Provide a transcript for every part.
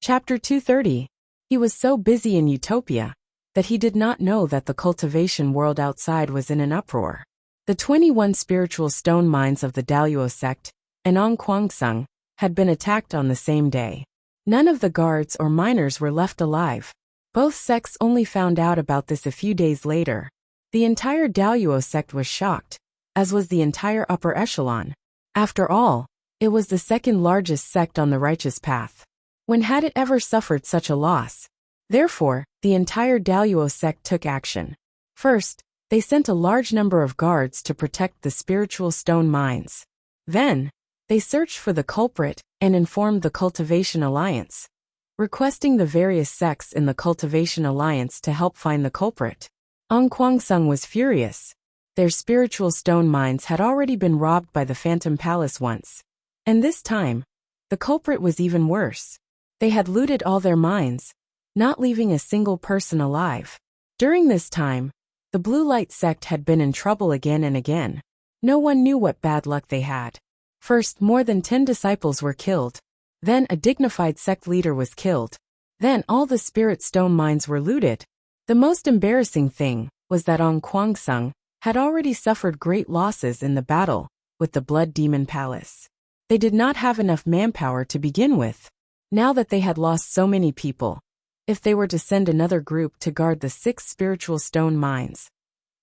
Chapter 230. He was so busy in utopia that he did not know that the cultivation world outside was in an uproar. The 21 spiritual stone mines of the Daluo sect and Ongkwang-sung had been attacked on the same day. None of the guards or miners were left alive. Both sects only found out about this a few days later. The entire Daluo sect was shocked, as was the entire upper echelon. After all, it was the second largest sect on the righteous path. When had it ever suffered such a loss? Therefore, the entire Daluo sect took action. First, they sent a large number of guards to protect the spiritual stone mines. Then, they searched for the culprit and informed the Cultivation Alliance, requesting the various sects in the Cultivation Alliance to help find the culprit. Ongkwang-sung was furious. Their spiritual stone mines had already been robbed by the Phantom Palace once. And this time, the culprit was even worse. They had looted all their mines, not leaving a single person alive. During this time, the Blue Light sect had been in trouble again and again. No one knew what bad luck they had. First, more than 10 disciples were killed. Then a dignified sect leader was killed. Then all the spirit stone mines were looted. The most embarrassing thing was that Ongkwang-sung had already suffered great losses in the battle with the Blood Demon Palace. They did not have enough manpower to begin with. Now that they had lost so many people, if they were to send another group to guard the 6 spiritual stone mines,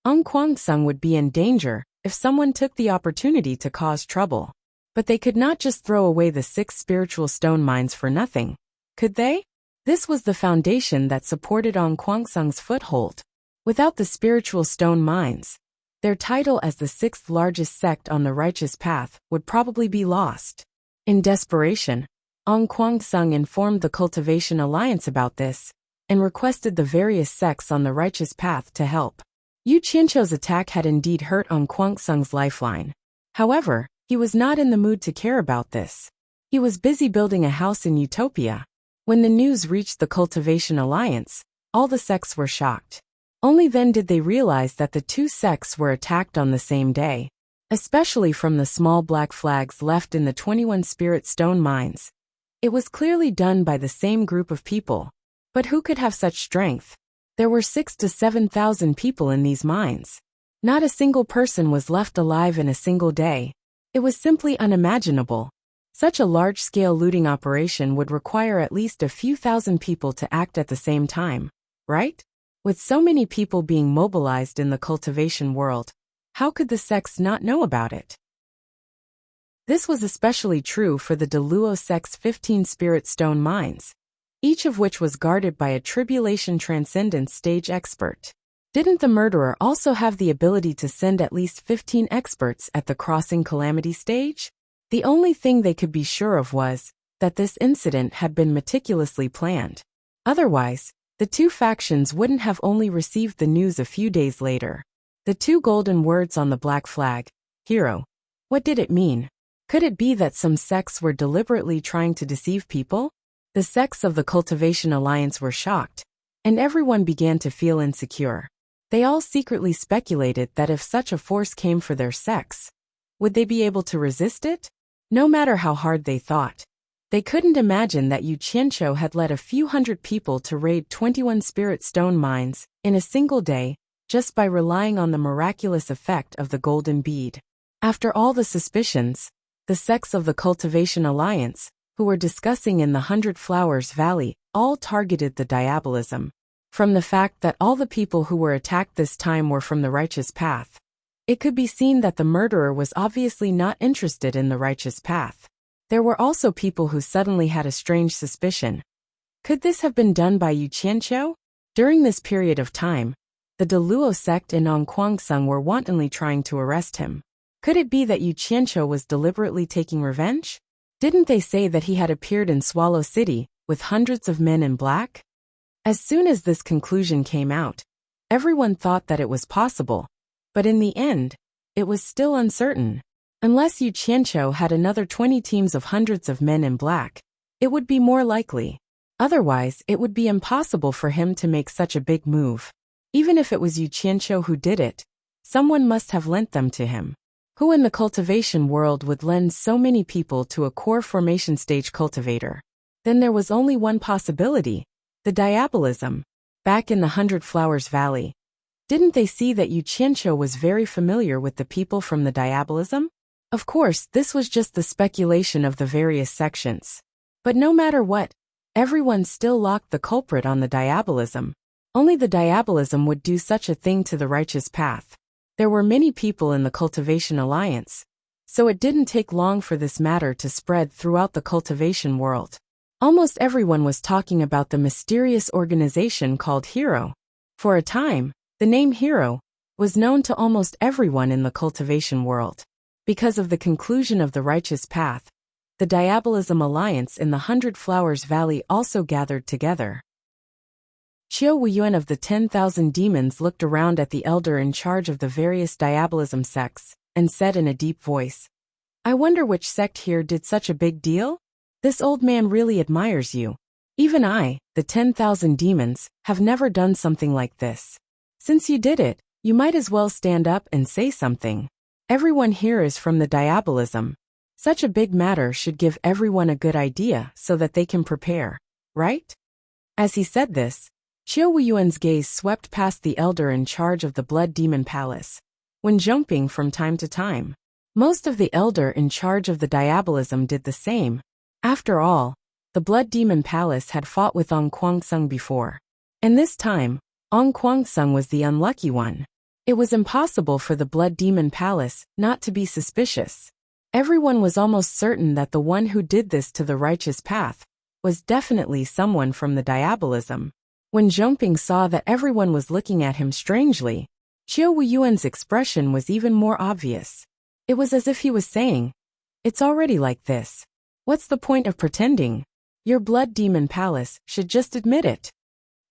Ongkwang-sung would be in danger if someone took the opportunity to cause trouble. But they could not just throw away the 6 spiritual stone mines for nothing, could they? This was the foundation that supported Ongkwang-sung's foothold. Without the spiritual stone mines, their title as the 6th largest sect on the righteous path would probably be lost. In desperation, Ongkwang-sung informed the Cultivation Alliance about this and requested the various sects on the righteous path to help. Yu Qianqiu's attack had indeed hurt Ongkwang-sung's lifeline. However, he was not in the mood to care about this. He was busy building a house in Utopia. When the news reached the Cultivation Alliance, all the sects were shocked. Only then did they realize that the 2 sects were attacked on the same day, especially from the small black flags left in the 21 spirit stone mines. It was clearly done by the same group of people. But who could have such strength? There were 6,000 to 7,000 people in these mines. Not a single person was left alive in a single day. It was simply unimaginable. Such a large-scale looting operation would require at least a few thousand people to act at the same time, right? With so many people being mobilized in the cultivation world, how could the sects not know about it? This was especially true for the Daluo sect's 15 spirit stone mines, each of which was guarded by a tribulation transcendence stage expert. Didn't the murderer also have the ability to send at least 15 experts at the crossing calamity stage? The only thing they could be sure of was that this incident had been meticulously planned. Otherwise, the 2 factions wouldn't have only received the news a few days later. The 2 golden words on the black flag, hero. What did it mean? Could it be that some sects were deliberately trying to deceive people? The sects of the Cultivation Alliance were shocked, and everyone began to feel insecure. They all secretly speculated that if such a force came for their sects, would they be able to resist it? No matter how hard they thought, they couldn't imagine that Yu Qianqiu had led a few hundred people to raid 21 spirit stone mines in a single day just by relying on the miraculous effect of the golden bead. After all the suspicions, the sects of the Cultivation Alliance, who were discussing in the 100 Flowers Valley, all targeted the diabolism. From the fact that all the people who were attacked this time were from the righteous path, it could be seen that the murderer was obviously not interested in the righteous path. There were also people who suddenly had a strange suspicion. Could this have been done by Yu Qianqiu? During this period of time, the Daluo sect and Ongkwang-sung were wantonly trying to arrest him. Could it be that Yu Qianqiu was deliberately taking revenge? Didn't they say that he had appeared in Swallow City with hundreds of men in black? As soon as this conclusion came out, everyone thought that it was possible. But in the end, it was still uncertain. Unless Yu Qianqiu had another 20 teams of hundreds of men in black, it would be more likely. Otherwise, it would be impossible for him to make such a big move. Even if it was Yu Qianqiu who did it, someone must have lent them to him. Who in the cultivation world would lend so many people to a core formation stage cultivator? then there was only one possibility: the diabolism. Back in the Hundred Flowers Valley, didn't they see that Yu Qianqiu was very familiar with the people from the diabolism? Of course, this was just the speculation of the various sections. But no matter what, everyone still locked the culprit on the diabolism. Only the diabolism would do such a thing to the righteous path. There were many people in the Cultivation Alliance, so it didn't take long for this matter to spread throughout the cultivation world. Almost everyone was talking about the mysterious organization called Hero. For a time, the name Hero was known to almost everyone in the cultivation world. Because of the conclusion of the righteous path, the Diabolism Alliance in the Hundred Flowers Valley also gathered together. Qiu Wuyuan of the 10,000 Demons looked around at the elder in charge of the various diabolism sects, and said in a deep voice, "I wonder which sect here did such a big deal? This old man really admires you. Even I, the 10,000 Demons, have never done something like this. Since you did it, you might as well stand up and say something. Everyone here is from the diabolism. Such a big matter should give everyone a good idea so that they can prepare, right?" As he said this, Qiu Wuyuan's gaze swept past the elder in charge of the Blood Demon Palace, when jumping from time to time. Most of the elder in charge of the diabolism did the same. After all, the Blood Demon Palace had fought with Ong Kwangsung before. And this time, Ong Kwangsung was the unlucky one. It was impossible for the Blood Demon Palace not to be suspicious. Everyone was almost certain that the one who did this to the righteous path was definitely someone from the diabolism. When Zhongping saw that everyone was looking at him strangely, Qiu Wuyuan's expression was even more obvious. It was as if he was saying, "It's already like this. What's the point of pretending? Your Blood Demon Palace should just admit it."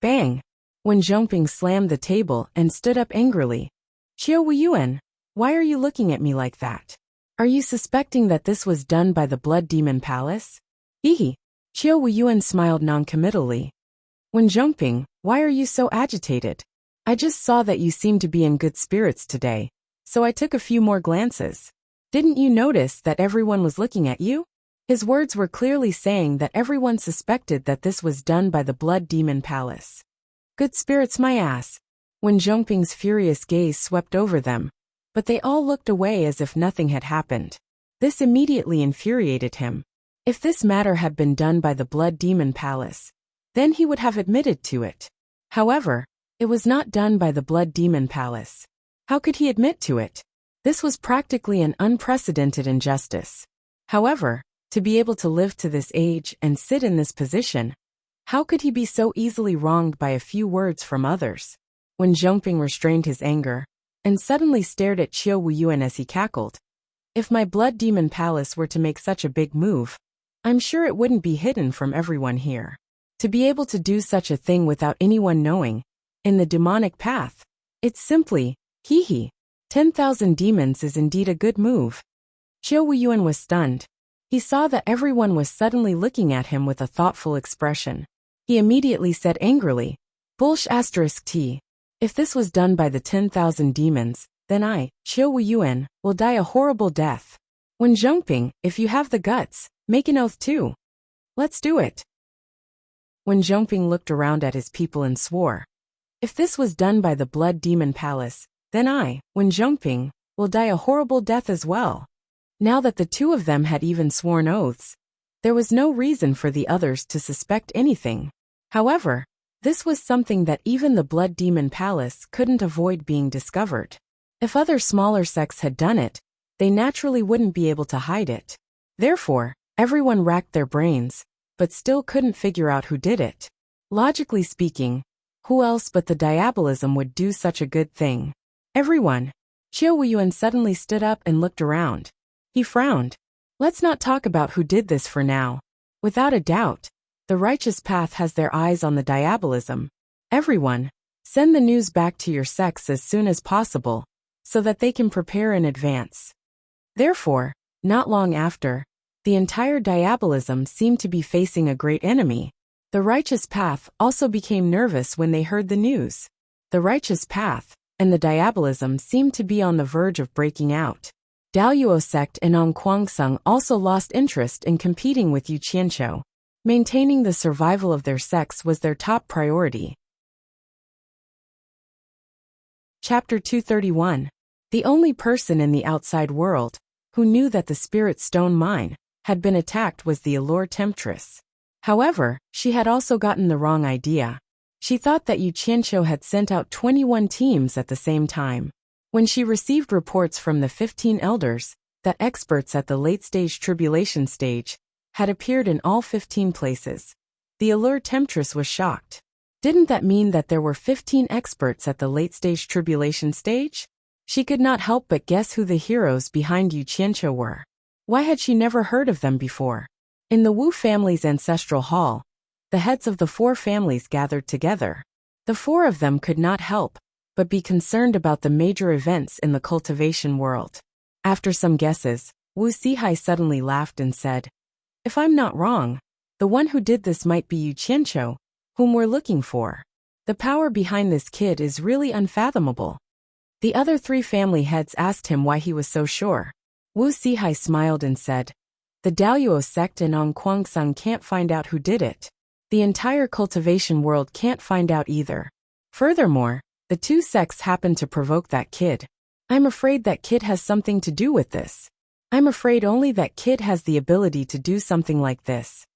Bang! When Zhongping slammed the table and stood up angrily. "Qiu Wuyuan, why are you looking at me like that? Are you suspecting that this was done by the Blood Demon Palace?" Qiu Wuyuan smiled noncommittally. "When Zhongping, why are you so agitated? I just saw that you seemed to be in good spirits today, so I took a few more glances. Didn't you notice that everyone was looking at you?" His words were clearly saying that everyone suspected that this was done by the Blood Demon Palace. Good spirits my ass. When Zhongping's furious gaze swept over them, but they all looked away as if nothing had happened. This immediately infuriated him. If this matter had been done by the Blood Demon Palace, then he would have admitted to it. However, it was not done by the Blood Demon Palace. How could he admit to it? This was practically an unprecedented injustice. However, to be able to live to this age and sit in this position, how could he be so easily wronged by a few words from others? When Zhongping restrained his anger, and suddenly stared at Qiu Wuyuan as he cackled, "If my Blood Demon Palace were to make such a big move, I'm sure it wouldn't be hidden from everyone here. To be able to do such a thing without anyone knowing, in the demonic path, it's simply, hee. 10,000 demons is indeed a good move." Qiu Wuyuan was stunned. He saw that everyone was suddenly looking at him with a thoughtful expression. He immediately said angrily, "T. If this was done by the 10,000 demons, then I, Qiu Wuyuan, will die a horrible death. When Zhongping, if you have the guts, make an oath too. Let's do it." When Zhongping looked around at his people and swore, "If this was done by the Blood Demon Palace, then I, when Zhongping, will die a horrible death as well." Now that the two of them had even sworn oaths, there was no reason for the others to suspect anything. However, this was something that even the Blood Demon Palace couldn't avoid being discovered. If other smaller sects had done it, they naturally wouldn't be able to hide it. Therefore, everyone racked their brains, but still couldn't figure out who did it. Logically speaking, who else but the diabolism would do such a good thing? Everyone. Qiu Wuyuan suddenly stood up and looked around. He frowned. "Let's not talk about who did this for now. Without a doubt, the righteous path has their eyes on the diabolism. Everyone, send the news back to your sects as soon as possible, so that they can prepare in advance." Therefore, not long after, the entire diabolism seemed to be facing a great enemy. The righteous path also became nervous when they heard the news. The righteous path and the diabolism seemed to be on the verge of breaking out. Daluo sect and Ong Kwangsung also lost interest in competing with Yu Qianqiu. Maintaining the survival of their sex was their top priority. Chapter 231. The only person in the outside world who knew that the spirit stone mine had been attacked was the allure temptress. However, she had also gotten the wrong idea. She thought that Yu Qianqiu had sent out 21 teams at the same time. When she received reports from the 15 elders that experts at the late-stage tribulation stage had appeared in all 15 places, the allure temptress was shocked. Didn't that mean that there were 15 experts at the late-stage tribulation stage? She could not help but guess who the heroes behind Yu Qianqiu were. Why had she never heard of them before? In the Wu family's ancestral hall, the heads of the 4 families gathered together. The 4 of them could not help but be concerned about the major events in the cultivation world. After some guesses, Wu Sihai suddenly laughed and said, "If I'm not wrong, the one who did this might be Yu Qianqiu, whom we're looking for. The power behind this kid is really unfathomable." The other 3 family heads asked him why he was so sure. Wu Sihai smiled and said, "The Daoyuo sect and Ong Kuangsang can't find out who did it. The entire cultivation world can't find out either. Furthermore, the 2 sects happen to provoke that kid. I'm afraid that kid has something to do with this. I'm afraid only that kid has the ability to do something like this."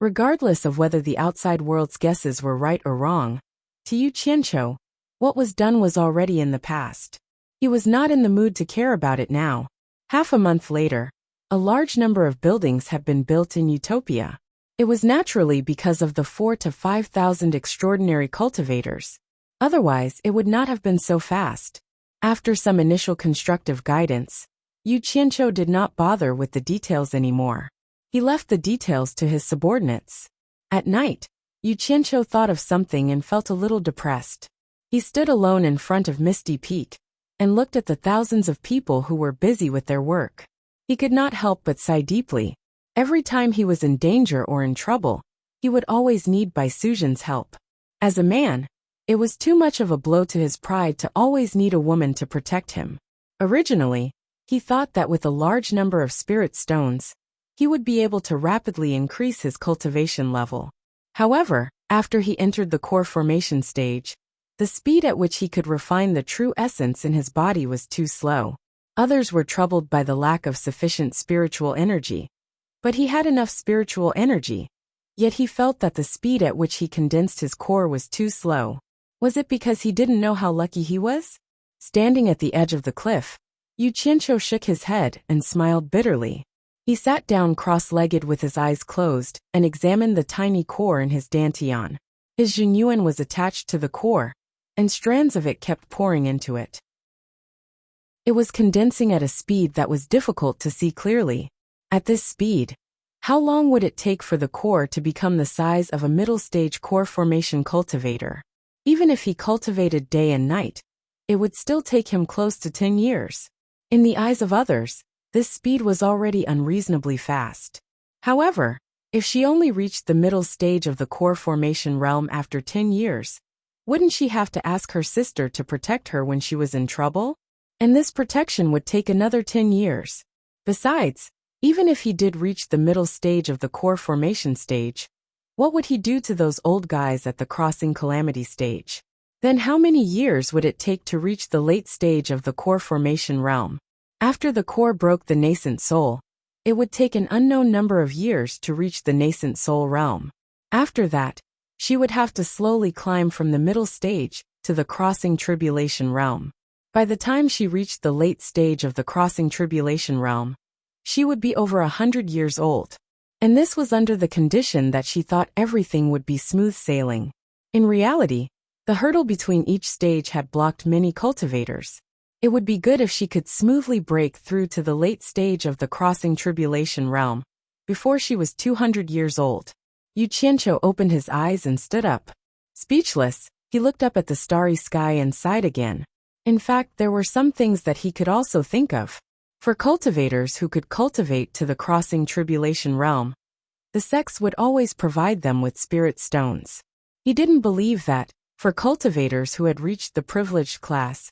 Regardless of whether the outside world's guesses were right or wrong, to Yu Qianqiu, what was done was already in the past. He was not in the mood to care about it now. Half a month later, a large number of buildings had been built in Utopia. It was naturally because of the 4,000 to 5,000 extraordinary cultivators. Otherwise, it would not have been so fast. After some initial constructive guidance, Yu Qianqiu did not bother with the details anymore. He left the details to his subordinates. At night, Yu Qianqiu thought of something and felt a little depressed. He stood alone in front of Misty Peak and looked at the thousands of people who were busy with their work. He could not help but sigh deeply. Every time he was in danger or in trouble, he would always need Bai Suzhen's help. As a man, it was too much of a blow to his pride to always need a woman to protect him. Originally, he thought that with a large number of spirit stones, he would be able to rapidly increase his cultivation level. However, after he entered the core formation stage, the speed at which he could refine the true essence in his body was too slow. Others were troubled by the lack of sufficient spiritual energy. But he had enough spiritual energy, yet he felt that the speed at which he condensed his core was too slow. Was it because he didn't know how lucky he was? Standing at the edge of the cliff, Yu Qianqiu shook his head and smiled bitterly. He sat down cross-legged with his eyes closed and examined the tiny core in his dantian. His Zhenyuan was attached to the core, and strands of it kept pouring into it. It was condensing at a speed that was difficult to see clearly. At this speed, how long would it take for the core to become the size of a middle-stage core formation cultivator? Even if he cultivated day and night, it would still take him close to 10 years. In the eyes of others, this speed was already unreasonably fast. However, if she only reached the middle stage of the core formation realm after 10 years, wouldn't she have to ask her sister to protect her when she was in trouble? And this protection would take another 10 years. Besides, even if he did reach the middle stage of the core formation stage, what would he do to those old guys at the crossing calamity stage? Then how many years would it take to reach the late stage of the core formation realm? After the core broke the nascent soul, it would take an unknown number of years to reach the nascent soul realm. After that, she would have to slowly climb from the middle stage to the crossing tribulation realm. By the time she reached the late stage of the crossing tribulation realm, she would be over 100 years old. And this was under the condition that she thought everything would be smooth sailing. In reality, the hurdle between each stage had blocked many cultivators. It would be good if she could smoothly break through to the late stage of the crossing tribulation realm, before she was 200 years old. Yu Qianqiu opened his eyes and stood up. Speechless, he looked up at the starry sky and sighed again. In fact, there were some things that he could also think of. For cultivators who could cultivate to the crossing tribulation realm, the sects would always provide them with spirit stones. He didn't believe that, for cultivators who had reached the privileged class,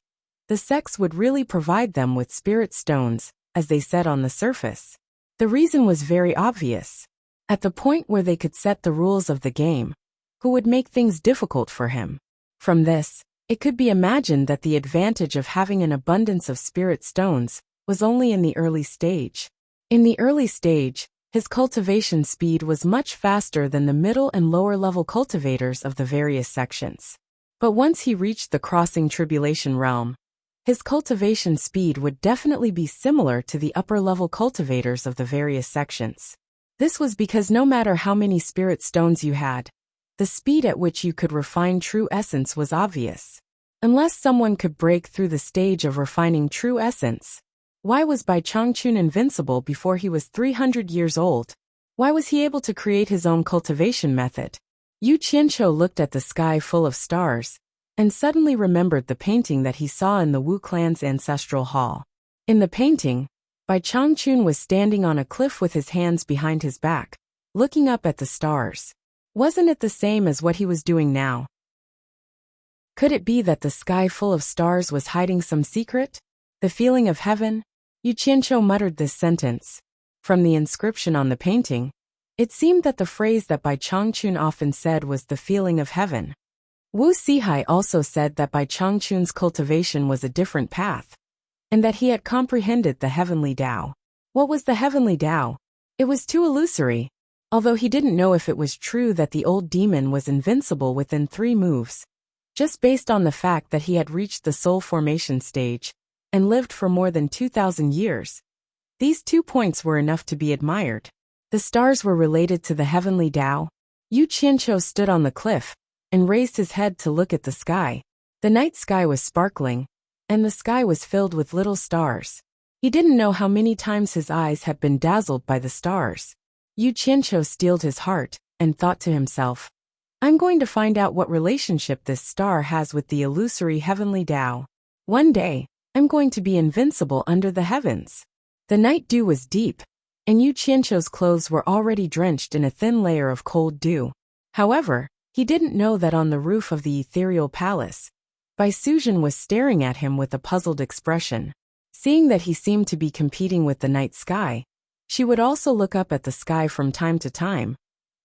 the sects would really provide them with spirit stones, as they said on the surface. The reason was very obvious. At the point where they could set the rules of the game, who would make things difficult for him. From this, it could be imagined that the advantage of having an abundance of spirit stones was only in the early stage. In the early stage, his cultivation speed was much faster than the middle and lower level cultivators of the various sections. But once he reached the crossing tribulation realm, his cultivation speed would definitely be similar to the upper level cultivators of the various sections. This was because no matter how many spirit stones you had, the speed at which you could refine true essence was obvious. Unless someone could break through the stage of refining true essence, why was Bai Changchun invincible before he was 300 years old? Why was he able to create his own cultivation method? Yu Qianqiu looked at the sky full of stars, and suddenly remembered the painting that he saw in the Wu clan's ancestral hall. In the painting, Bai Changchun was standing on a cliff with his hands behind his back, looking up at the stars. Wasn't it the same as what he was doing now? Could it be that the sky full of stars was hiding some secret? The feeling of heaven? Yu Qianqiu muttered this sentence. From the inscription on the painting, it seemed that the phrase that Bai Changchun often said was the feeling of heaven. Wu Sihai also said that Bai Changchun's cultivation was a different path, and that he had comprehended the heavenly Tao. What was the heavenly Tao? It was too illusory. Although he didn't know if it was true that the old demon was invincible within 3 moves, just based on the fact that he had reached the soul formation stage and lived for more than 2,000 years. These 2 points were enough to be admired. The stars were related to the heavenly Tao. Yu Qianqiu stood on the cliff and raised his head to look at the sky. The night sky was sparkling, and the sky was filled with little stars. He didn't know how many times his eyes had been dazzled by the stars. Yu Qianqiu steeled his heart and thought to himself, I'm going to find out what relationship this star has with the illusory heavenly Tao. One day, I'm going to be invincible under the heavens. The night dew was deep, and Yu Qianqiu's clothes were already drenched in a thin layer of cold dew. However, he didn't know that on the roof of the ethereal palace, Bai Suzhen was staring at him with a puzzled expression. Seeing that he seemed to be competing with the night sky, she would also look up at the sky from time to time,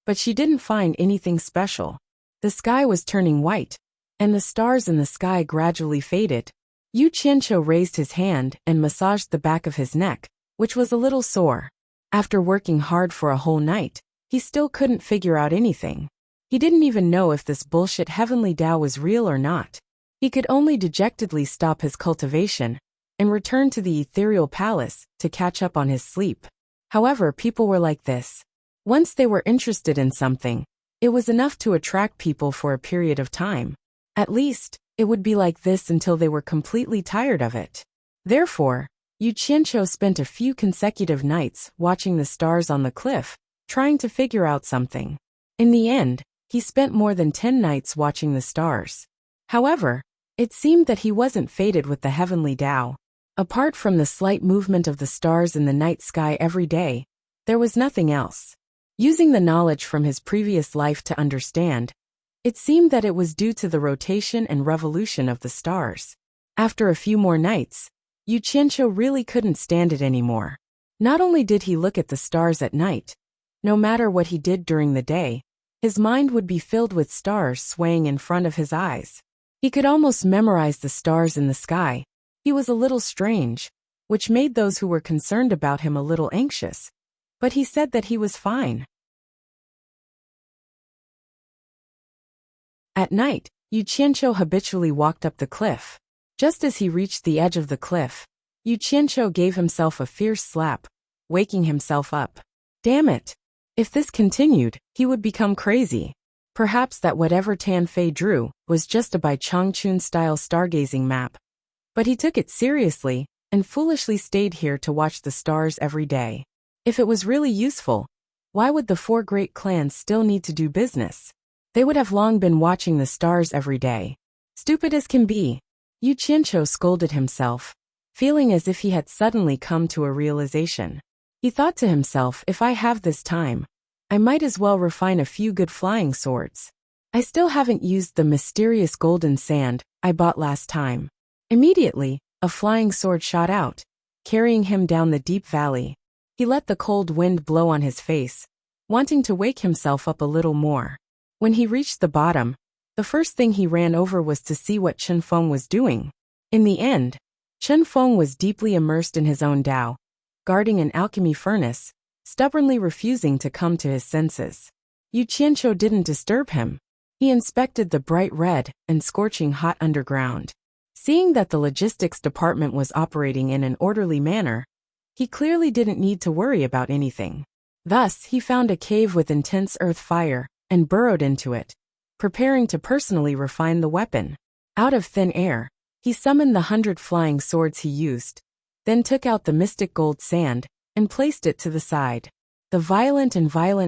but she didn't find anything special. The sky was turning white, and the stars in the sky gradually faded. Yu Qianqiu raised his hand and massaged the back of his neck, which was a little sore. After working hard for a whole night, he still couldn't figure out anything. He didn't even know if this bullshit heavenly Tao was real or not. He could only dejectedly stop his cultivation and return to the ethereal palace to catch up on his sleep. However, people were like this. Once they were interested in something, it was enough to attract people for a period of time. At least, it would be like this until they were completely tired of it. Therefore, Yu Qianqiu spent a few consecutive nights watching the stars on the cliff, trying to figure out something. In the end, he spent more than 10 nights watching the stars. However, it seemed that he wasn't fated with the heavenly Tao. Apart from the slight movement of the stars in the night sky every day, there was nothing else. Using the knowledge from his previous life to understand, it seemed that it was due to the rotation and revolution of the stars. After a few more nights, Yu Qianqiu really couldn't stand it anymore. Not only did he look at the stars at night, no matter what he did during the day, his mind would be filled with stars swaying in front of his eyes. He could almost memorize the stars in the sky. He was a little strange, which made those who were concerned about him a little anxious, but he said that he was fine. At night, Yu Qianqiu habitually walked up the cliff. Just as he reached the edge of the cliff, Yu Qianqiu gave himself a fierce slap, waking himself up. Damn it! If this continued, he would become crazy. Perhaps that whatever Tan Fei drew was just a Bai Changchun-style stargazing map. But he took it seriously, and foolishly stayed here to watch the stars every day. If it was really useful, why would the 4 great clans still need to do business? They would have long been watching the stars every day. Stupid as can be, Yu Qianqiu scolded himself, feeling as if he had suddenly come to a realization. He thought to himself, if I have this time, I might as well refine a few good flying swords. I still haven't used the mysterious golden sand I bought last time. Immediately, a flying sword shot out, carrying him down the deep valley. He let the cold wind blow on his face, wanting to wake himself up a little more. When he reached the bottom, the first thing he ran over was to see what Chen Feng was doing. In the end, Chen Feng was deeply immersed in his own Tao, guarding an alchemy furnace, stubbornly refusing to come to his senses. Yu Qianqiu didn't disturb him. He inspected the bright red and scorching hot underground. Seeing that the logistics department was operating in an orderly manner, he clearly didn't need to worry about anything. Thus, he found a cave with intense earth fire and burrowed into it, preparing to personally refine the weapon. Out of thin air, he summoned the 100 flying swords he used, then took out the mystic gold sand and placed it to the side. The violent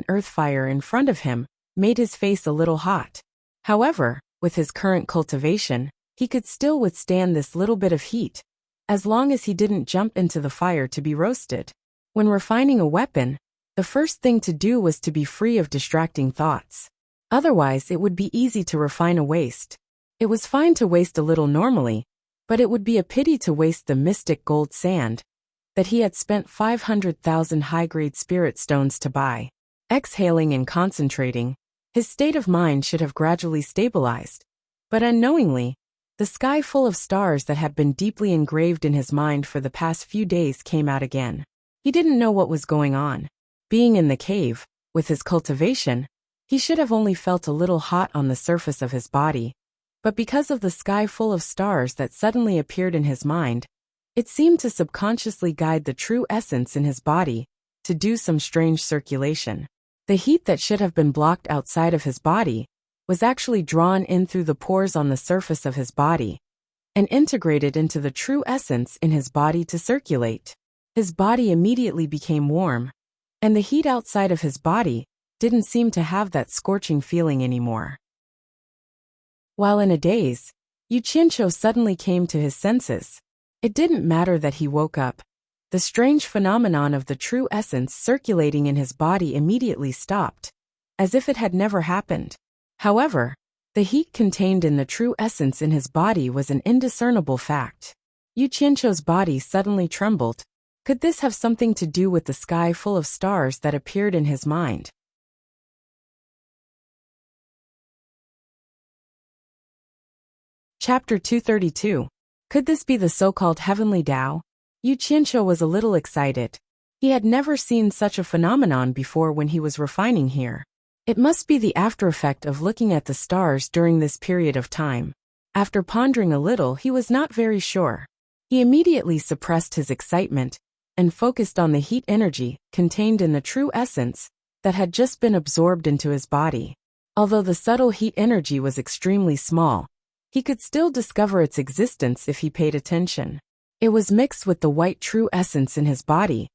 earth fire in front of him made his face a little hot. However, with his current cultivation, he could still withstand this little bit of heat, as long as he didn't jump into the fire to be roasted. When refining a weapon, the first thing to do was to be free of distracting thoughts. Otherwise, it would be easy to refine a waste. It was fine to waste a little normally, but it would be a pity to waste the mystic gold sand that he had spent 500,000 high-grade spirit stones to buy. Exhaling and concentrating, his state of mind should have gradually stabilized. But unknowingly, the sky full of stars that had been deeply engraved in his mind for the past few days came out again. He didn't know what was going on. Being in the cave, with his cultivation, he should have only felt a little hot on the surface of his body. But because of the sky full of stars that suddenly appeared in his mind, it seemed to subconsciously guide the true essence in his body to do some strange circulation. The heat that should have been blocked outside of his body was actually drawn in through the pores on the surface of his body and integrated into the true essence in his body to circulate. His body immediately became warm, and the heat outside of his body didn't seem to have that scorching feeling anymore. While in a daze, Yu Qianqiu suddenly came to his senses. It didn't matter that he woke up. The strange phenomenon of the true essence circulating in his body immediately stopped, as if it had never happened. However, the heat contained in the true essence in his body was an indiscernible fact. Yu Qianqiu's body suddenly trembled. Could this have something to do with the sky full of stars that appeared in his mind? Chapter 232. Could this be the so-called heavenly Tao? Yu Qianqiu was a little excited. He had never seen such a phenomenon before when he was refining here. It must be the after-effect of looking at the stars during this period of time. After pondering a little, he was not very sure. He immediately suppressed his excitement and focused on the heat energy contained in the true essence that had just been absorbed into his body. Although the subtle heat energy was extremely small, he could still discover its existence if he paid attention. It was mixed with the white true essence in his body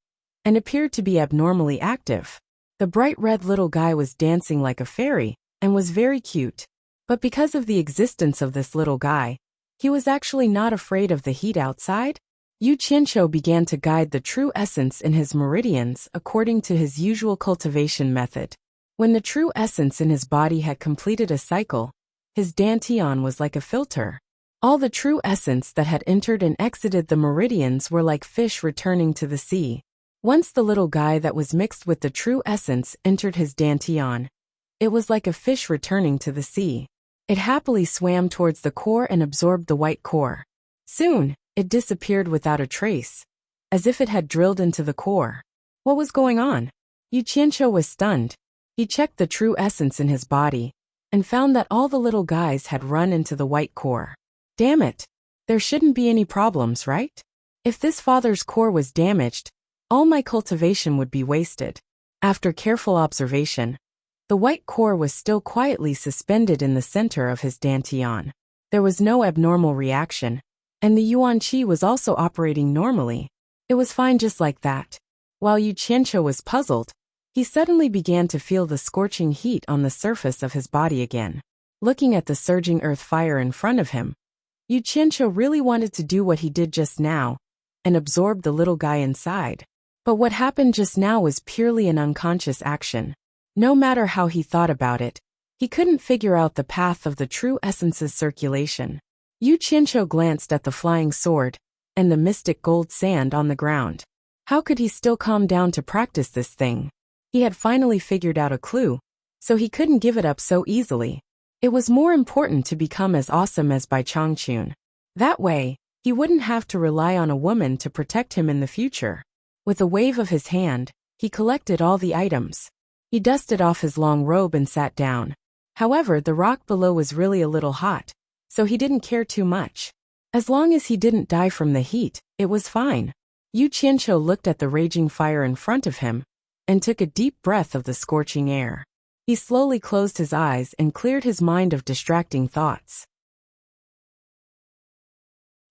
and appeared to be abnormally active. The bright red little guy was dancing like a fairy and was very cute. But because of the existence of this little guy, he was actually not afraid of the heat outside. Yu Qianqiu began to guide the true essence in his meridians according to his usual cultivation method. When the true essence in his body had completed a cycle, his dantian was like a filter. All the true essence that had entered and exited the meridians were like fish returning to the sea. Once the little guy that was mixed with the true essence entered his dantian, it was like a fish returning to the sea. It happily swam towards the core and absorbed the white core. Soon, it disappeared without a trace, as if it had drilled into the core. What was going on? Yu Qianqiu was stunned. He checked the true essence in his body and found that all the little guys had run into the white core. Damn it! There shouldn't be any problems, right? If this father's core was damaged, all my cultivation would be wasted. After careful observation, the white core was still quietly suspended in the center of his dantian. There was no abnormal reaction, and the yuan qi was also operating normally. It was fine just like that. While Yu Qianqiu was puzzled, he suddenly began to feel the scorching heat on the surface of his body again. Looking at the surging earth fire in front of him, Yu Qianqiu really wanted to do what he did just now and absorb the little guy inside. But what happened just now was purely an unconscious action. No matter how he thought about it, he couldn't figure out the path of the true essence's circulation. Yu Qianqiu glanced at the flying sword and the mystic gold sand on the ground. How could he still calm down to practice this thing? He had finally figured out a clue, so he couldn't give it up so easily. It was more important to become as awesome as Bai Changchun. That way, he wouldn't have to rely on a woman to protect him in the future. With a wave of his hand, he collected all the items. He dusted off his long robe and sat down. However, the rock below was really a little hot, so he didn't care too much. As long as he didn't die from the heat, it was fine. Yu Qianqiu looked at the raging fire in front of him and took a deep breath of the scorching air. He slowly closed his eyes and cleared his mind of distracting thoughts.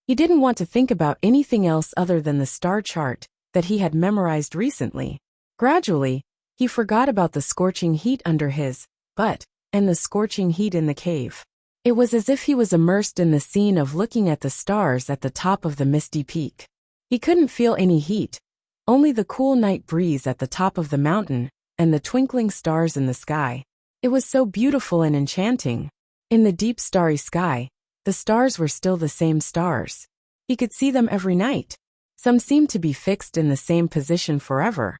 He didn't want to think about anything else other than the star chart that he had memorized recently. Gradually, he forgot about the scorching heat under his butt and the scorching heat in the cave. It was as if he was immersed in the scene of looking at the stars at the top of the misty peak. He couldn't feel any heat, only the cool night breeze at the top of the mountain and the twinkling stars in the sky. It was so beautiful and enchanting. In the deep starry sky, the stars were still the same stars. He could see them every night. Some seemed to be fixed in the same position forever,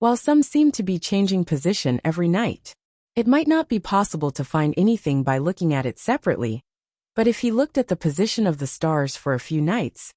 while some seemed to be changing position every night. It might not be possible to find anything by looking at it separately, but if he looked at the position of the stars for a few nights,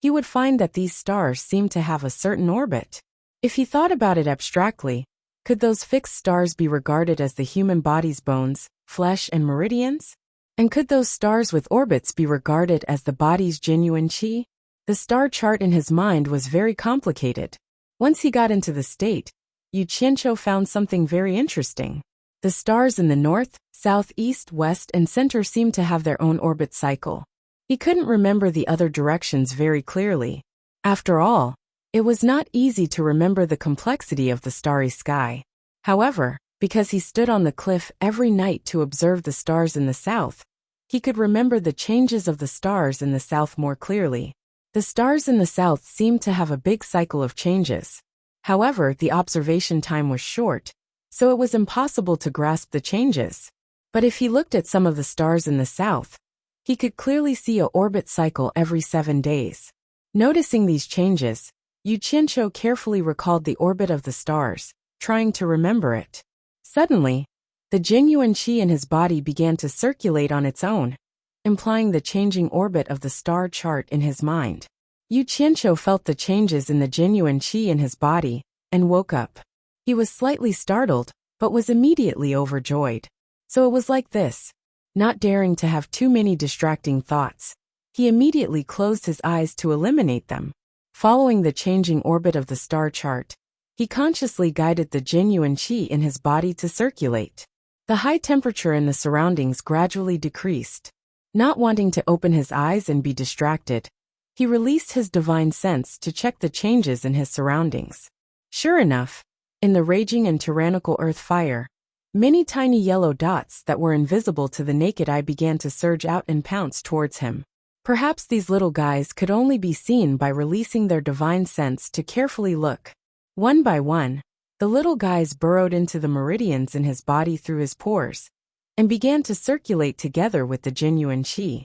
he would find that these stars seemed to have a certain orbit. If he thought about it abstractly, could those fixed stars be regarded as the human body's bones, flesh, and meridians? And could those stars with orbits be regarded as the body's genuine qi? The star chart in his mind was very complicated. Once he got into the state, Yu Qianqiu found something very interesting. The stars in the north, south, east, west, and center seemed to have their own orbit cycle. He couldn't remember the other directions very clearly. After all, it was not easy to remember the complexity of the starry sky. However, because he stood on the cliff every night to observe the stars in the south, he could remember the changes of the stars in the south more clearly. The stars in the south seemed to have a big cycle of changes. However, the observation time was short, so it was impossible to grasp the changes. But if he looked at some of the stars in the south, he could clearly see an orbit cycle every 7 days. Noticing these changes, Yu Qianqiu carefully recalled the orbit of the stars, trying to remember it. Suddenly, the genuine qi in his body began to circulate on its own, implying the changing orbit of the star chart in his mind. Yu Qianqiu felt the changes in the genuine qi in his body and woke up. He was slightly startled, but was immediately overjoyed. So it was like this. Not daring to have too many distracting thoughts, he immediately closed his eyes to eliminate them. Following the changing orbit of the star chart, he consciously guided the genuine qi in his body to circulate. The high temperature in the surroundings gradually decreased. Not wanting to open his eyes and be distracted, he released his divine sense to check the changes in his surroundings. Sure enough, in the raging and tyrannical earth fire, many tiny yellow dots that were invisible to the naked eye began to surge out and pounce towards him. Perhaps these little guys could only be seen by releasing their divine sense to carefully look. One by one, the little guys burrowed into the meridians in his body through his pores and began to circulate together with the genuine qi.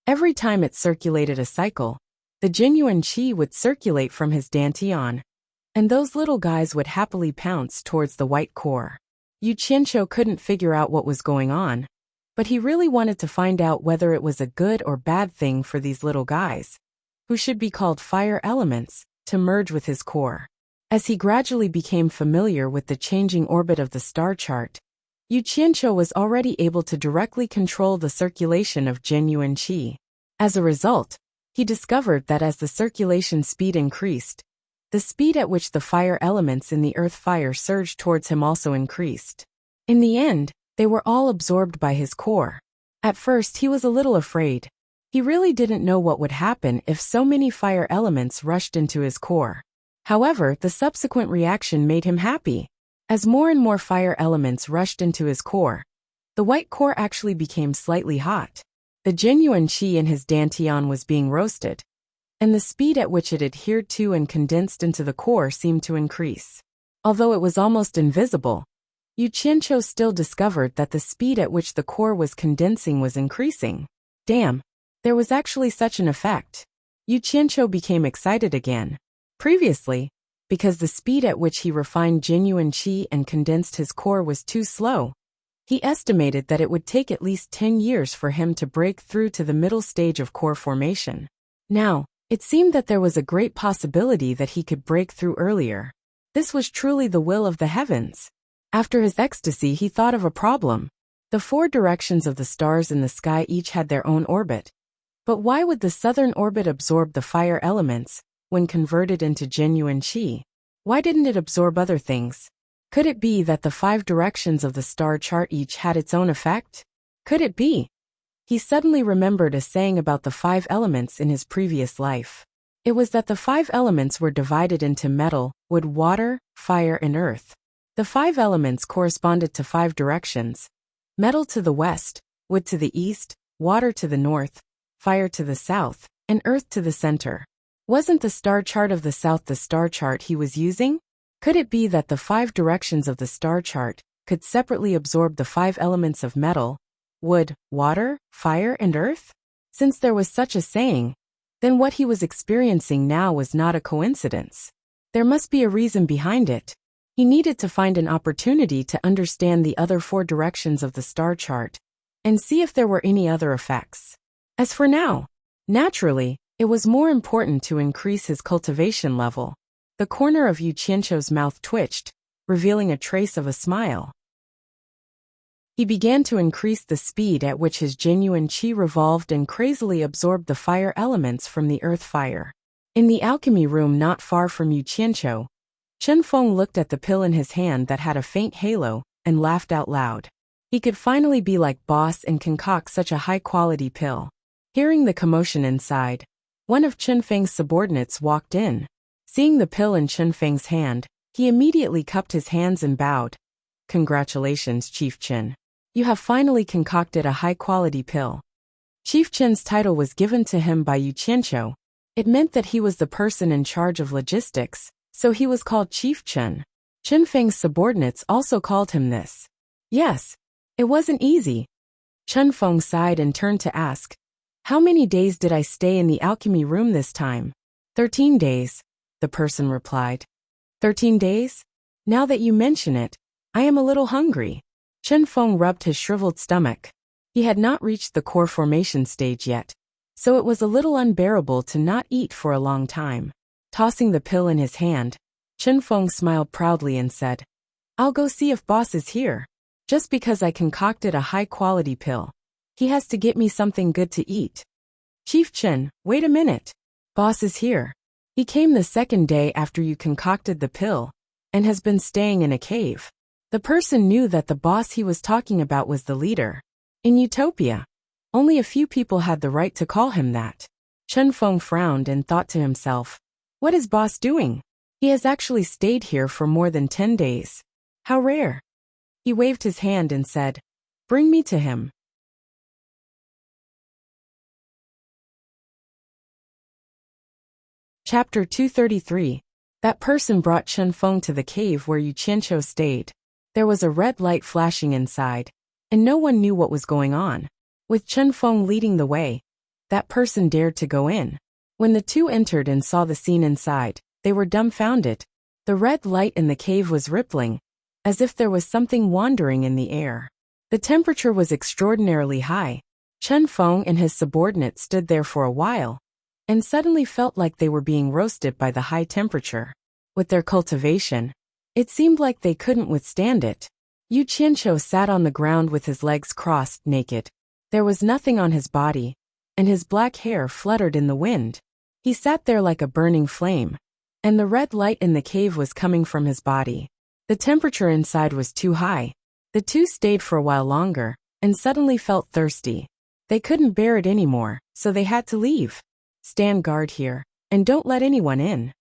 Every time it circulated a cycle, the genuine qi would circulate from his dantian, and those little guys would happily pounce towards the white core. Yu Qianqiu couldn't figure out what was going on, but he really wanted to find out whether it was a good or bad thing for these little guys, who should be called fire elements, to merge with his core. As he gradually became familiar with the changing orbit of the star chart, Yu Qianqiu was already able to directly control the circulation of genuine qi. As a result, he discovered that as the circulation speed increased, the speed at which the fire elements in the earth fire surged towards him also increased. In the end, they were all absorbed by his core. At first he was a little afraid. He really didn't know what would happen if so many fire elements rushed into his core. However, the subsequent reaction made him happy. As more and more fire elements rushed into his core, the white core actually became slightly hot. The genuine qi in his dantian was being roasted, and the speed at which it adhered to and condensed into the core seemed to increase. Although it was almost invisible, Yu Qianqiu still discovered that the speed at which the core was condensing was increasing. Damn, there was actually such an effect. Yu Qianqiu became excited again. Previously, because the speed at which he refined genuine qi and condensed his core was too slow, he estimated that it would take at least 10 years for him to break through to the middle stage of core formation. Now, it seemed that there was a great possibility that he could break through earlier. This was truly the will of the heavens. After his ecstasy, he thought of a problem. The 4 directions of the stars in the sky each had their own orbit. But why would the southern orbit absorb the fire elements when converted into genuine qi? Why didn't it absorb other things? Could it be that the 5 directions of the star chart each had its own effect? Could it be? He suddenly remembered a saying about the 5 elements in his previous life. It was that the 5 elements were divided into metal, wood, water, fire, and earth. The 5 elements corresponded to 5 directions: metal to the west, wood to the east, water to the north, fire to the south, and earth to the center. Wasn't the star chart of the south the star chart he was using? Could it be that the 5 directions of the star chart could separately absorb the 5 elements of metal, wood, water, fire, and earth? Since there was such a saying, then what he was experiencing now was not a coincidence. There must be a reason behind it. He needed to find an opportunity to understand the other 4 directions of the star chart and see if there were any other effects. As for now, naturally, it was more important to increase his cultivation level. The corner of Yu Qianqiu's mouth twitched, revealing a trace of a smile. He began to increase the speed at which his genuine qi revolved and crazily absorbed the fire elements from the earth fire. In the alchemy room not far from Yu Qianqiu, Chen Feng looked at the pill in his hand that had a faint halo and laughed out loud. He could finally be like boss and concoct such a high-quality pill. Hearing the commotion inside, one of Chen Feng's subordinates walked in. Seeing the pill in Chen Feng's hand, he immediately cupped his hands and bowed. "Congratulations, Chief Chen. You have finally concocted a high-quality pill." Chief Chen's title was given to him by Yu Qianqiu. It meant that he was the person in charge of logistics, so he was called Chief Chen. Chen Feng's subordinates also called him this. Yes, it wasn't easy. Chen Feng sighed and turned to ask, "How many days did I stay in the alchemy room this time?" 13 days. The person replied. 13 days? Now that you mention it, I am a little hungry. Chen Feng rubbed his shriveled stomach. He had not reached the core formation stage yet, so it was a little unbearable to not eat for a long time. Tossing the pill in his hand, Chen Feng smiled proudly and said, "I'll go see if boss is here. Just because I concocted a high-quality pill, he has to get me something good to eat." "Chief Chen, wait a minute. Boss is here. He came the second day after you concocted the pill, and has been staying in a cave." The person knew that the boss he was talking about was the leader. In Utopia, only a few people had the right to call him that. Chen Feng frowned and thought to himself, "What is boss doing? He has actually stayed here for more than 10 days. How rare." He waved his hand and said, "Bring me to him." Chapter 233. That person brought Chen Feng to the cave where Yu Qianqiu stayed. There was a red light flashing inside, and no one knew what was going on. With Chen Feng leading the way, that person dared to go in. When the two entered and saw the scene inside, they were dumbfounded. The red light in the cave was rippling, as if there was something wandering in the air. The temperature was extraordinarily high. Chen Feng and his subordinate stood there for a while, and suddenly felt like they were being roasted by the high temperature. With their cultivation, it seemed like they couldn't withstand it. Yu Qianqiu sat on the ground with his legs crossed, naked. There was nothing on his body, and his black hair fluttered in the wind. He sat there like a burning flame, and the red light in the cave was coming from his body. The temperature inside was too high. The two stayed for a while longer, and suddenly felt thirsty. They couldn't bear it anymore, so they had to leave. "Stand guard here, and don't let anyone in,"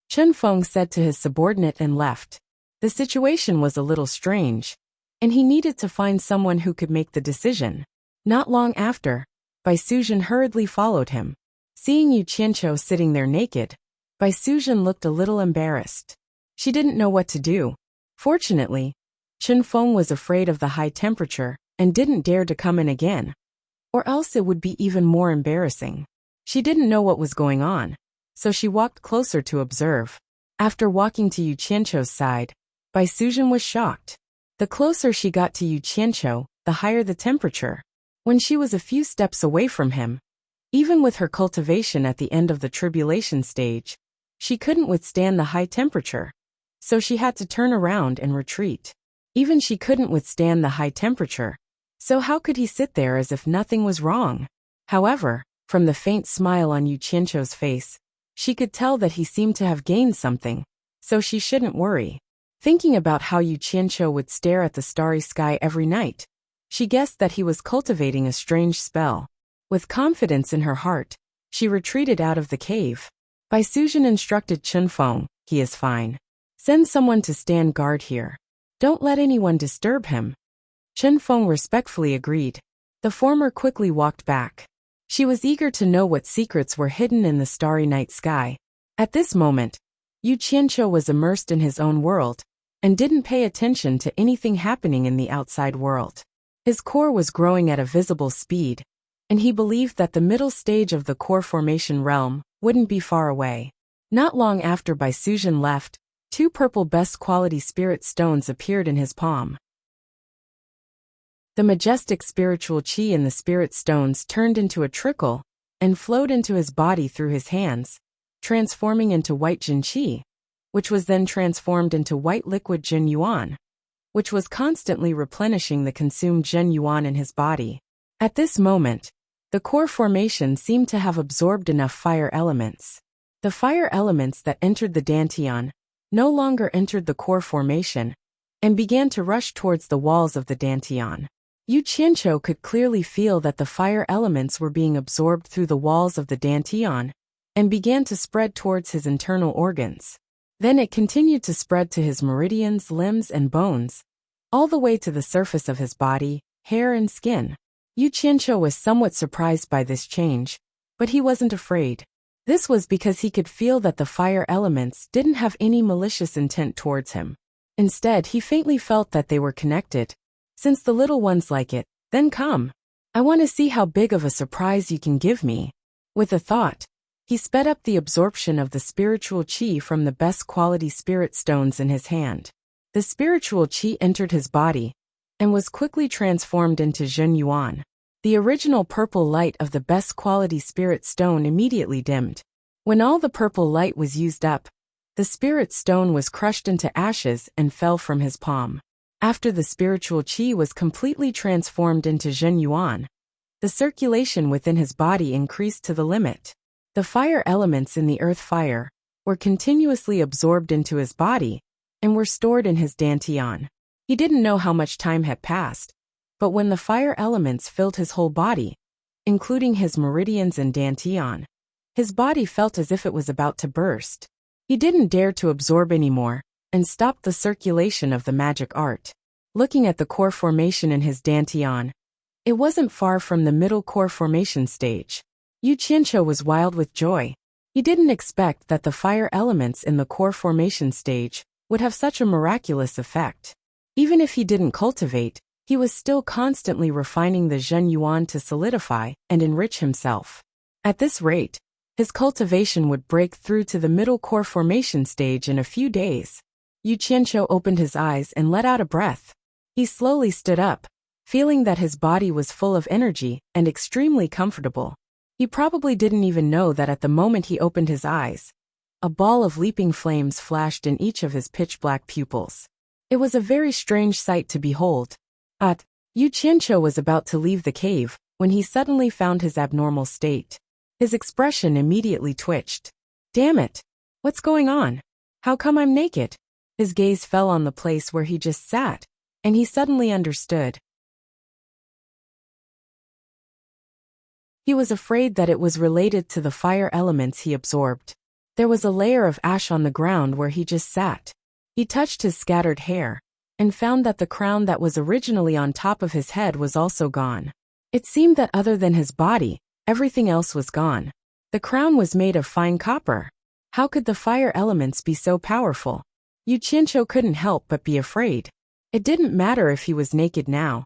Chen Feng said to his subordinate and left. The situation was a little strange, and he needed to find someone who could make the decision. Not long after, Bai Suzhen hurriedly followed him. Seeing Yu Qianqiu sitting there naked, Bai Suzhen looked a little embarrassed. She didn't know what to do. Fortunately, Chen Feng was afraid of the high temperature and didn't dare to come in again, or else it would be even more embarrassing. She didn't know what was going on, so she walked closer to observe. After walking to Yu Qianqiu's side, Bai Suzhen was shocked. The closer she got to Yu Qianqiu, the higher the temperature. When she was a few steps away from him, even with her cultivation at the end of the tribulation stage, she couldn't withstand the high temperature, so she had to turn around and retreat. Even she couldn't withstand the high temperature, so how could he sit there as if nothing was wrong? However, from the faint smile on Yu Qianqiu's face, she could tell that he seemed to have gained something, so she shouldn't worry. Thinking about how Yu Qianqiu would stare at the starry sky every night, she guessed that he was cultivating a strange spell. With confidence in her heart, she retreated out of the cave. Bai Suzhen instructed Chunfeng, "He is fine. Send someone to stand guard here. Don't let anyone disturb him." Chunfeng respectfully agreed. The former quickly walked back. She was eager to know what secrets were hidden in the starry night sky. At this moment, Yu Qianqiu was immersed in his own world, and didn't pay attention to anything happening in the outside world. His core was growing at a visible speed, and he believed that the middle stage of the core formation realm wouldn't be far away. Not long after Bai Suzhen left, 2 purple best quality spirit stones appeared in his palm. The majestic spiritual qi in the spirit stones turned into a trickle and flowed into his body through his hands, transforming into white Jin qi, which was then transformed into white liquid Jin yuan, which was constantly replenishing the consumed Jin yuan in his body. At this moment, the core formation seemed to have absorbed enough fire elements. The fire elements that entered the dantian no longer entered the core formation and began to rush towards the walls of the dantian. Yu Qianqiu could clearly feel that the fire elements were being absorbed through the walls of the dantian and began to spread towards his internal organs. Then it continued to spread to his meridians, limbs, and bones, all the way to the surface of his body, hair, and skin. Yu Qianqiu was somewhat surprised by this change, but he wasn't afraid. This was because he could feel that the fire elements didn't have any malicious intent towards him. Instead, he faintly felt that they were connected. "Since the little ones like it, then come. I want to see how big of a surprise you can give me." With a thought, he sped up the absorption of the spiritual qi from the best quality spirit stones in his hand. The spiritual qi entered his body and was quickly transformed into Jin yuan. The original purple light of the best quality spirit stone immediately dimmed. When all the purple light was used up, the spirit stone was crushed into ashes and fell from his palm. After the spiritual qi was completely transformed into Jin yuan, the circulation within his body increased to the limit. The fire elements in the earth fire were continuously absorbed into his body and were stored in his dantian. He didn't know how much time had passed, but when the fire elements filled his whole body, including his meridians and dantian, his body felt as if it was about to burst. He didn't dare to absorb anymore and stopped the circulation of the magic art. Looking at the core formation in his dantian, it wasn't far from the middle core formation stage. Yu Qianqiu was wild with joy. He didn't expect that the fire elements in the core formation stage would have such a miraculous effect. Even if he didn't cultivate, he was still constantly refining the Jin yuan to solidify and enrich himself. At this rate, his cultivation would break through to the middle core formation stage in a few days. Yu Qianqiu opened his eyes and let out a breath. He slowly stood up, feeling that his body was full of energy and extremely comfortable. He probably didn't even know that at the moment he opened his eyes, a ball of leaping flames flashed in each of his pitch-black pupils. It was a very strange sight to behold. Yu Qianqiu was about to leave the cave when he suddenly found his abnormal state. His expression immediately twitched. "Damn it! What's going on? How come I'm naked?" His gaze fell on the place where he just sat, and he suddenly understood. He was afraid that it was related to the fire elements he absorbed. There was a layer of ash on the ground where he just sat. He touched his scattered hair and found that the crown that was originally on top of his head was also gone. It seemed that other than his body, everything else was gone. The crown was made of fine copper. How could the fire elements be so powerful? Yu Qianqiu couldn't help but be afraid. It didn't matter if he was naked now,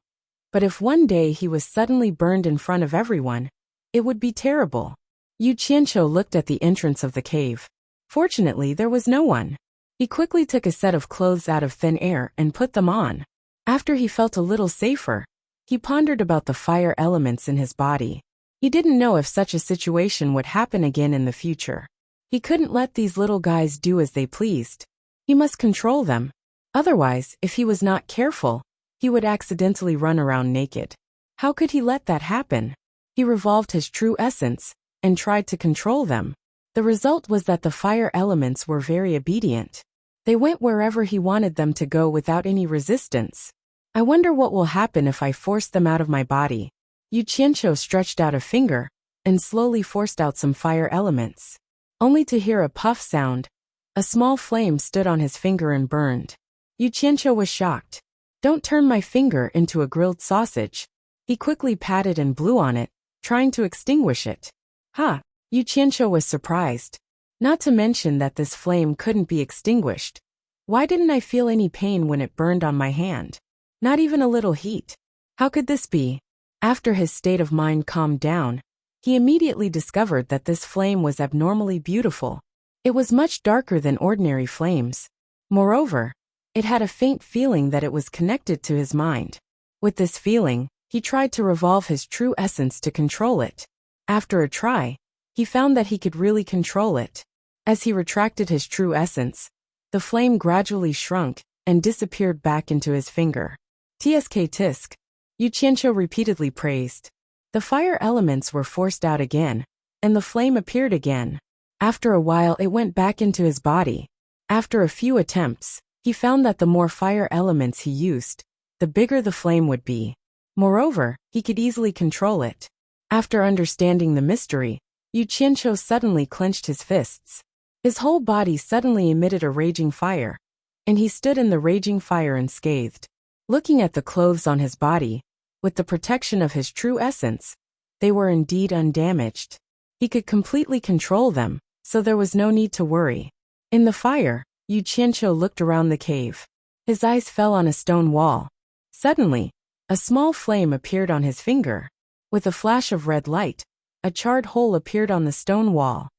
but if one day he was suddenly burned in front of everyone, it would be terrible. Yu Qianqiu looked at the entrance of the cave. Fortunately, there was no one. He quickly took a set of clothes out of thin air and put them on. After he felt a little safer, he pondered about the fire elements in his body. He didn't know if such a situation would happen again in the future. He couldn't let these little guys do as they pleased. He must control them. Otherwise, if he was not careful, he would accidentally run around naked. How could he let that happen? He revolved his true essence and tried to control them. The result was that the fire elements were very obedient. They went wherever he wanted them to go without any resistance. I wonder what will happen if I force them out of my body. Yu Qianqiu stretched out a finger and slowly forced out some fire elements. Only to hear a puff sound, a small flame stood on his finger and burned. Yu Qianqiu was shocked. Don't turn my finger into a grilled sausage. He quickly patted and blew on it, trying to extinguish it. Ha! Yu Qianqiu was surprised. Not to mention that this flame couldn't be extinguished. Why didn't I feel any pain when it burned on my hand? Not even a little heat. How could this be? After his state of mind calmed down, he immediately discovered that this flame was abnormally beautiful. It was much darker than ordinary flames. Moreover, it had a faint feeling that it was connected to his mind. With this feeling, he tried to revolve his true essence to control it. After a try, he found that he could really control it. As he retracted his true essence, the flame gradually shrunk and disappeared back into his finger. Tsk tisk, Yu Qianqiu repeatedly praised. The fire elements were forced out again, and the flame appeared again. After a while it went back into his body. After a few attempts, he found that the more fire elements he used, the bigger the flame would be. Moreover, he could easily control it. After understanding the mystery, Yu Qianqiu suddenly clenched his fists. His whole body suddenly emitted a raging fire, and he stood in the raging fire unscathed. Looking at the clothes on his body, with the protection of his true essence, they were indeed undamaged. He could completely control them, so there was no need to worry. In the fire, Yu Qianqiu looked around the cave. His eyes fell on a stone wall. Suddenly, a small flame appeared on his finger. With a flash of red light, a charred hole appeared on the stone wall.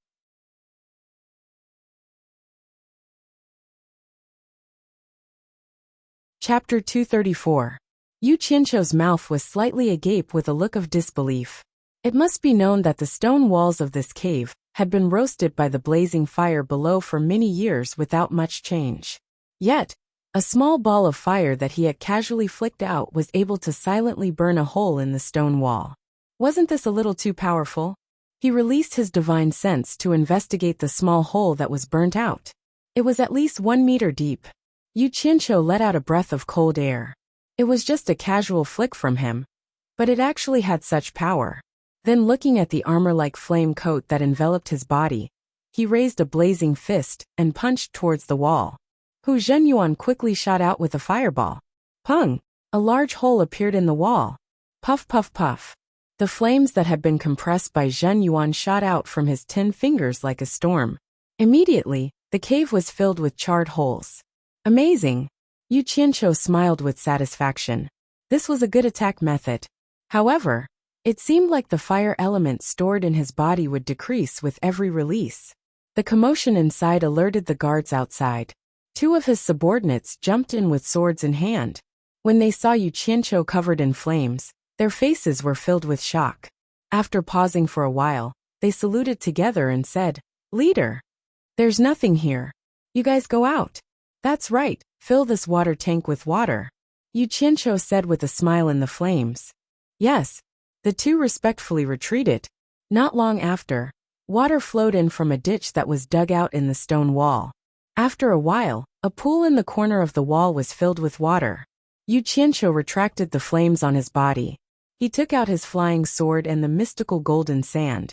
Chapter 234. Yu Qianqiu's mouth was slightly agape with a look of disbelief. It must be known that the stone walls of this cave had been roasted by the blazing fire below for many years without much change. Yet, a small ball of fire that he had casually flicked out was able to silently burn a hole in the stone wall. Wasn't this a little too powerful? He released his divine sense to investigate the small hole that was burnt out. It was at least 1 meter deep. Yu Qianqiu let out a breath of cold air. It was just a casual flick from him, but it actually had such power. Then looking at the armor-like flame coat that enveloped his body, he raised a blazing fist and punched towards the wall. Hu Zhenyuan quickly shot out with a fireball. Pung! A large hole appeared in the wall. Puff puff puff. The flames that had been compressed by Zhenyuan shot out from his 10 fingers like a storm. Immediately, the cave was filled with charred holes. Amazing! Yu Qianqiu smiled with satisfaction. This was a good attack method. However, it seemed like the fire element stored in his body would decrease with every release. The commotion inside alerted the guards outside. 2 of his subordinates jumped in with swords in hand. When they saw Yu Qianqiu covered in flames, their faces were filled with shock. After pausing for a while, they saluted together and said, "Leader, there's nothing here. You guys go out." "That's right, fill this water tank with water," Yu Qianqiu said with a smile in the flames. Yes. The 2 respectfully retreated. Not long after, water flowed in from a ditch that was dug out in the stone wall. After a while, a pool in the corner of the wall was filled with water. Yu Qianqiu retracted the flames on his body. He took out his flying sword and the mystical golden sand.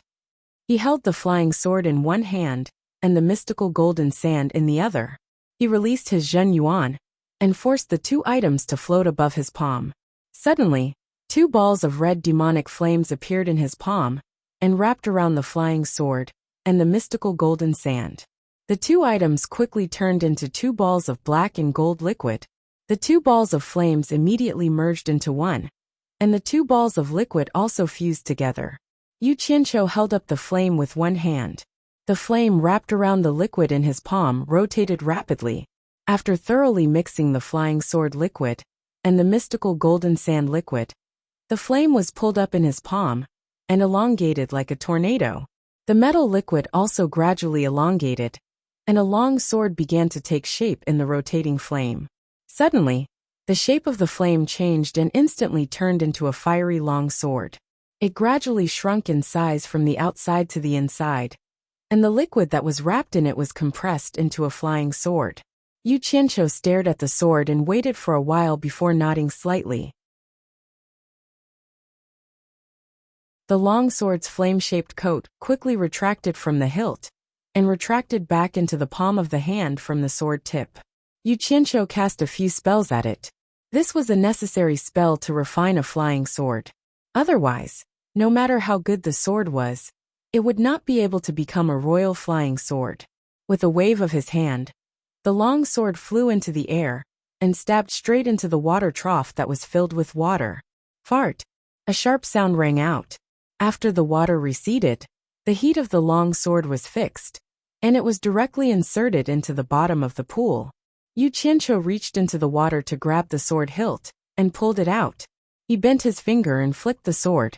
He held the flying sword in one hand and the mystical golden sand in the other. He released his Zhenyuan and forced the 2 items to float above his palm. Suddenly, 2 balls of red demonic flames appeared in his palm and wrapped around the flying sword and the mystical golden sand. The 2 items quickly turned into 2 balls of black and gold liquid. The 2 balls of flames immediately merged into one, and the 2 balls of liquid also fused together. Yu Qianqiu held up the flame with one hand. The flame wrapped around the liquid in his palm rotated rapidly. After thoroughly mixing the flying sword liquid and the mystical golden sand liquid, the flame was pulled up in his palm and elongated like a tornado. The metal liquid also gradually elongated, and a long sword began to take shape in the rotating flame. Suddenly, the shape of the flame changed and instantly turned into a fiery long sword. It gradually shrunk in size from the outside to the inside, and the liquid that was wrapped in it was compressed into a flying sword. Yu Qianqiu stared at the sword and waited for a while before nodding slightly. The long sword's flame-shaped coat quickly retracted from the hilt and retracted back into the palm of the hand from the sword tip. Yu Qianqiu cast a few spells at it. This was a necessary spell to refine a flying sword. Otherwise, no matter how good the sword was, it would not be able to become a royal flying sword. With a wave of his hand, the long sword flew into the air and stabbed straight into the water trough that was filled with water. Fart! A sharp sound rang out. After the water receded, the heat of the long sword was fixed, and it was directly inserted into the bottom of the pool. Yu Qianqiu reached into the water to grab the sword hilt and pulled it out. He bent his finger and flicked the sword.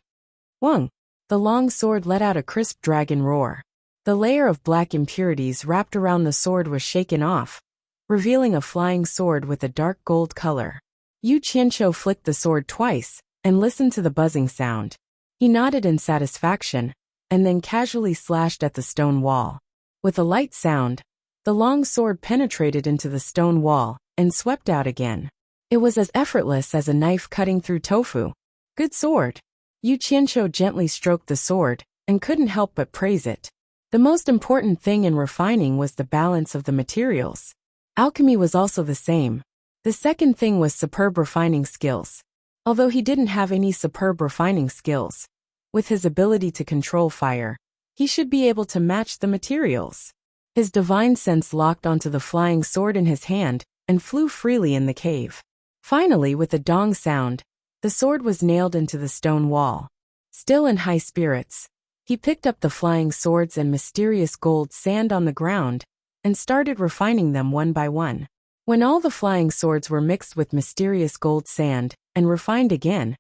Whang! The long sword let out a crisp dragon roar. The layer of black impurities wrapped around the sword was shaken off, revealing a flying sword with a dark gold color. Yu Qianqiu flicked the sword twice and listened to the buzzing sound. He nodded in satisfaction and then casually slashed at the stone wall. With a light sound, the long sword penetrated into the stone wall and swept out again. It was as effortless as a knife cutting through tofu. Good sword. Yu Qianqiu gently stroked the sword and couldn't help but praise it. The most important thing in refining was the balance of the materials. Alchemy was also the same. The second thing was superb refining skills. Although he didn't have any superb refining skills, with his ability to control fire, he should be able to match the materials. His divine sense locked onto the flying sword in his hand and flew freely in the cave. Finally, with a dong sound, the sword was nailed into the stone wall. Still in high spirits, he picked up the flying swords and mysterious gold sand on the ground and started refining them one by one. When all the flying swords were mixed with mysterious gold sand and refined again,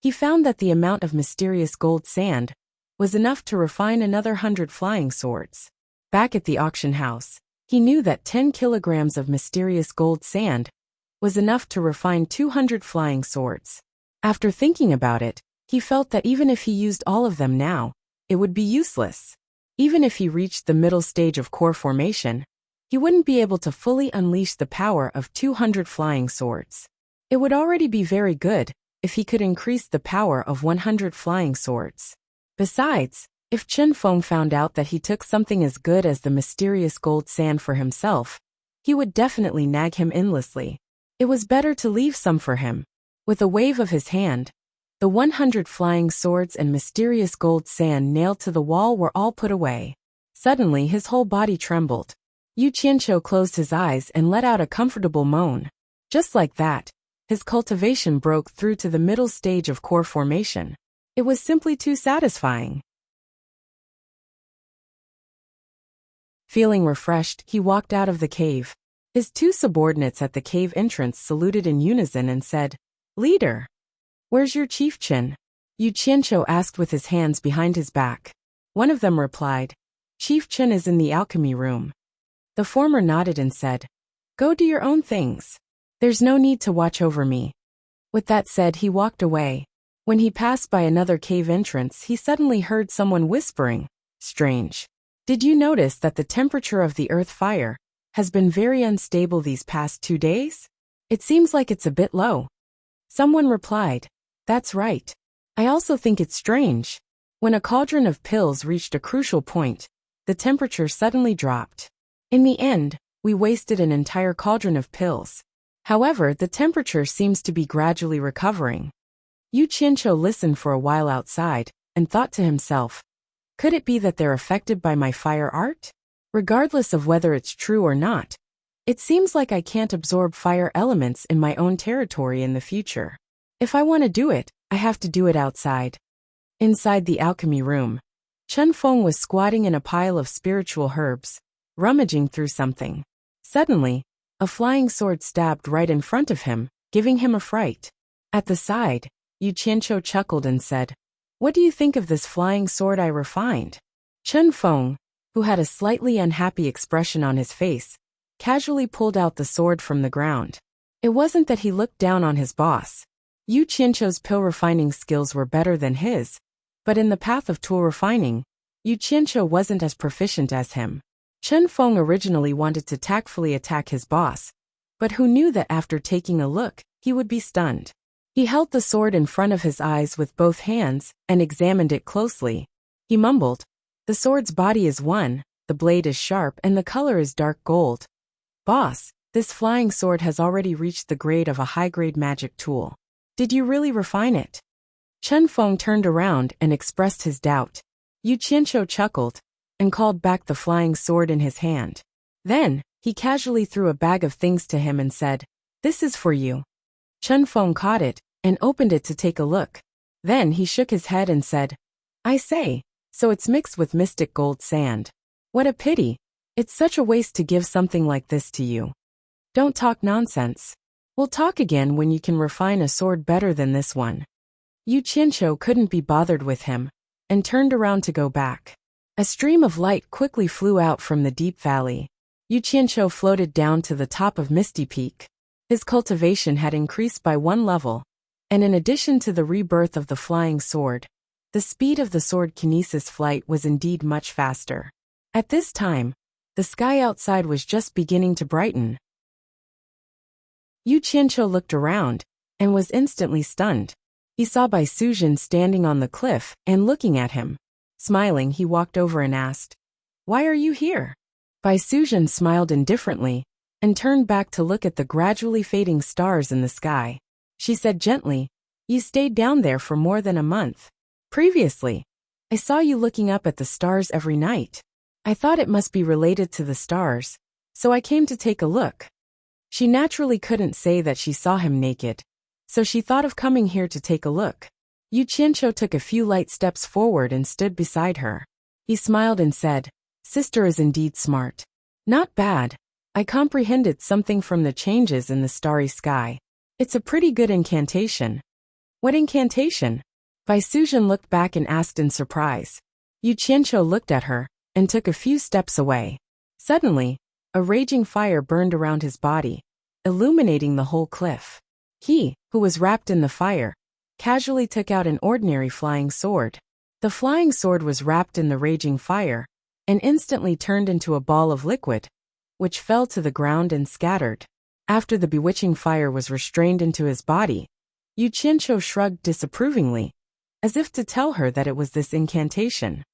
he found that the amount of mysterious gold sand was enough to refine another 100 flying swords. Back at the auction house, he knew that 10 kilograms of mysterious gold sand was enough to refine 200 flying swords. After thinking about it, he felt that even if he used all of them now, it would be useless. Even if he reached the middle stage of core formation, he wouldn't be able to fully unleash the power of 200 flying swords. It would already be very good if he could increase the power of 100 flying swords. Besides, if Chen Feng found out that he took something as good as the mysterious gold sand for himself, he would definitely nag him endlessly. It was better to leave some for him. With a wave of his hand, the 100 flying swords and mysterious gold sand nailed to the wall were all put away. Suddenly his whole body trembled. Yu Qianqiu closed his eyes and let out a comfortable moan. Just like that, his cultivation broke through to the middle stage of core formation. It was simply too satisfying. Feeling refreshed, he walked out of the cave. His two subordinates at the cave entrance saluted in unison and said, "Leader, where's your chieftain?" Yu Qianqiu asked with his hands behind his back. One of them replied, "Chief Chen is in the alchemy room." The former nodded and said, "Go do your own things. There's no need to watch over me." With that said, he walked away. When he passed by another cave entrance, he suddenly heard someone whispering, "Strange. Did you notice that the temperature of the earth fire has been very unstable these past 2 days? It seems like it's a bit low." Someone replied, "That's right. I also think it's strange. When a cauldron of pills reached a crucial point, the temperature suddenly dropped. In the end, we wasted an entire cauldron of pills. However, the temperature seems to be gradually recovering." Yu Qianqiu listened for a while outside and thought to himself, could it be that they're affected by my fire art? Regardless of whether it's true or not, it seems like I can't absorb fire elements in my own territory in the future. If I want to do it, I have to do it outside. Inside the alchemy room, Chen Feng was squatting in a pile of spiritual herbs, rummaging through something. Suddenly, a flying sword stabbed right in front of him, giving him a fright. At the side, Yu Qianqiu chuckled and said, "What do you think of this flying sword I refined?" Chen Feng, who had a slightly unhappy expression on his face, casually pulled out the sword from the ground. It wasn't that he looked down on his boss. Yu Qianqiu's pill refining skills were better than his, but in the path of tool refining, Yu Qianqiu wasn't as proficient as him. Chen Feng originally wanted to tactfully attack his boss, but who knew that after taking a look, he would be stunned. He held the sword in front of his eyes with both hands and examined it closely. He mumbled, "The sword's body is one, the blade is sharp and the color is dark gold. Boss, this flying sword has already reached the grade of a high-grade magic tool. Did you really refine it?" Chen Feng turned around and expressed his doubt. Yu Qianqiu chuckled and called back the flying sword in his hand. Then, he casually threw a bag of things to him and said, "This is for you." Chen Feng caught it and opened it to take a look. Then he shook his head and said, "I say, so it's mixed with mystic gold sand. What a pity. It's such a waste to give something like this to you. Don't talk nonsense. We'll talk again when you can refine a sword better than this one." Yu Qianqiu couldn't be bothered with him and turned around to go back. A stream of light quickly flew out from the deep valley. Yu Qianqiu floated down to the top of Misty Peak. His cultivation had increased by 1 level, and in addition to the rebirth of the flying sword, the speed of the sword kinesis flight was indeed much faster. At this time, the sky outside was just beginning to brighten. Yu Qianqiu looked around and was instantly stunned. He saw Bai Suzhen standing on the cliff and looking at him. Smiling, he walked over and asked, "Why are you here?" Bai Suzhen smiled indifferently and turned back to look at the gradually fading stars in the sky. She said gently, "You stayed down there for more than a month. Previously, I saw you looking up at the stars every night. I thought it must be related to the stars, so I came to take a look." She naturally couldn't say that she saw him naked, so she thought of coming here to take a look. Yu Qianqiu took a few light steps forward and stood beside her. He smiled and said, "Sister is indeed smart. Not bad. I comprehended something from the changes in the starry sky. It's a pretty good incantation." "What incantation?" Bai Suzhen looked back and asked in surprise. Yu Qianqiu looked at her and took a few steps away. Suddenly, a raging fire burned around his body, illuminating the whole cliff. He, who was wrapped in the fire, casually took out an ordinary flying sword. The flying sword was wrapped in the raging fire and instantly turned into a ball of liquid, which fell to the ground and scattered. After the bewitching fire was restrained into his body, Yu Qianqiu shrugged disapprovingly, as if to tell her that it was this incantation.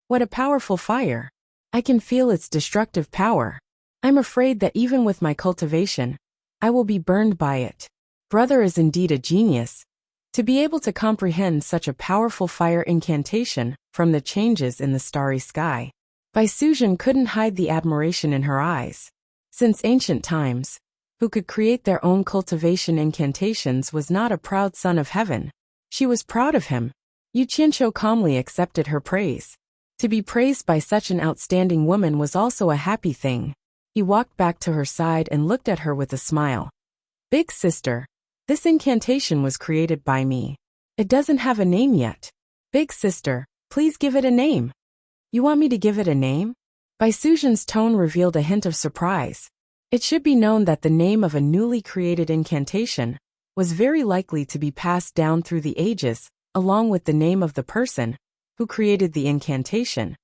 "What a powerful fire. I can feel its destructive power. I'm afraid that even with my cultivation, I will be burned by it. Brother is indeed a genius, to be able to comprehend such a powerful fire incantation from the changes in the starry sky." Bai Suzhen couldn't hide the admiration in her eyes. Since ancient times, who could create their own cultivation incantations was not a proud son of heaven. She was proud of him. Yu Qianqiu calmly accepted her praise. To be praised by such an outstanding woman was also a happy thing. He walked back to her side and looked at her with a smile. "Big sister, this incantation was created by me. It doesn't have a name yet. Big sister, please give it a name." "You want me to give it a name?" Bai Suzhen's tone revealed a hint of surprise. It should be known that the name of a newly created incantation was very likely to be passed down through the ages, along with the name of the person who created the incantation,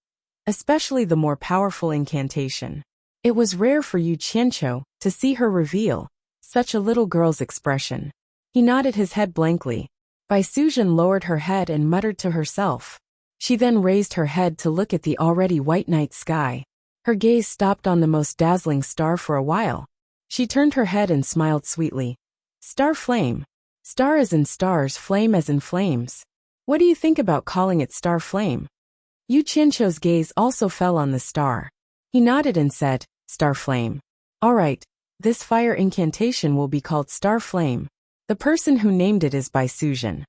especially the more powerful incantation. It was rare for Yu Qianqiu to see her reveal such a little girl's expression. He nodded his head blankly. Bai Suzhen lowered her head and muttered to herself. She then raised her head to look at the already white night sky. Her gaze stopped on the most dazzling star for a while. She turned her head and smiled sweetly. "Star flame. Star as in stars, flame as in flames. What do you think about calling it star flame?" Yu Qianqiu's gaze also fell on the star. He nodded and said, "Star flame. All right, this fire incantation will be called Star Flame. The person who named it is Bai Suzhen."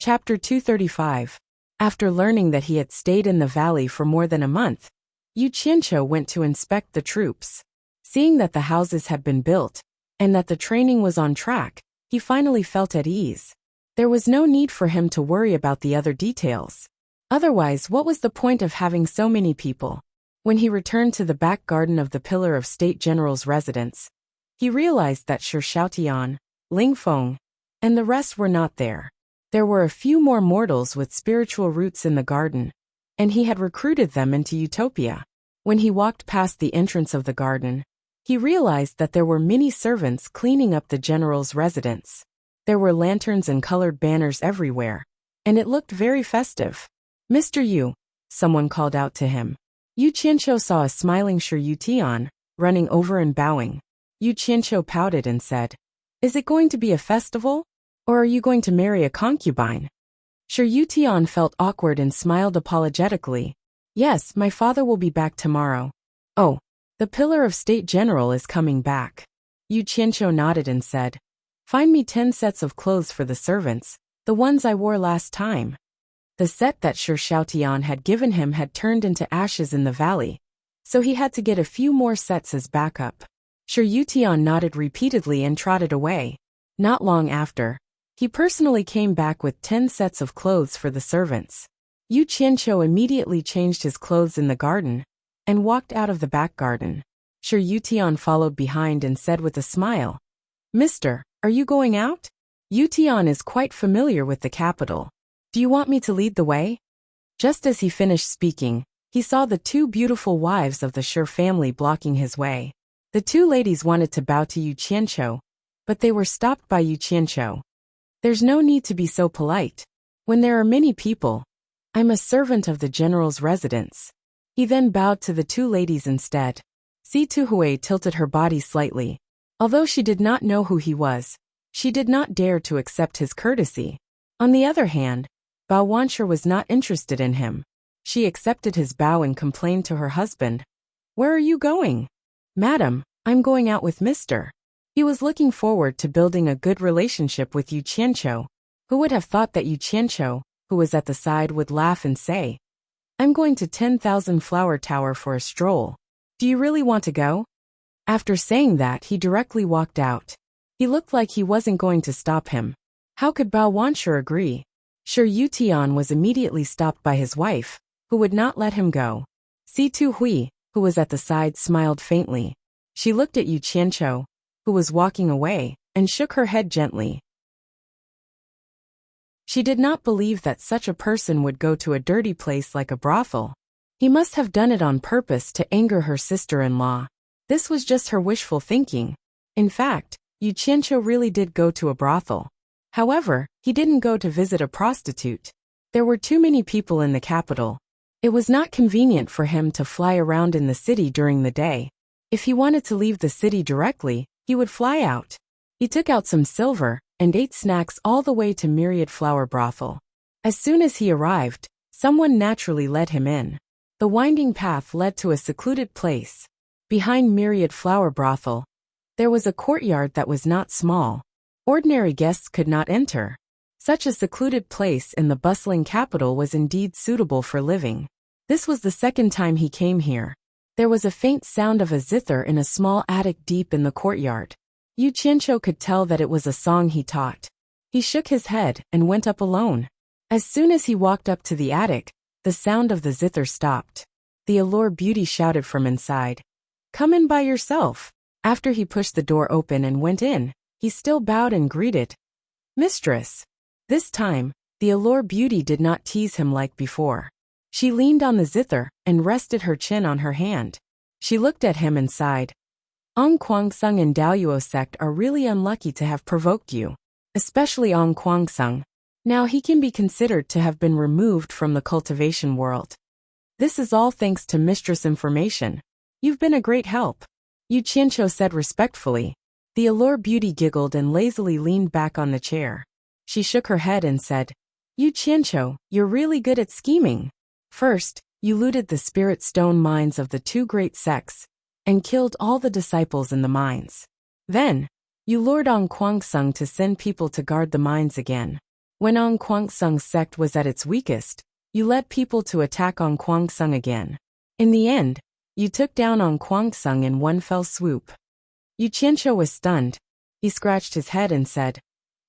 Chapter 235. After learning that he had stayed in the valley for more than a month, Yu Qianqiu went to inspect the troops. Seeing that the houses had been built, and that the training was on track, he finally felt at ease. There was no need for him to worry about the other details. Otherwise, what was the point of having so many people? When he returned to the back garden of the Pillar of State General's residence, he realized that Shi Xiaotian, Ling Feng, and the rest were not there. There were a few more mortals with spiritual roots in the garden, and he had recruited them into Utopia. When he walked past the entrance of the garden, he realized that there were many servants cleaning up the general's residence. There were lanterns and colored banners everywhere, and it looked very festive. "Mr. Yu," someone called out to him. Yu Qianqiu saw a smiling Shi Yutian, running over and bowing. Yu Qianqiu pouted and said, "Is it going to be a festival? Or are you going to marry a concubine?" Shi Yutian felt awkward and smiled apologetically. "Yes, my father will be back tomorrow." "Oh, the Pillar of State General is coming back." Yu Qianqiu nodded and said, "Find me 10 sets of clothes for the servants, the ones I wore last time." The set that Shi Xiaotian had given him had turned into ashes in the valley, so he had to get a few more sets as backup. Shi Yutian nodded repeatedly and trotted away. Not long after, he personally came back with 10 sets of clothes for the servants. Yu Qianqiu immediately changed his clothes in the garden and walked out of the back garden. Shi Yutian followed behind and said with a smile, "Mister, are you going out? Yutian is quite familiar with the capital. Do you want me to lead the way?" Just as he finished speaking, he saw the 2 beautiful wives of the Shi family blocking his way. The 2 ladies wanted to bow to Yu Qianqiu, but they were stopped by Yu Qianqiu. "There's no need to be so polite. When there are many people, I'm a servant of the general's residence." He then bowed to the 2 ladies instead. Si Tuhui tilted her body slightly. Although she did not know who he was, she did not dare to accept his courtesy. On the other hand, Bao Wanshi was not interested in him. She accepted his bow and complained to her husband, "Where are you going?" "Madam, I'm going out with Mr." He was looking forward to building a good relationship with Yu Qianqiu. Who would have thought that Yu Qianqiu, who was at the side, would laugh and say, "I'm going to 10,000 Flower Tower for a stroll. Do you really want to go?" After saying that, he directly walked out. He looked like he wasn't going to stop him. How could Bao Wanshi agree? Shi Yutian was immediately stopped by his wife, who would not let him go. Si Tuhui, who was at the side, smiled faintly. She looked at Yu Qianqiu, who was walking away, and shook her head gently. She did not believe that such a person would go to a dirty place like a brothel. He must have done it on purpose to anger her sister-in-law. This was just her wishful thinking. In fact, Yu Qianqiu really did go to a brothel. However, he didn't go to visit a prostitute. There were too many people in the capital. It was not convenient for him to fly around in the city during the day. If he wanted to leave the city directly, he would fly out. He took out some silver and ate snacks all the way to Myriad Flower Brothel. As soon as he arrived, someone naturally led him in. The winding path led to a secluded place. Behind Myriad Flower Brothel, there was a courtyard that was not small. Ordinary guests could not enter. Such a secluded place in the bustling capital was indeed suitable for living. This was the second time he came here. There was a faint sound of a zither in a small attic deep in the courtyard. Yu Qianqiu could tell that it was a song he taught. He shook his head and went up alone. As soon as he walked up to the attic, the sound of the zither stopped. The allure beauty shouted from inside, "Come in by yourself." After he pushed the door open and went in, he still bowed and greeted, "Mistress." This time, the allure beauty did not tease him like before. She leaned on the zither and rested her chin on her hand. She looked at him and sighed. "Ong Kwangsung and Daoyuo sect are really unlucky to have provoked you. Especially Ong Kwangsung. Now he can be considered to have been removed from the cultivation world. This is all thanks to Mistress Information. You've been a great help," Yu Qianqiu said respectfully. The allure beauty giggled and lazily leaned back on the chair. She shook her head and said, "Yu Qianqiu, you're really good at scheming. First, you looted the spirit stone mines of the 2 great sects and killed all the disciples in the mines. Then, you lured on Kwangsung to send people to guard the mines again. When Ong Kwang Sung's sect was at its weakest, you led people to attack Ong Kwang Sung again. In the end, you took down Ong Kwang Sung in one fell swoop. Yu Qianqiu was stunned. He scratched his head and said,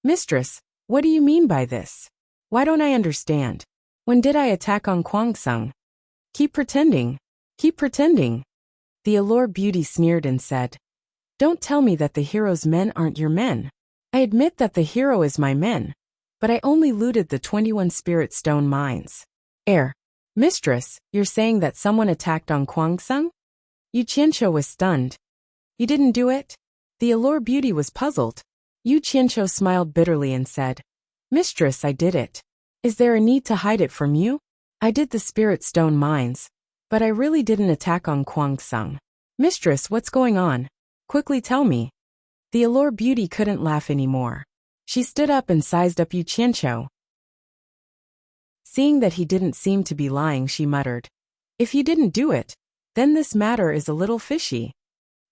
"Mistress, what do you mean by this? Why don't I understand? When did I attack Ong Kwang Sung?" Keep pretending. Keep pretending." The Allure Beauty sneered and said, "Don't tell me that the hero's men aren't your men. I admit that the hero is my men, but I only looted the 21 Spirit Stone mines." Mistress, you're saying that someone attacked Ong Kwang Sung?" Yu Qianqiu was stunned. "You didn't do it?" The Allure Beauty was puzzled. Yu Qianqiu smiled bitterly and said, "Mistress, I did it. Is there a need to hide it from you? I did the Spirit Stone mines, but I really didn't attack Ong Kwang Sung. Mistress, what's going on? Quickly tell me." The Allure Beauty couldn't laugh anymore. She stood up and sized up Yu Qianqiu. Seeing that he didn't seem to be lying, she muttered, "If you didn't do it, then this matter is a little fishy."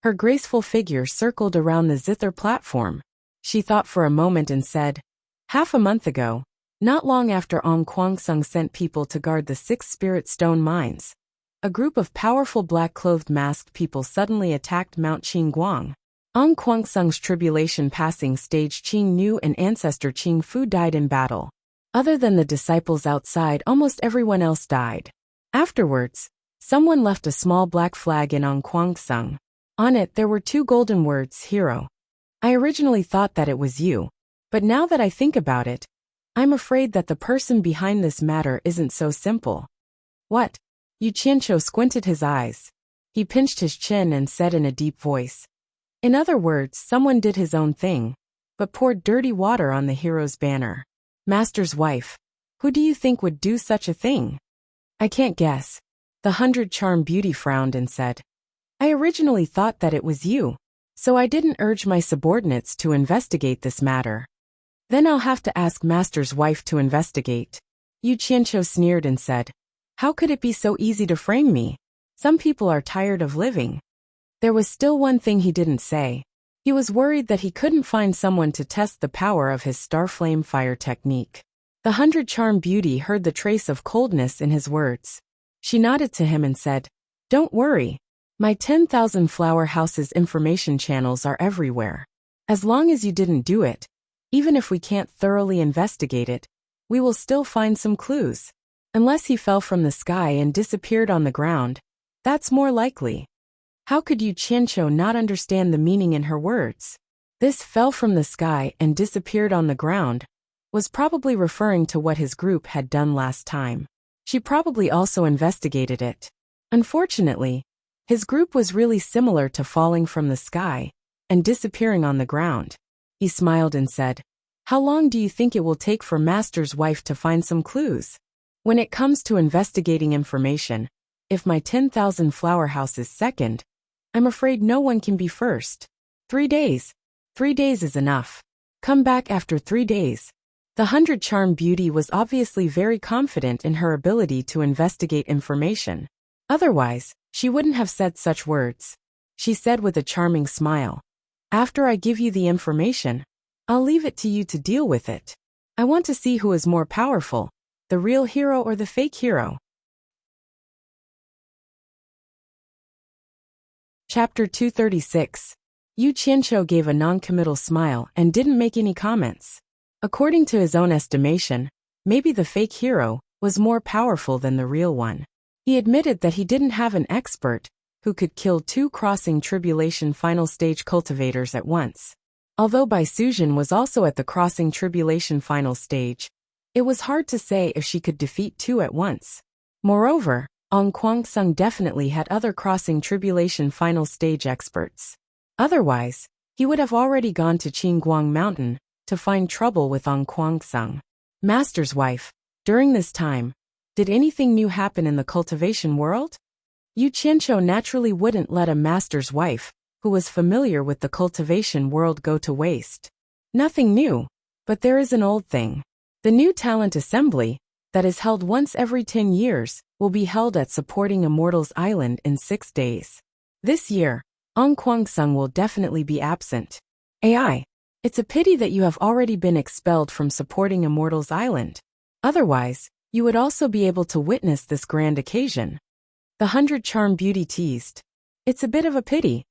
Her graceful figure circled around the zither platform. She thought for a moment and said, "Half a month ago, not long after Ong Kwang Sung sent people to guard the 6 Spirit Stone mines, a group of powerful black-clothed masked people suddenly attacked Mount Qingguang. Ong Kwang Sung's tribulation passing stage Qing Nu and ancestor Qing Fu died in battle. Other than the disciples outside, almost everyone else died. Afterwards, someone left a small black flag in Ong Kwang Sung. On it there were 2 golden words, hero. I originally thought that it was you, but now that I think about it, I'm afraid that the person behind this matter isn't so simple." "What?" Yu Qianqiu squinted his eyes. He pinched his chin and said in a deep voice, "In other words, someone did his own thing, but poured dirty water on the hero's banner. Master's wife, who do you think would do such a thing?" "I can't guess." The 100-charm beauty frowned and said, "I originally thought that it was you, so I didn't urge my subordinates to investigate this matter." "Then I'll have to ask Master's wife to investigate." Yu Qianqiu sneered and said, "How could it be so easy to frame me? Some people are tired of living." There was still one thing he didn't say. He was worried that he couldn't find someone to test the power of his Starflame fire technique. The 100-charm beauty heard the trace of coldness in his words. She nodded to him and said, "Don't worry. My 10,000 flower houses information channels are everywhere. As long as you didn't do it, even if we can't thoroughly investigate it, we will still find some clues. Unless he fell from the sky and disappeared on the ground, that's more likely." How could Yu Qianqiu not understand the meaning in her words? This "fell from the sky and disappeared on the ground" was probably referring to what his group had done last time. She probably also investigated it. Unfortunately, his group was really similar to falling from the sky and disappearing on the ground. He smiled and said, "How long do you think it will take for Master's wife to find some clues? When it comes to investigating information, if my 10,000 flower house is second, I'm afraid no one can be first. 3 days. 3 days is enough. Come back after 3 days." The 100-charm beauty was obviously very confident in her ability to investigate information. Otherwise, she wouldn't have said such words. She said with a charming smile, "After I give you the information, I'll leave it to you to deal with it. I want to see who is more powerful, the real hero or the fake hero." Chapter 236. Yu Qianqiu gave a non-committal smile and didn't make any comments. According to his own estimation, maybe the fake hero was more powerful than the real one. He admitted that he didn't have an expert who could kill 2 crossing tribulation final stage cultivators at once. Although Bai Suzhen was also at the crossing tribulation final stage, it was hard to say if she could defeat 2 at once. Moreover, Ong Kwang Sung definitely had other crossing tribulation final stage experts. Otherwise, he would have already gone to Qingguang Mountain to find trouble with Ong Kwang Sung. Master's wife, during this time, did anything new happen in the cultivation world? Yu Qianqiu naturally wouldn't let a master's wife, who was familiar with the cultivation world, go to waste. Nothing new, but there is an old thing. The new talent assembly, that is held once every 10 years, will be held at Supporting Immortals Island in 6 days. This year, Ong Kwang Sung will definitely be absent. AI. It's a pity that you have already been expelled from supporting Immortals Island. Otherwise, you would also be able to witness this grand occasion. The 100 Charm Beauty teased. It's a bit of a pity.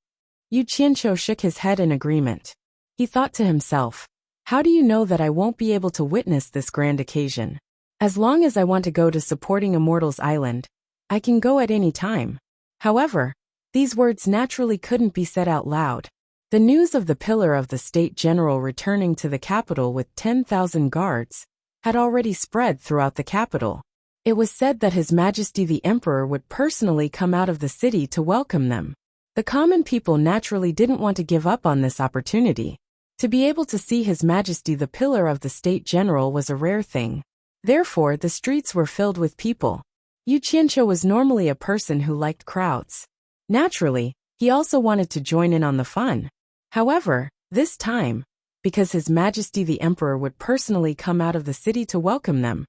Yu Qianqiu shook his head in agreement. He thought to himself, how do you know that I won't be able to witness this grand occasion? As long as I want to go to supporting Immortals Island, I can go at any time. However, these words naturally couldn't be said out loud. The news of the Pillar of the State General returning to the capital with 10,000 guards had already spread throughout the capital. It was said that His Majesty the Emperor would personally come out of the city to welcome them. The common people naturally didn't want to give up on this opportunity. To be able to see His Majesty the Pillar of the State General was a rare thing. Therefore, the streets were filled with people. Yu Qianqiu was normally a person who liked crowds. Naturally, he also wanted to join in on the fun. However, this time, because His Majesty the Emperor would personally come out of the city to welcome them,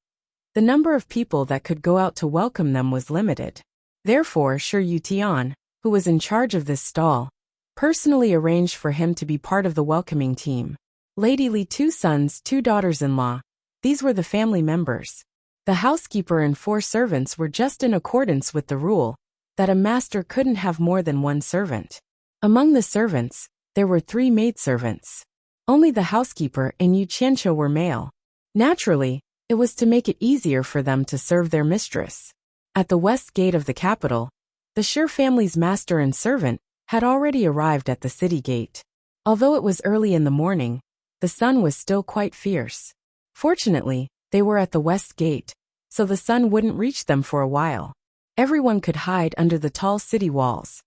the number of people that could go out to welcome them was limited. Therefore, Shi Yutian, who was in charge of this stall, personally arranged for him to be part of the welcoming team. Lady Li, 2 sons, 2 daughters-in-law, these were the family members. The housekeeper and 4 servants were just in accordance with the rule that a master couldn't have more than 1 servant. Among the servants, there were 3 maidservants. Only the housekeeper and Yu Qianqiu were male. Naturally, it was to make it easier for them to serve their mistress. At the west gate of the capital, the Shi family's master and servant had already arrived at the city gate. Although it was early in the morning, the sun was still quite fierce. Fortunately, they were at the west gate, so the sun wouldn't reach them for a while. Everyone could hide under the tall city walls.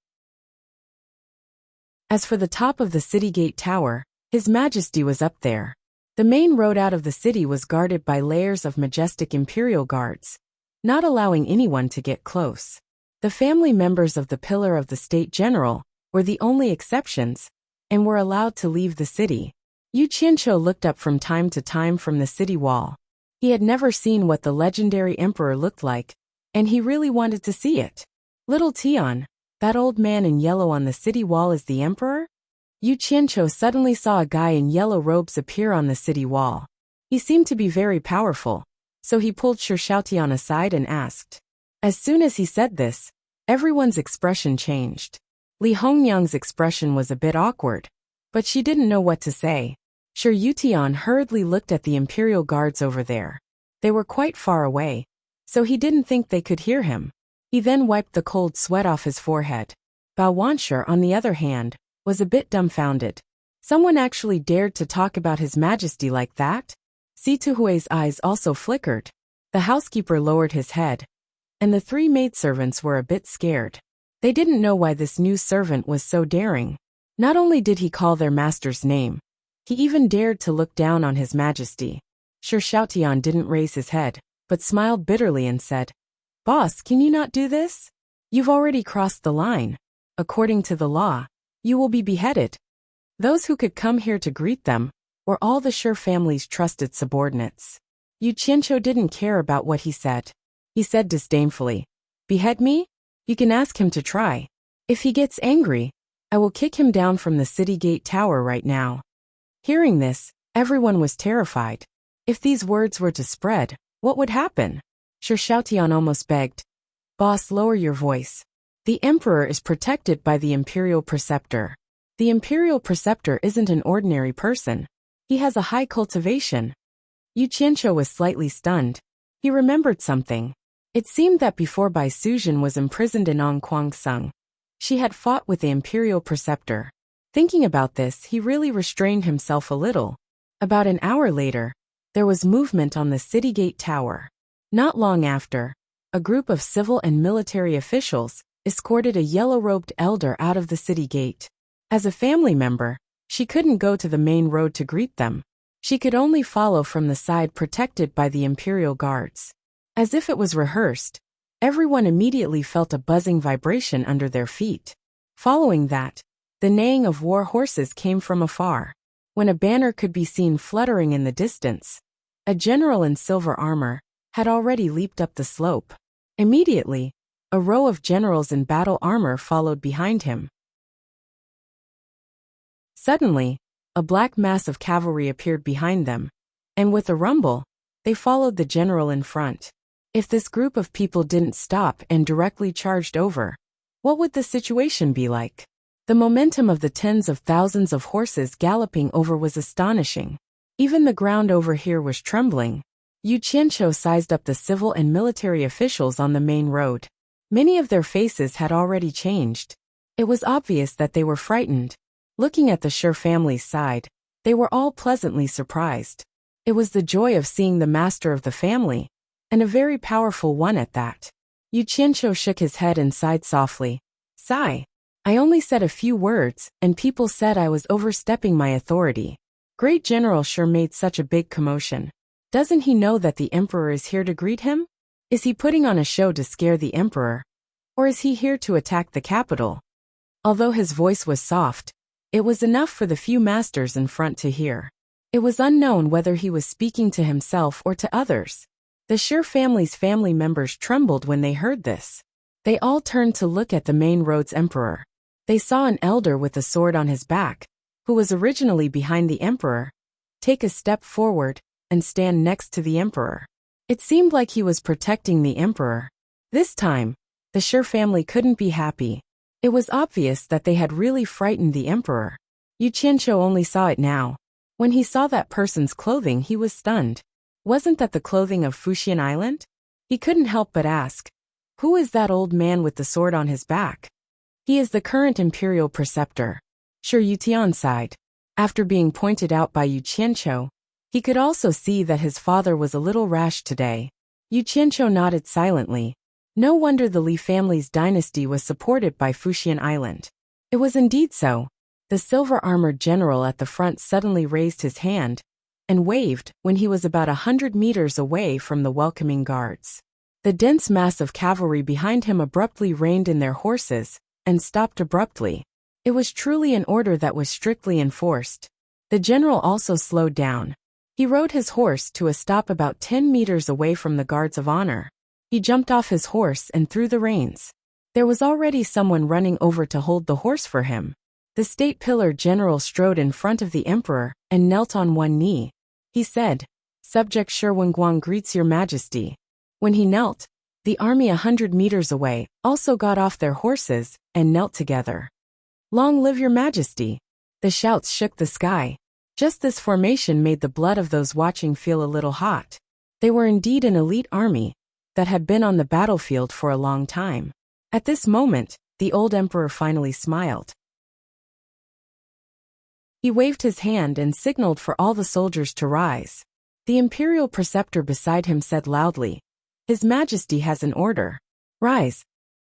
As for the top of the city gate tower, His Majesty was up there. The main road out of the city was guarded by layers of majestic imperial guards, not allowing anyone to get close. The family members of the Pillar of the State General were the only exceptions, and were allowed to leave the city. Yu Qianqiu looked up from time to time from the city wall. He had never seen what the legendary emperor looked like, and he really wanted to see it. Little Tian, that old man in yellow on the city wall, is the emperor? Yu Qianqiu suddenly saw a guy in yellow robes appear on the city wall. He seemed to be very powerful, so he pulled Shi Xiaotian aside and asked. As soon as he said this, everyone's expression changed. Li Hongyang's expression was a bit awkward, but she didn't know what to say. Shi Yutian hurriedly looked at the imperial guards over there. They were quite far away, so he didn't think they could hear him. He then wiped the cold sweat off his forehead. Bao Wanshi, on the other hand, was a bit dumbfounded. Someone actually dared to talk about His Majesty like that? Si Tuhui's eyes also flickered. The housekeeper lowered his head, and the 3 maidservants were a bit scared. They didn't know why this new servant was so daring. Not only did he call their master's name, he even dared to look down on His Majesty. Shi Xiaotian didn't raise his head, but smiled bitterly and said, "Boss, can you not do this? You've already crossed the line. According to the law, you will be beheaded." Those who could come here to greet them were all the Shi family's trusted subordinates. Yu Qianqiu didn't care about what he said. He said disdainfully, "Behead me? You can ask him to try. If he gets angry, I will kick him down from the city gate tower right now." Hearing this, everyone was terrified. If these words were to spread, what would happen? Shi Xiaotian almost begged, "Boss, lower your voice. The emperor is protected by the imperial preceptor. The imperial preceptor isn't an ordinary person. He has a high cultivation." Yu Qianqiu was slightly stunned. He remembered something. It seemed that before Bai Suzhen was imprisoned in Ongquangsung, she had fought with the imperial preceptor. Thinking about this, he really restrained himself a little. About an hour later, there was movement on the city gate tower. Not long after, a group of civil and military officials escorted a yellow-robed elder out of the city gate. As a family member, she couldn't go to the main road to greet them. She could only follow from the side protected by the imperial guards. As if it was rehearsed, everyone immediately felt a buzzing vibration under their feet. Following that, the neighing of war horses came from afar. When a banner could be seen fluttering in the distance, a general in silver armor had already leaped up the slope. Immediately, a row of generals in battle armor followed behind him. Suddenly, a black mass of cavalry appeared behind them, and with a rumble, they followed the general in front. If this group of people didn't stop and directly charged over, what would the situation be like? The momentum of the tens of thousands of horses galloping over was astonishing. Even the ground over here was trembling. Yu Qianqiu sized up the civil and military officials on the main road. Many of their faces had already changed. It was obvious that they were frightened. Looking at the Shi family's side, they were all pleasantly surprised. It was the joy of seeing the master of the family, and a very powerful one at that. Yu Qianqiu shook his head and sighed softly. Sigh. I only said a few words, and people said I was overstepping my authority. Great General Shi made such a big commotion. Doesn't he know that the emperor is here to greet him? Is he putting on a show to scare the emperor? Or is he here to attack the capital? Although his voice was soft, it was enough for the few masters in front to hear. It was unknown whether he was speaking to himself or to others. The Shi family's family members trembled when they heard this. They all turned to look at the main road's emperor. They saw an elder with a sword on his back, who was originally behind the emperor, take a step forward and stand next to the emperor. It seemed like he was protecting the emperor. This time, the Shi family couldn't be happy. It was obvious that they had really frightened the emperor. Yu Qianqiu only saw it now. When he saw that person's clothing, he was stunned. Wasn't that the clothing of Fuxian Island? He couldn't help but ask, who is that old man with the sword on his back? He is the current imperial preceptor. Shi Yutian sighed. After being pointed out by Yu Qianqiu, he could also see that his father was a little rash today. Yu Qianqiu nodded silently. No wonder the Li family's dynasty was supported by Fuxian Island. It was indeed so. The silver-armored general at the front suddenly raised his hand and waved when he was about 100 meters away from the welcoming guards. The dense mass of cavalry behind him abruptly reined in their horses and stopped abruptly. It was truly an order that was strictly enforced. The general also slowed down. He rode his horse to a stop about 10 meters away from the guards of honor. He jumped off his horse and threw the reins. There was already someone running over to hold the horse for him. The state pillar general strode in front of the emperor and knelt on one knee. He said, Subject Shi Wenguang greets your majesty. When he knelt, the army 100 meters away also got off their horses and knelt together. Long live your majesty! The shouts shook the sky. Just this formation made the blood of those watching feel a little hot. They were indeed an elite army that had been on the battlefield for a long time. At this moment, the old emperor finally smiled. He waved his hand and signaled for all the soldiers to rise. The imperial preceptor beside him said loudly, His Majesty has an order. Rise.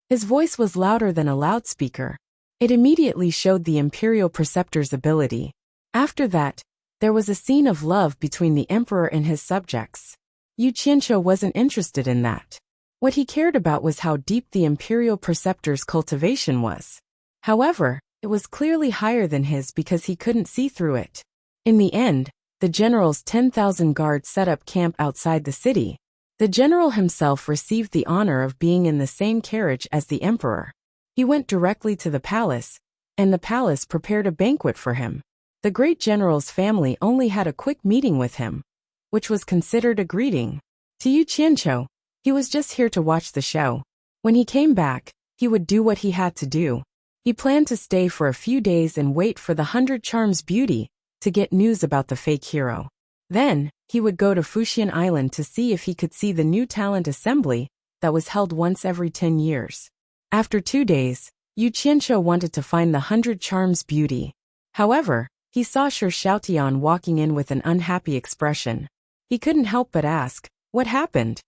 His voice was louder than a loudspeaker. It immediately showed the imperial preceptor's ability. After that, there was a scene of love between the emperor and his subjects. Yu Qianqiu wasn't interested in that. What he cared about was how deep the imperial preceptor's cultivation was. However, it was clearly higher than his because he couldn't see through it. In the end, the general's 10,000 guards set up camp outside the city. The general himself received the honor of being in the same carriage as the emperor. He went directly to the palace, and the palace prepared a banquet for him. The great general's family only had a quick meeting with him, which was considered a greeting. To Yu Qianqiu, he was just here to watch the show. When he came back, he would do what he had to do. He planned to stay for a few days and wait for the 100 Charms beauty to get news about the fake hero. Then, he would go to Fuxian Island to see if he could see the new talent assembly that was held once every 10 years. After 2 days, Yu Qianqiu wanted to find the 100 Charms beauty. However, he saw Shi Xiaotian walking in with an unhappy expression. He couldn't help but ask, what happened?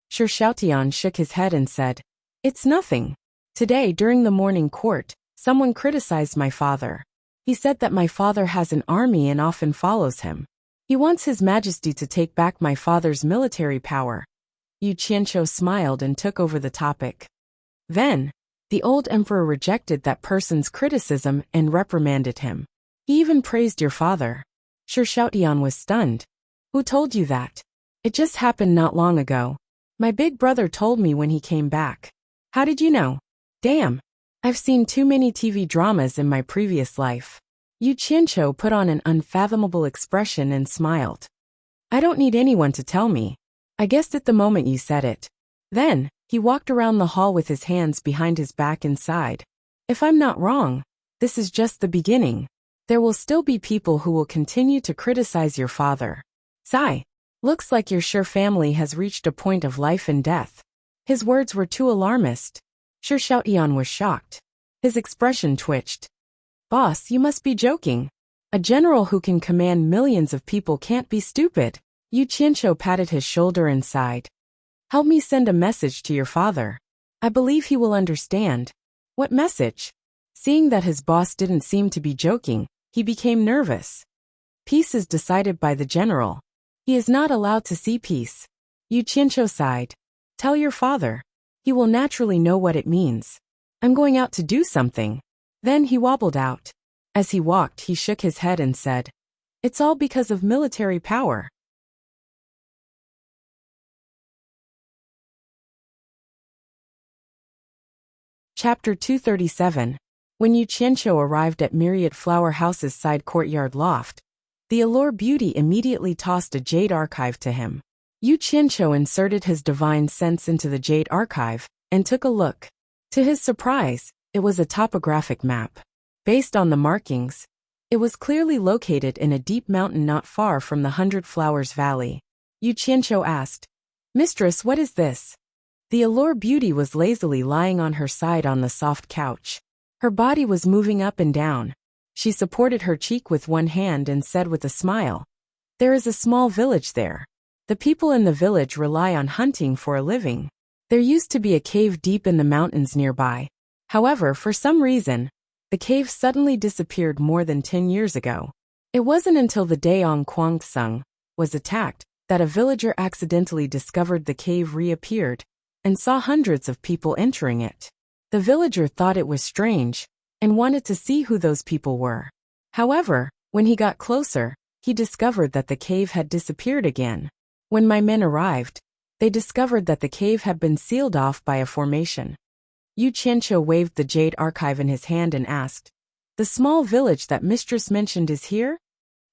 Shi Xiaotian shook his head and said, It's nothing. Today during the morning court, someone criticized my father. He said that my father has an army and often follows him. He wants His Majesty to take back my father's military power. Yu Qianqiu smiled and took over the topic. Then, the old emperor rejected that person's criticism and reprimanded him. He even praised your father. Shi Xiaotian was stunned. Who told you that? It just happened not long ago. My big brother told me when he came back. How did you know? Damn. I've seen too many TV dramas in my previous life. Yu Qianqiu put on an unfathomable expression and smiled. I don't need anyone to tell me. I guessed it the moment you said it. Then, he walked around the hall with his hands behind his back and sighed. If I'm not wrong, this is just the beginning. There will still be people who will continue to criticize your father. Sigh. Looks like your Shi family has reached a point of life and death. His words were too alarmist. Shi Xiaotian was shocked. His expression twitched. Boss, you must be joking. A general who can command millions of people can't be stupid. Yu Qianqiu patted his shoulder and sighed. Help me send a message to your father. I believe he will understand. What message? Seeing that his boss didn't seem to be joking, he became nervous. Peace is decided by the general. He is not allowed to see peace. Yu Qianqiu sighed. Tell your father. He will naturally know what it means. I'm going out to do something. Then he wobbled out. As he walked, he shook his head and said, It's all because of military power. Chapter 237. When Yu Qianqiu arrived at Myriad Flower House's side courtyard loft, the Allure Beauty immediately tossed a jade archive to him. Yu Qianqiu inserted his divine sense into the jade archive and took a look. To his surprise, it was a topographic map. Based on the markings, it was clearly located in a deep mountain not far from the 100 Flowers Valley. Yu Qianqiu asked, Mistress, what is this? The Allure Beauty was lazily lying on her side on the soft couch. Her body was moving up and down. She supported her cheek with one hand and said with a smile, There is a small village there. The people in the village rely on hunting for a living. There used to be a cave deep in the mountains nearby. However, for some reason, the cave suddenly disappeared more than 10 years ago. It wasn't until the day on Kwangsung was attacked that a villager accidentally discovered the cave reappeared and saw hundreds of people entering it. The villager thought it was strange and wanted to see who those people were. However, when he got closer, he discovered that the cave had disappeared again. When my men arrived, they discovered that the cave had been sealed off by a formation. Yu Qianqiu waved the jade archive in his hand and asked, The small village that mistress mentioned is here?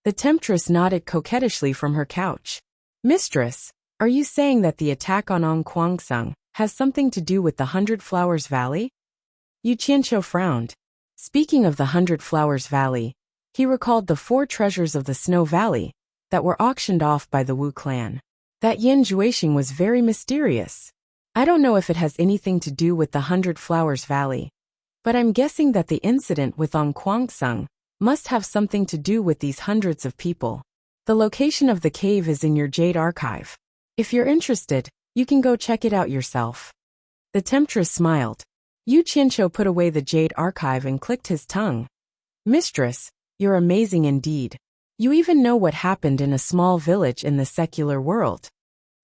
The temptress nodded coquettishly from her couch. Mistress, are you saying that the attack on Kwangsung has something to do with the 100 Flowers Valley? Yu Qianqiu frowned. Speaking of the 100 Flowers Valley, he recalled the 4 treasures of the Snow Valley that were auctioned off by the Wu clan. That Yin Juexing was very mysterious. I don't know if it has anything to do with the 100 Flowers Valley, but I'm guessing that the incident with Kwangsung must have something to do with these hundreds of people. The location of the cave is in your jade archive. If you're interested, you can go check it out yourself. The temptress smiled. Yu Qianqiu put away the jade archive and clicked his tongue. Mistress, you're amazing indeed. You even know what happened in a small village in the secular world.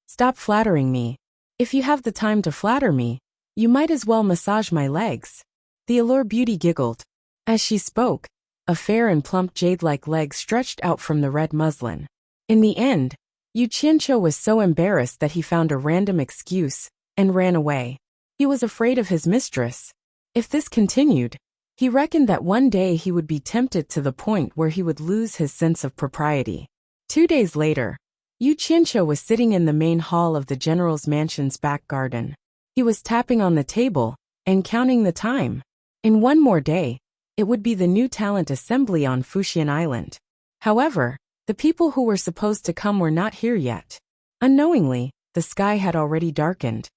Stop flattering me. If you have the time to flatter me, you might as well massage my legs. The Allure Beauty giggled. As she spoke, a fair and plump jade-like leg stretched out from the red muslin. In the end, Yu Qianqiu was so embarrassed that he found a random excuse and ran away. He was afraid of his mistress. If this continued, he reckoned that one day he would be tempted to the point where he would lose his sense of propriety. 2 days later, Yu Qianqiu was sitting in the main hall of the general's mansion's back garden. He was tapping on the table and counting the time. In one more day, it would be the new talent assembly on Fuxian Island. However, the people who were supposed to come were not here yet. Unknowingly, the sky had already darkened.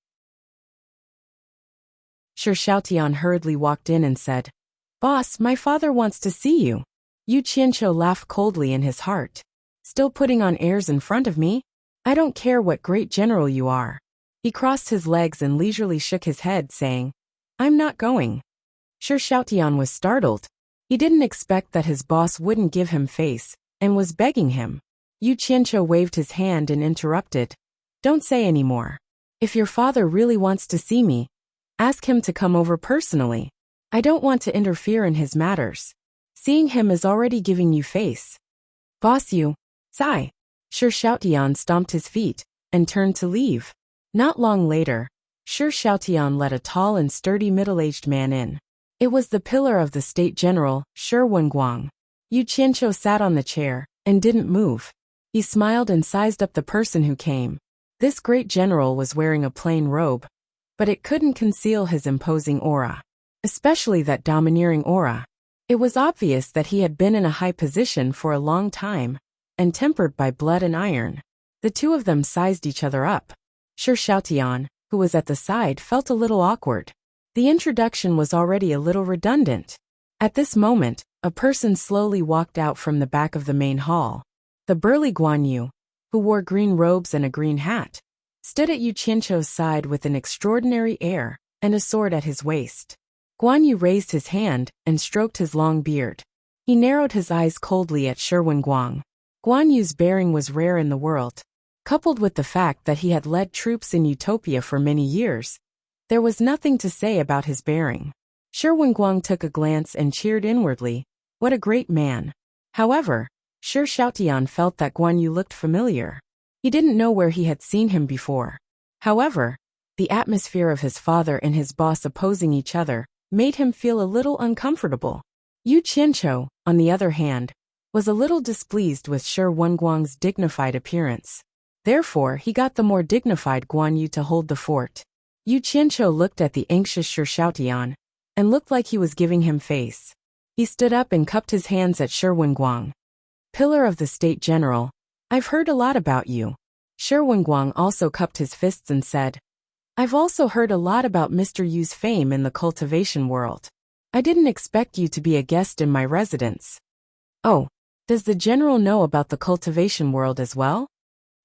Shi Xiaotian hurriedly walked in and said, Boss, my father wants to see you. Yu Qianqiu laughed coldly in his heart. Still putting on airs in front of me? I don't care what great general you are. He crossed his legs and leisurely shook his head, saying, I'm not going. Shi Xiaotian was startled. He didn't expect that his boss wouldn't give him face, and was begging him. Yu Qianqiu waved his hand and interrupted. Don't say any more. If your father really wants to see me, ask him to come over personally. I don't want to interfere in his matters. Seeing him is already giving you face. Boss you, sigh. Shi Xiaotian stomped his feet and turned to leave. Not long later, Shi Xiaotian let a tall and sturdy middle-aged man in. It was the pillar of the state general, Shi Wenguang. Yu Qianqiu sat on the chair and didn't move. He smiled and sized up the person who came. This great general was wearing a plain robe, but it couldn't conceal his imposing aura, especially that domineering aura. It was obvious that he had been in a high position for a long time, and tempered by blood and iron. The two of them sized each other up. Shi Xiaotian, who was at the side, felt a little awkward. The introduction was already a little redundant. At this moment, a person slowly walked out from the back of the main hall. The burly Guan Yu, who wore green robes and a green hat, stood at Yu Qianqiu's side with an extraordinary air and a sword at his waist. Guan Yu raised his hand and stroked his long beard. He narrowed his eyes coldly at Shi Wenguang. Guan Yu's bearing was rare in the world. Coupled with the fact that he had led troops in Utopia for many years, there was nothing to say about his bearing. Shi Wenguang took a glance and cheered inwardly. What a great man. However, Shi Xiaotian felt that Guan Yu looked familiar. He didn't know where he had seen him before. However, the atmosphere of his father and his boss opposing each other made him feel a little uncomfortable. Yu Qianqiu, on the other hand, was a little displeased with Shi Wenguang's dignified appearance. Therefore, he got the more dignified Guan Yu to hold the fort. Yu Qianqiu looked at the anxious Shi Xiaotian and looked like he was giving him face. He stood up and cupped his hands at Shi Wenguang. Pillar of the State General, I've heard a lot about you. Shi Wenguang also cupped his fists and said, I've also heard a lot about Mr. Yu's fame in the cultivation world. I didn't expect you to be a guest in my residence. Oh, does the general know about the cultivation world as well?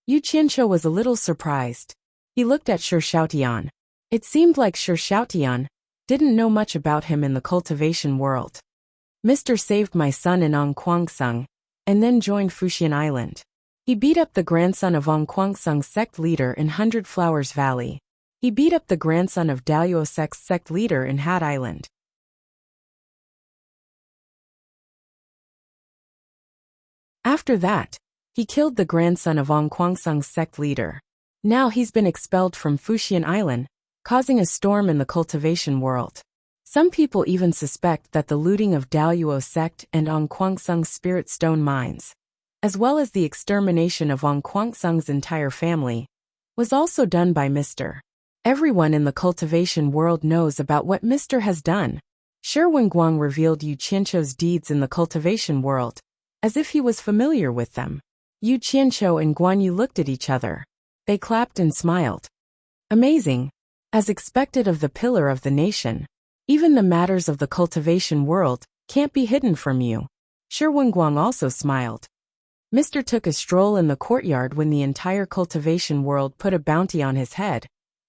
Yu Qianqiu was a little surprised. He looked at Shi Xiaotian. It seemed like Shi Xiaotian didn't know much about him in the cultivation world. Mr. saved my son in Ongquangsung, and then joined Fuxian Island. He beat up the grandson of Ongquangsung's sect leader in Hundred Flowers Valley. He beat up the grandson of Daluo Sect's sect leader in Hat Island. After that, he killed the grandson of Ongquangsung's sect leader. Now he's been expelled from Fuxian Island, causing a storm in the cultivation world. Some people even suspect that the looting of Daluo sect and Ongquangsung's spirit stone mines, as well as the extermination of Ongquangsung's entire family, was also done by Mr. Everyone in the cultivation world knows about what Mr. has done. Shi Wenguang revealed Yu Qianqiu's deeds in the cultivation world, as if he was familiar with them. Yu Qianqiu and Guan Yu looked at each other. They clapped and smiled. Amazing. As expected of the pillar of the nation, even the matters of the cultivation world can't be hidden from you. Shi Wenguang also smiled. Mr. took a stroll in the courtyard when the entire cultivation world put a bounty on his head,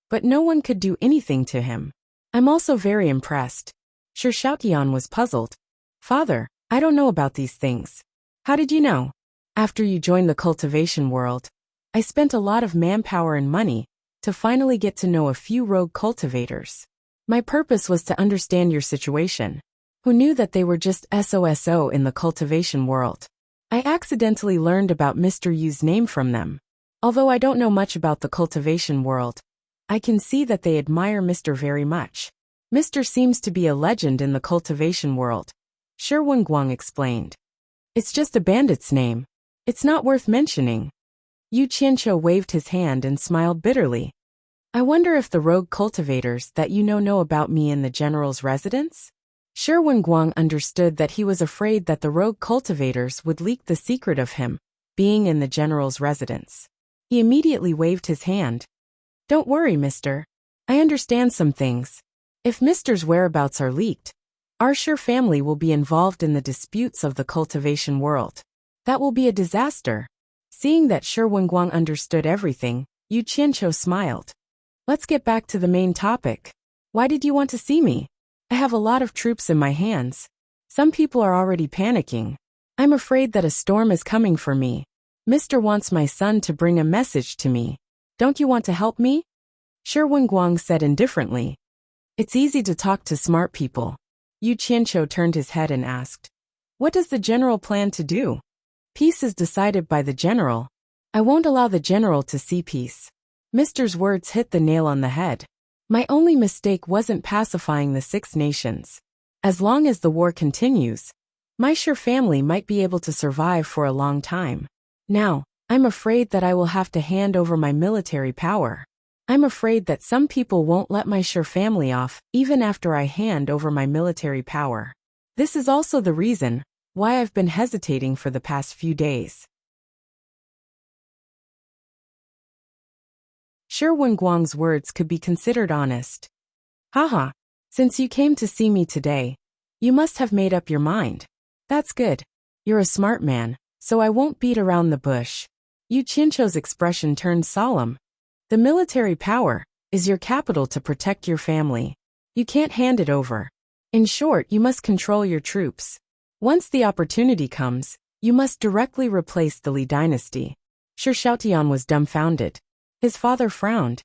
but no one could do anything to him. I'm also very impressed. Shi Xiaotian was puzzled. Father, I don't know about these things. How did you know? After you joined the cultivation world, I spent a lot of manpower and money to finally get to know a few rogue cultivators. My purpose was to understand your situation. Who knew that they were just SOSO in the cultivation world? I accidentally learned about Mr. Yu's name from them. Although I don't know much about the cultivation world, I can see that they admire Mr. very much. Mr. seems to be a legend in the cultivation world. Shi Wenguang explained. It's just a bandit's name. It's not worth mentioning. Yu Qianqiu waved his hand and smiled bitterly. I wonder if the rogue cultivators that you know about me in the general's residence? Shi Wenguang understood that he was afraid that the rogue cultivators would leak the secret of him being in the general's residence. He immediately waved his hand. Don't worry, mister. I understand some things. If Mister's whereabouts are leaked, our Shi family will be involved in the disputes of the cultivation world. That will be a disaster. Seeing that Shi Wenguang understood everything, Yu Qianqiu smiled. Let's get back to the main topic. Why did you want to see me? I have a lot of troops in my hands. Some people are already panicking. I'm afraid that a storm is coming for me. Mister wants my son to bring a message to me. Don't you want to help me? Shi Wenguang said indifferently. It's easy to talk to smart people. Yu Qianqiu turned his head and asked. What does the general plan to do? Peace is decided by the general. I won't allow the general to see peace. Mister's words hit the nail on the head. My only mistake wasn't pacifying the 6 nations. As long as the war continues, My Sure family might be able to survive for a long time. Now, I'm afraid that I will have to hand over my military power. I'm afraid that some people won't let my Sure family off, even after I hand over my military power. This is also the reason why I've been hesitating for the past few days. Shi Wenguang's words could be considered honest. Haha, since you came to see me today, you must have made up your mind. That's good. You're a smart man, so I won't beat around the bush. Yu Qianqiu's expression turned solemn. The military power is your capital to protect your family. You can't hand it over. In short, you must control your troops. Once the opportunity comes, you must directly replace the Li dynasty. Shi Xiaotian was dumbfounded. His father frowned.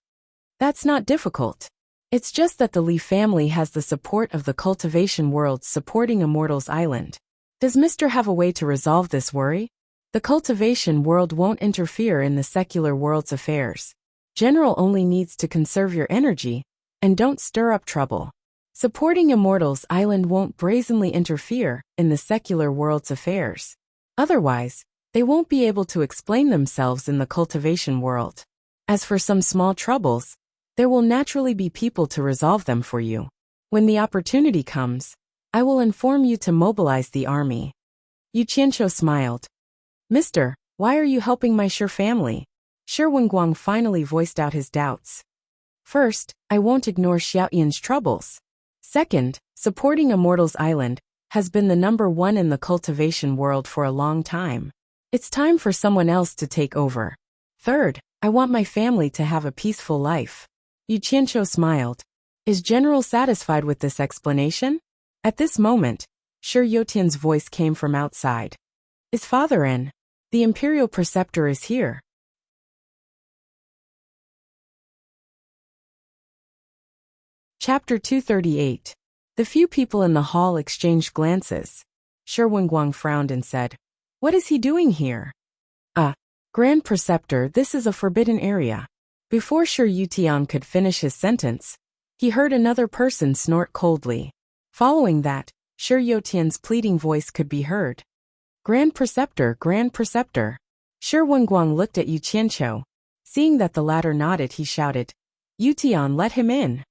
That's not difficult. It's just that the Li family has the support of the cultivation world supporting Immortals Island. Does Mr. have a way to resolve this worry? The cultivation world won't interfere in the secular world's affairs. General only needs to conserve your energy, and don't stir up trouble. Supporting Immortals Island won't brazenly interfere in the secular world's affairs. Otherwise, they won't be able to explain themselves in the cultivation world. As for some small troubles, there will naturally be people to resolve them for you. When the opportunity comes, I will inform you to mobilize the army. Yu Qianqiu smiled. Mister, why are you helping my Sure family? Shi Wenguang finally voiced out his doubts. First, I won't ignore Xiaoyan's troubles. Second, supporting Immortals Island has been the #1 in the cultivation world for a long time. It's time for someone else to take over. Third, I want my family to have a peaceful life. Yu Qianqiu smiled. Is General satisfied with this explanation? At this moment, Shi Yotian's voice came from outside. Is father in? The Imperial Preceptor is here. Chapter 238. The few people in the hall exchanged glances. Shi Wenguang frowned and said, What is he doing here? Grand Preceptor, this is a forbidden area. Before Shi Yotian could finish his sentence, he heard another person snort coldly. Following that, Shi Yotian's pleading voice could be heard. Grand Preceptor, Grand Preceptor. Shi Wenguang looked at Yu Qianqiu. Seeing that the latter nodded, he shouted, Yotian, let him in.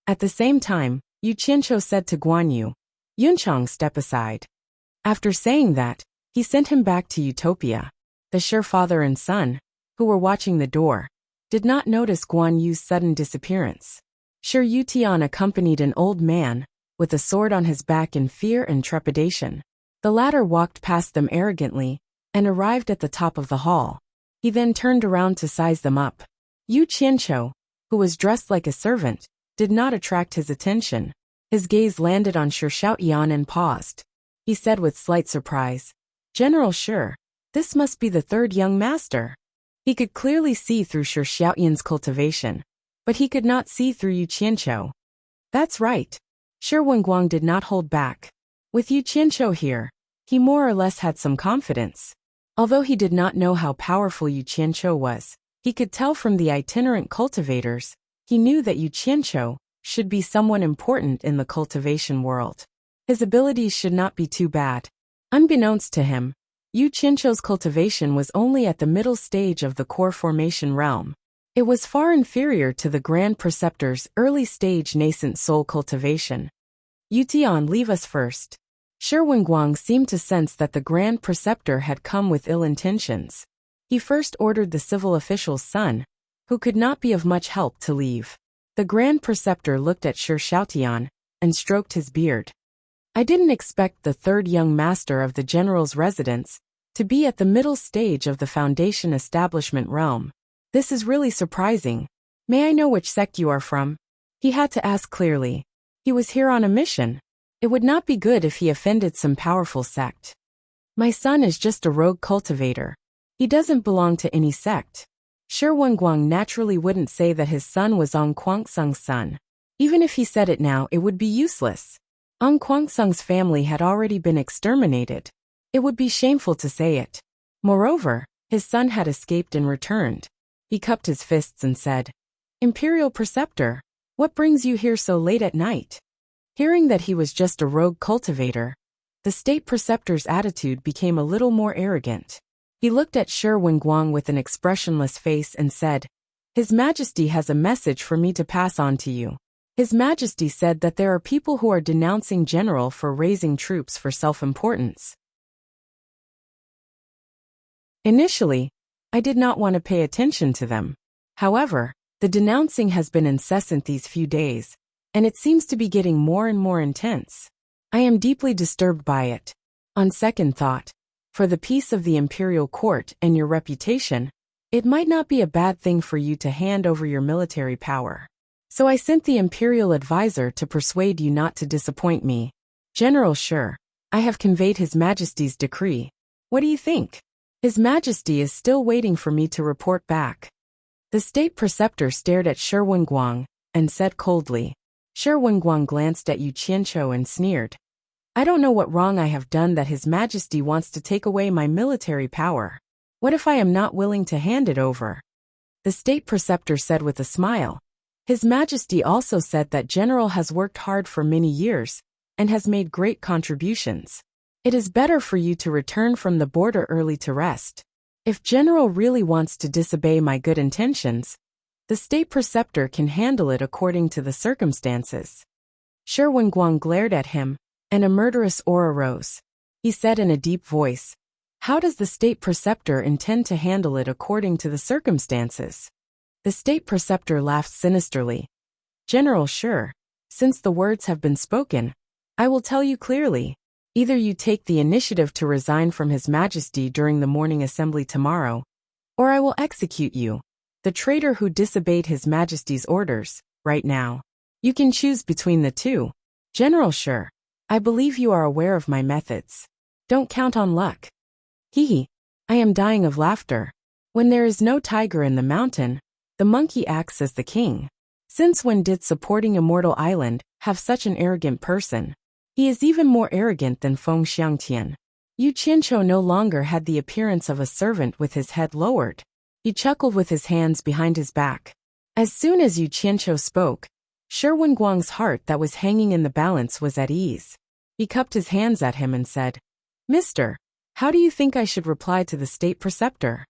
At the same time, Yu Qianqiu said to Guan Yu, Yunchang, step aside. After saying that, he sent him back to Utopia. The Shi father and son, who were watching the door, did not notice Guan Yu's sudden disappearance. Shi Yotian accompanied an old man, with a sword on his back in fear and trepidation. The latter walked past them arrogantly, and arrived at the top of the hall. He then turned around to size them up. Yu Qianqiu, who was dressed like a servant, did not attract his attention. His gaze landed on Shi Xiaoyan and paused. He said with slight surprise, General Shi, this must be the third young master. He could clearly see through Shi Xiaoyan's cultivation, but he could not see through Yu Qianqiu. That's right. Shi Wenguang did not hold back. With Yu Qianqiu here, he more or less had some confidence. Although he did not know how powerful Yu Qianqiu was, he could tell from the itinerant cultivators. He knew that Yu Qianqiu should be someone important in the cultivation world. His abilities should not be too bad. Unbeknownst to him, Yu Qianqiu's cultivation was only at the middle stage of the core formation realm. It was far inferior to the Grand Preceptor's early stage nascent soul cultivation. Yotian, leave us first. Shi Wenguang seemed to sense that the Grand Preceptor had come with ill intentions. He first ordered the civil official's son, who could not be of much help, to leave. The Grand Preceptor looked at Shi Xiaotian and stroked his beard. I didn't expect the third young master of the general's residence to be at the middle stage of the foundation establishment realm. This is really surprising. May I know which sect you are from? He had to ask clearly. He was here on a mission. It would not be good if he offended some powerful sect. My son is just a rogue cultivator. He doesn't belong to any sect. Shi Wenguang naturally wouldn't say that his son was Ong Kwangsung's son. Even if he said it now, it would be useless. Ong Kwangsung's family had already been exterminated. It would be shameful to say it. Moreover, his son had escaped and returned. He cupped his fists and said, Imperial Preceptor, what brings you here so late at night? Hearing that he was just a rogue cultivator, the state preceptor's attitude became a little more arrogant. He looked at Shi Wenguang with an expressionless face and said, "His Majesty has a message for me to pass on to you. His Majesty said that there are people who are denouncing General for raising troops for self-importance." Initially, I did not want to pay attention to them. However, the denouncing has been incessant these few days, and it seems to be getting more and more intense. I am deeply disturbed by it. On second thought, for the peace of the imperial court and your reputation, it might not be a bad thing for you to hand over your military power. So I sent the imperial advisor to persuade you not to disappoint me. General Shi, I have conveyed His Majesty's decree. What do you think? His Majesty is still waiting for me to report back. The state preceptor stared at Shi Wenguang and said coldly. Shi Wenguang glanced at Yu Qianqiu and sneered. I don't know what wrong I have done that His Majesty wants to take away my military power. What if I am not willing to hand it over? The state preceptor said with a smile. His Majesty also said that General has worked hard for many years and has made great contributions. It is better for you to return from the border early to rest. If General really wants to disobey my good intentions, the state preceptor can handle it according to the circumstances. Shi Wenguang glared at him, and a murderous aura rose. He said in a deep voice, "How does the state preceptor intend to handle it according to the circumstances?" The state preceptor laughed sinisterly. General Shi, since the words have been spoken, I will tell you clearly. Either you take the initiative to resign from His Majesty during the morning assembly tomorrow, or I will execute you, the traitor who disobeyed His Majesty's orders, right now. You can choose between the two. General Shi, I believe you are aware of my methods. Don't count on luck. Hee. I am dying of laughter. When there is no tiger in the mountain, the monkey acts as the king. Since when did supporting Immortal Island have such an arrogant person? He is even more arrogant than Feng Xiangtian. Yu Qianqiu no longer had the appearance of a servant with his head lowered. He chuckled with his hands behind his back. As soon as Yu Qianqiu spoke, Shi Wenguang's heart that was hanging in the balance was at ease. He cupped his hands at him and said, Mister, how do you think I should reply to the state preceptor?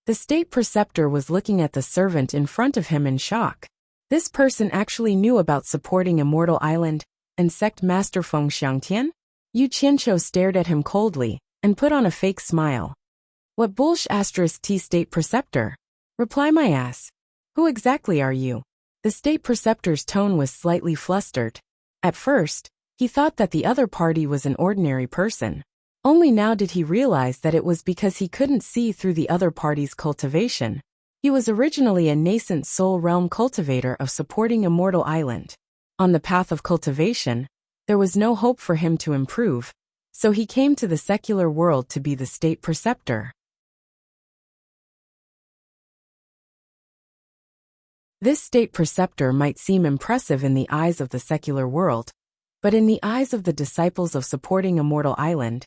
The state preceptor was looking at the servant in front of him in shock. This person actually knew about supporting Immortal Island and sect master Feng Xiangtian? Yu Qianqiu stared at him coldly and put on a fake smile. What *T state preceptor? Reply my ass. Who exactly are you? The state preceptor's tone was slightly flustered. At first, he thought that the other party was an ordinary person. Only now did he realize that it was because he couldn't see through the other party's cultivation. He was originally a nascent soul realm cultivator of supporting Immortal Island. On the path of cultivation, there was no hope for him to improve, so he came to the secular world to be the state preceptor. This state preceptor might seem impressive in the eyes of the secular world, but in the eyes of the disciples of supporting Immortal Island,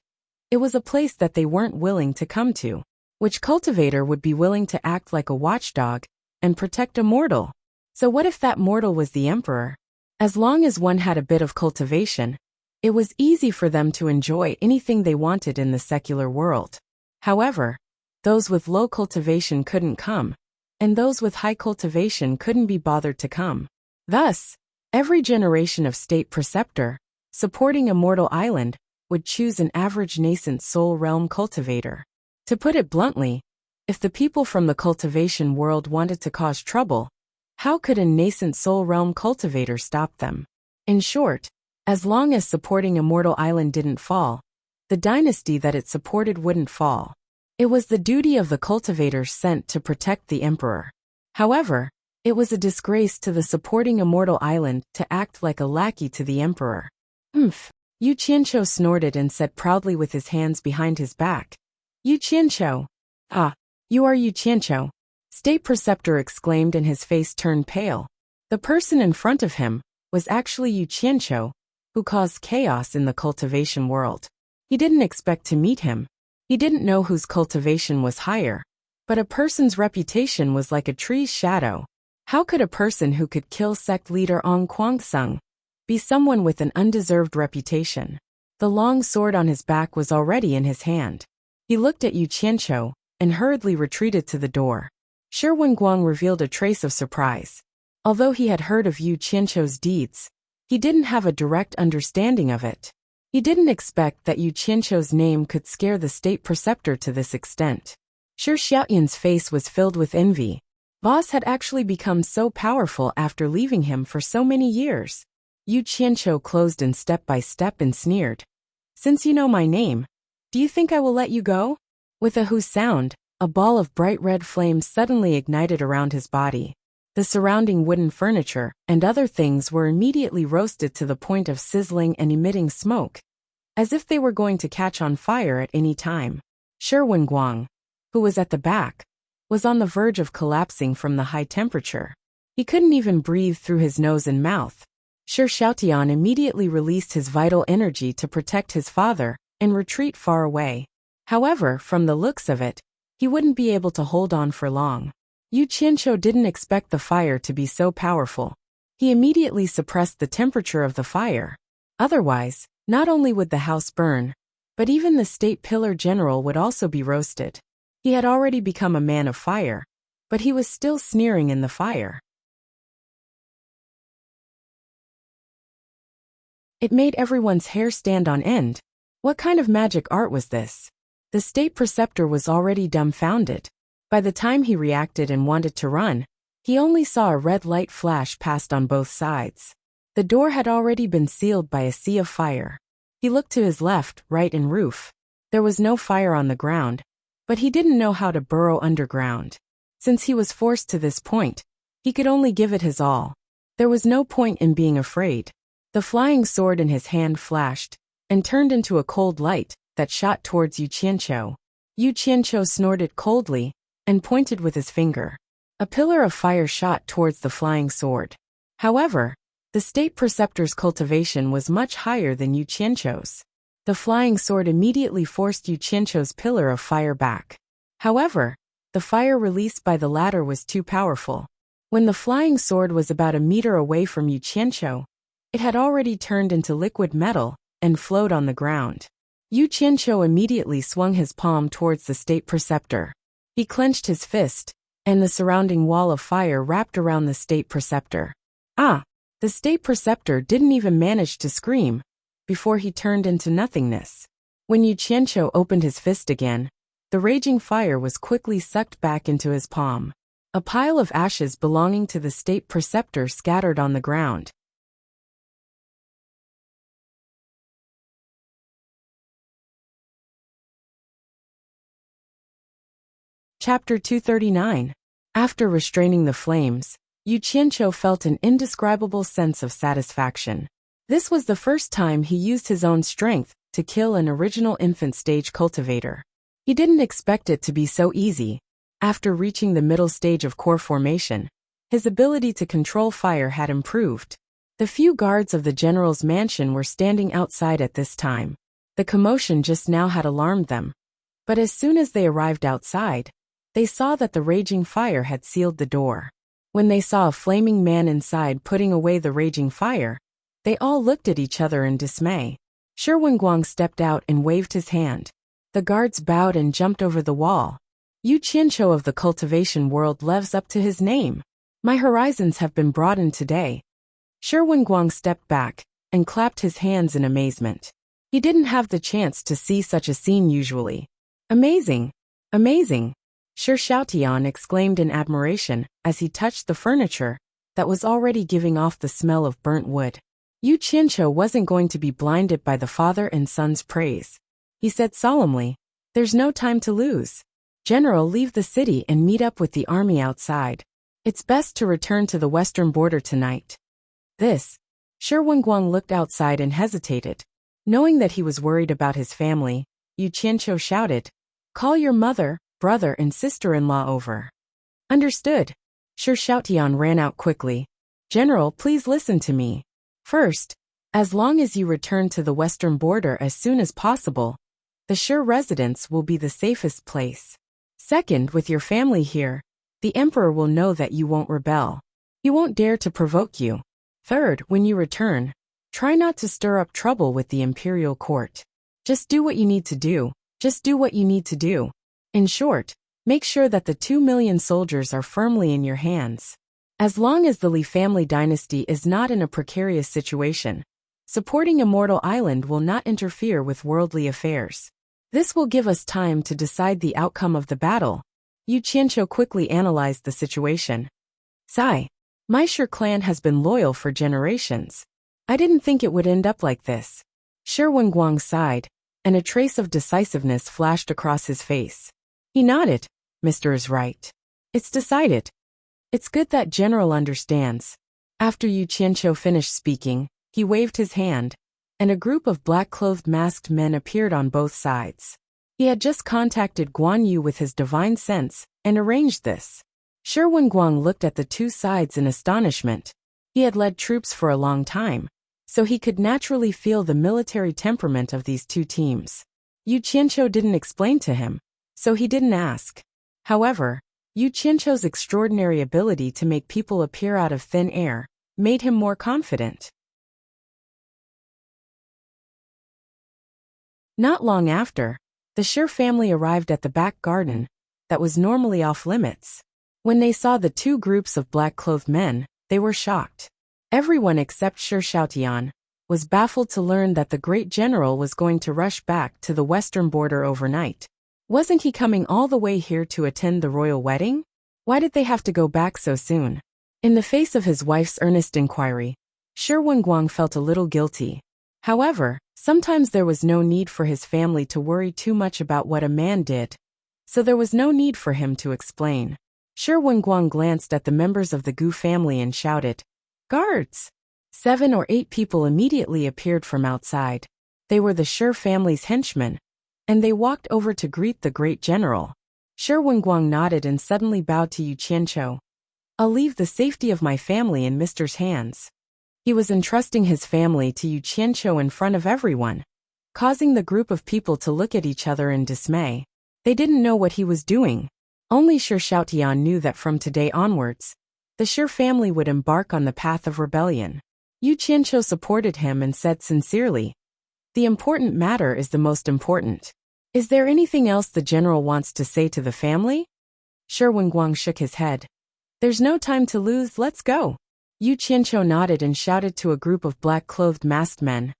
it was a place that they weren't willing to come to. Which cultivator would be willing to act like a watchdog and protect a mortal? So what if that mortal was the emperor? As long as one had a bit of cultivation, it was easy for them to enjoy anything they wanted in the secular world. However, those with low cultivation couldn't come, and those with high cultivation couldn't be bothered to come. Thus, every generation of state preceptor, supporting Immortal Island, would choose an average nascent soul realm cultivator. To put it bluntly, if the people from the cultivation world wanted to cause trouble, how could a nascent soul realm cultivator stop them? In short, as long as supporting Immortal Island didn't fall, the dynasty that it supported wouldn't fall. It was the duty of the cultivators sent to protect the emperor. However, it was a disgrace to the supporting Immortal Island to act like a lackey to the emperor. Yu Qianqiu snorted and said proudly with his hands behind his back. Yu Qianqiu. Ah, you are Yu Qianqiu. State preceptor exclaimed and his face turned pale. The person in front of him was actually Yu Qianqiu, who caused chaos in the cultivation world. He didn't expect to meet him. He didn't know whose cultivation was higher, but a person's reputation was like a tree's shadow. How could a person who could kill sect leader Ong Kwangsung be someone with an undeserved reputation? The long sword on his back was already in his hand. He looked at Yu Qianqiu and hurriedly retreated to the door. Shi Wenguang revealed a trace of surprise. Although he had heard of Yu Qianqiu's deeds, he didn't have a direct understanding of it. He didn't expect that Yu Qianqiu's name could scare the state preceptor to this extent. Shi Xiaoyan's face was filled with envy. Boss had actually become so powerful after leaving him for so many years. Yu Qianqiu closed in step by step and sneered. Since you know my name, do you think I will let you go? With a whoosh sound, a ball of bright red flame suddenly ignited around his body. The surrounding wooden furniture and other things were immediately roasted to the point of sizzling and emitting smoke, as if they were going to catch on fire at any time. Shi Wenguang, who was at the back, was on the verge of collapsing from the high temperature. He couldn't even breathe through his nose and mouth. Shi Xiaotian immediately released his vital energy to protect his father and retreat far away. However, from the looks of it, he wouldn't be able to hold on for long. Yu Qianqiu didn't expect the fire to be so powerful. He immediately suppressed the temperature of the fire. Otherwise, not only would the house burn, but even the state pillar general would also be roasted. He had already become a man of fire, but he was still sneering in the fire. It made everyone's hair stand on end. What kind of magic art was this? The state preceptor was already dumbfounded. By the time he reacted and wanted to run, he only saw a red light flash past on both sides. The door had already been sealed by a sea of fire. He looked to his left, right, and roof. There was no fire on the ground, but he didn't know how to burrow underground. Since he was forced to this point, he could only give it his all. There was no point in being afraid. The flying sword in his hand flashed and turned into a cold light that shot towards Yu Qianqiu. Yu Qianqiu snorted coldly and pointed with his finger. A pillar of fire shot towards the flying sword. However, the state preceptor's cultivation was much higher than Yu Qianqiu's. The flying sword immediately forced Yu Qianqiu's pillar of fire back. However, the fire released by the latter was too powerful. When the flying sword was about a meter away from Yu Qianqiu, it had already turned into liquid metal and flowed on the ground. Yu Qianqiu immediately swung his palm towards the state preceptor. He clenched his fist, and the surrounding wall of fire wrapped around the state preceptor. Ah! The state preceptor didn't even manage to scream before he turned into nothingness. When Yu Qianqiu opened his fist again, the raging fire was quickly sucked back into his palm. A pile of ashes belonging to the state preceptor scattered on the ground. Chapter 239. After restraining the flames, Yu Qianqiu felt an indescribable sense of satisfaction. This was the first time he used his own strength to kill an original infant stage cultivator. He didn't expect it to be so easy. After reaching the middle stage of core formation, his ability to control fire had improved. The few guards of the general's mansion were standing outside at this time. The commotion just now had alarmed them. But as soon as they arrived outside, they saw that the raging fire had sealed the door. When they saw a flaming man inside putting away the raging fire, they all looked at each other in dismay. Shi Wenguang stepped out and waved his hand. The guards bowed and jumped over the wall. Yu Qianqiu of the cultivation world lives up to his name. My horizons have been broadened today. Shi Wenguang stepped back and clapped his hands in amazement. He didn't have the chance to see such a scene usually. Amazing! Amazing! Shi Xiaotian exclaimed in admiration as he touched the furniture that was already giving off the smell of burnt wood. Yu Qianqiu wasn't going to be blinded by the father and son's praise. He said solemnly, "There's no time to lose. General, leave the city and meet up with the army outside. It's best to return to the western border tonight." Shi Wenguang looked outside and hesitated. Knowing that he was worried about his family, Yu Qianqiu shouted, "Call your mother, brother and sister-in-law over." Understood. Shi Xiaotian ran out quickly. "General, please listen to me. First, as long as you return to the western border as soon as possible, the Shi residence will be the safest place. Second, with your family here, the emperor will know that you won't rebel. He won't dare to provoke you. Third, when you return, Try not to stir up trouble with the imperial court. Just do what you need to do. Just do what you need to do. In short, make sure that the 2 million soldiers are firmly in your hands. As long as the Li family dynasty is not in a precarious situation, supporting Immortal Island will not interfere with worldly affairs. This will give us time to decide the outcome of the battle. Yu Qianqiu quickly analyzed the situation. Sigh. My Shi clan has been loyal for generations. I didn't think it would end up like this. Shi Wenguang sighed, and a trace of decisiveness flashed across his face. He nodded. Mr. is right. It's decided. It's good that General understands. After Yu Qianqiu finished speaking, he waved his hand, and a group of black-clothed masked men appeared on both sides. He had just contacted Guan Yu with his divine sense and arranged this. Shi Wenguang looked at the two sides in astonishment. He had led troops for a long time, so he could naturally feel the military temperament of these two teams. Yu Qianqiu didn't explain to him, so he didn't ask. However, Yu Qianqiu's extraordinary ability to make people appear out of thin air made him more confident. Not long after, the Shi family arrived at the back garden that was normally off-limits. When they saw the two groups of black-clothed men, they were shocked. Everyone except Shi Xiaotian was baffled to learn that the great general was going to rush back to the western border overnight. Wasn't he coming all the way here to attend the royal wedding? Why did they have to go back so soon? In the face of his wife's earnest inquiry, Shi Wenguang felt a little guilty. However, sometimes there was no need for his family to worry too much about what a man did, so there was no need for him to explain. Shi Wenguang glanced at the members of the Gu family and shouted, "Guards!" 7 or 8 people immediately appeared from outside. They were the Shi family's henchmen, and they walked over to greet the great general. Shi Wenguang nodded and suddenly bowed to Yu Qianqiu. "I'll leave the safety of my family in Mr.'s hands." He was entrusting his family to Yu Qianqiu in front of everyone, causing the group of people to look at each other in dismay. They didn't know what he was doing. Only Shi Xiaotian knew that from today onwards, the Shi family would embark on the path of rebellion. Yu Qianqiu supported him and said sincerely, "The important matter is the most important. Is there anything else the general wants to say to the family?" Shi Wenguang shook his head. "There's no time to lose, let's go." Yu Qianqiu nodded and shouted to a group of black-clothed masked men.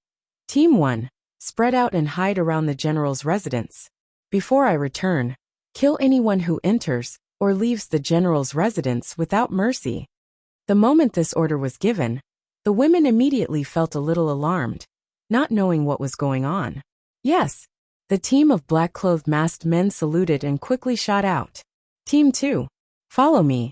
"Team 1, spread out and hide around the general's residence. Before I return, kill anyone who enters or leaves the general's residence without mercy." The moment this order was given, the women immediately felt a little alarmed, not knowing what was going on. "Yes." The team of black-clothed masked men saluted and quickly shot out. "Team 2, follow me."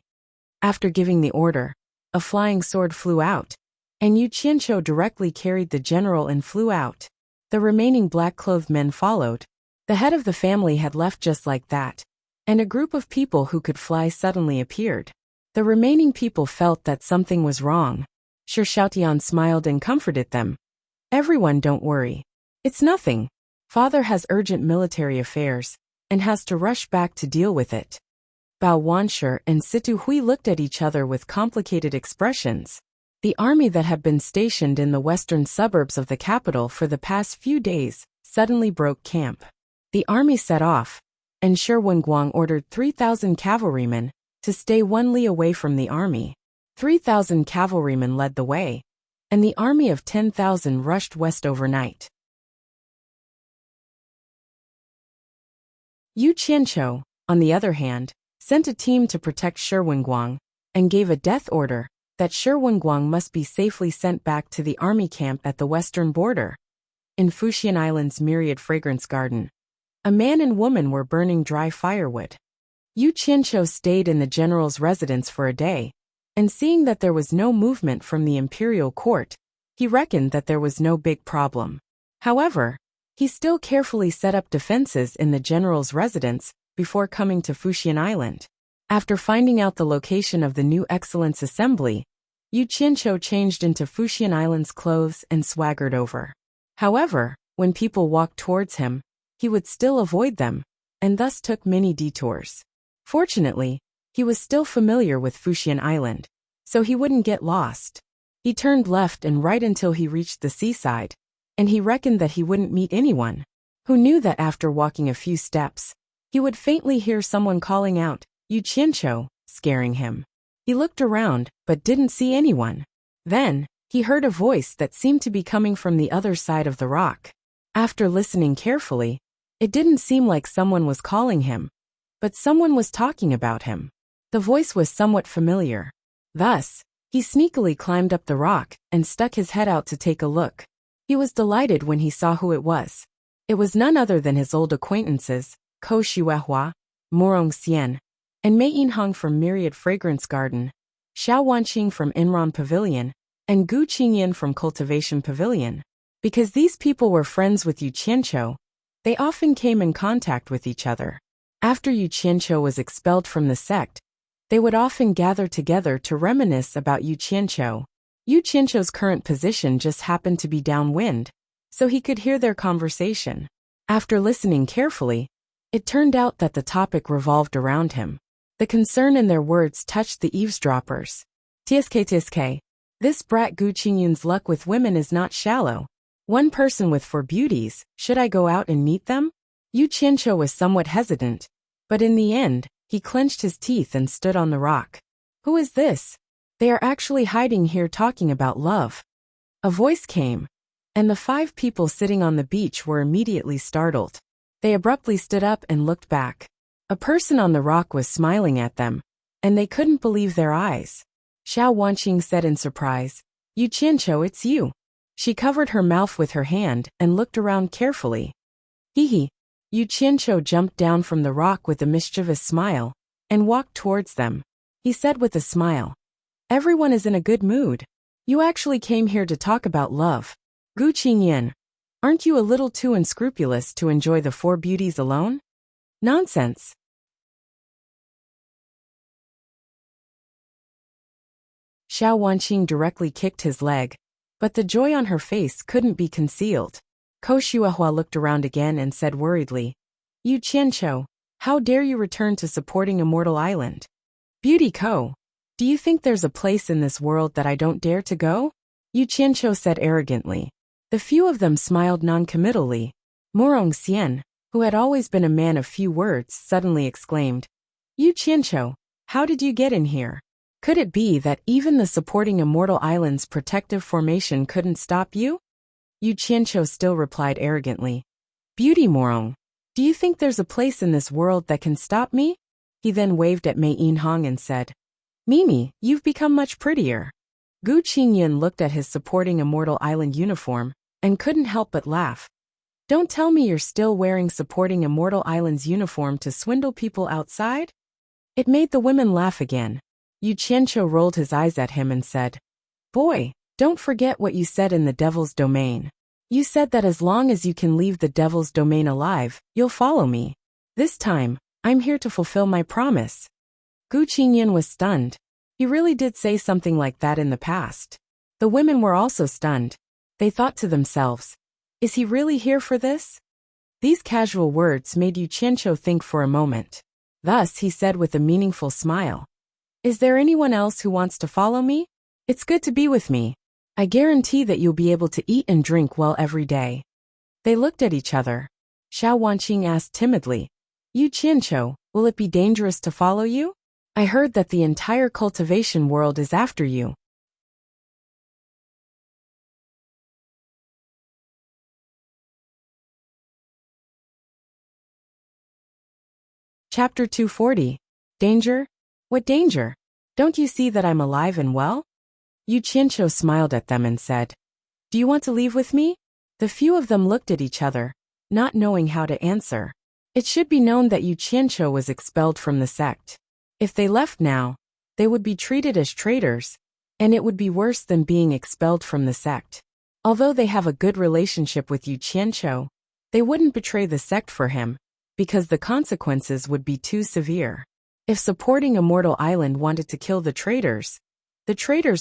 After giving the order, a flying sword flew out, and Yu Qianqiu directly carried the general and flew out. The remaining black-clothed men followed. The head of the family had left just like that, and a group of people who could fly suddenly appeared. The remaining people felt that something was wrong. Shi Xiaotian smiled and comforted them. "Everyone, don't worry. It's nothing. Father has urgent military affairs, and has to rush back to deal with it." Bao Wanshi and Situ Hui looked at each other with complicated expressions. The army that had been stationed in the western suburbs of the capital for the past few days suddenly broke camp. The army set off, and Shi Wenguang ordered 3,000 cavalrymen to stay 1 li away from the army. 3,000 cavalrymen led the way, and the army of 10,000 rushed west overnight. Yu Qianqiu, on the other hand, sent a team to protect Shi Wenguang, and gave a death order that Shi Wenguang must be safely sent back to the army camp at the western border. In Fuxian Island's myriad fragrance garden, a man and woman were burning dry firewood. Yu Qianqiu stayed in the general's residence for a day, and seeing that there was no movement from the imperial court, he reckoned that there was no big problem. However, he still carefully set up defenses in the general's residence before coming to Fuxian Island. After finding out the location of the new Excellence Assembly, Yu Qianqiu changed into Fuxian Island's clothes and swaggered over. However, when people walked towards him, he would still avoid them, and thus took many detours. Fortunately, he was still familiar with Fuxian Island, so he wouldn't get lost. He turned left and right until he reached the seaside, and he reckoned that he wouldn't meet anyone. Who knew that after walking a few steps, he would faintly hear someone calling out, "Yu Qianqiu," scaring him. He looked around, but didn't see anyone. Then, he heard a voice that seemed to be coming from the other side of the rock. After listening carefully, it didn't seem like someone was calling him, but someone was talking about him. The voice was somewhat familiar. Thus, he sneakily climbed up the rock and stuck his head out to take a look. He was delighted when he saw who it was. It was none other than his old acquaintances, Ko Xuehua, Morong Xian, and Mei Yinhong from Myriad Fragrance Garden, Xiao Wanqing from Enron Pavilion, and Gu Qingyan from Cultivation Pavilion. Because these people were friends with Yu Qianqiu, they often came in contact with each other. After Yu Qianqiu was expelled from the sect, they would often gather together to reminisce about Yu Qianqiu. Yu Qianqiu's current position just happened to be downwind, so he could hear their conversation. After listening carefully, it turned out that the topic revolved around him. The concern in their words touched the eavesdroppers. Tsk, this brat Gu Qingyun's luck with women is not shallow. One person with 4 beauties, should I go out and meet them? Yu Qianqiu was somewhat hesitant, but in the end, he clenched his teeth and stood on the rock. Who is this? They are actually hiding here talking about love. A voice came, and the 5 people sitting on the beach were immediately startled. They abruptly stood up and looked back. A person on the rock was smiling at them, and they couldn't believe their eyes. Xiao Wanqing said in surprise, "Yu Qianqiu, it's you." She covered her mouth with her hand and looked around carefully. Hee. Yu Qianqiu jumped down from the rock with a mischievous smile and walked towards them. He said with a smile, "Everyone is in a good mood. You actually came here to talk about love. Gu Qingyan, aren't you a little too unscrupulous to enjoy the 4 beauties alone?" "Nonsense." Xiao Wanqing directly kicked his leg, but the joy on her face couldn't be concealed. Ko Xuehua looked around again and said worriedly, "Yu Qianqiu, how dare you return to supporting Immortal Island? Beauty Ko, do you think there's a place in this world that I don't dare to go?" Yu Qianqiu said arrogantly. The few of them smiled non-committally. Morong Xian, who had always been a man of few words, suddenly exclaimed, "Yu Qianqiu, how did you get in here? Could it be that even the supporting Immortal Island's protective formation couldn't stop you?" Yu Qianqiu still replied arrogantly, "Beauty Morong, do you think there's a place in this world that can stop me?" He then waved at Mei Yinhong and said, "Mimi, you've become much prettier." Gu Qingyan looked at his supporting Immortal Island uniform and couldn't help but laugh. "Don't tell me you're still wearing supporting Immortal Island's uniform to swindle people outside?" It made the women laugh again. Yu Qianqiu rolled his eyes at him and said, "Boy, don't forget what you said in the Devil's Domain. You said that as long as you can leave the Devil's Domain alive, you'll follow me. This time, I'm here to fulfill my promise." Gu Qingyan was stunned. He really did say something like that in the past. The women were also stunned. They thought to themselves, is he really here for this? These casual words made Yu Qianqiu think for a moment. Thus he said with a meaningful smile, "Is there anyone else who wants to follow me? It's good to be with me. I guarantee that you'll be able to eat and drink well every day." They looked at each other. Xiao Wanqing asked timidly, "Yu Qianqiu, will it be dangerous to follow you? I heard that the entire cultivation world is after you." Chapter 240. Danger? What danger? Don't you see that I'm alive and well? Yu Qianqiu smiled at them and said, "Do you want to leave with me?" The few of them looked at each other, not knowing how to answer. It should be known that Yu Qianqiu was expelled from the sect. If they left now, they would be treated as traitors, and it would be worse than being expelled from the sect. Although they have a good relationship with Yu Qianqiu, they wouldn't betray the sect for him, because the consequences would be too severe. If supporting Immortal Island wanted to kill the traitors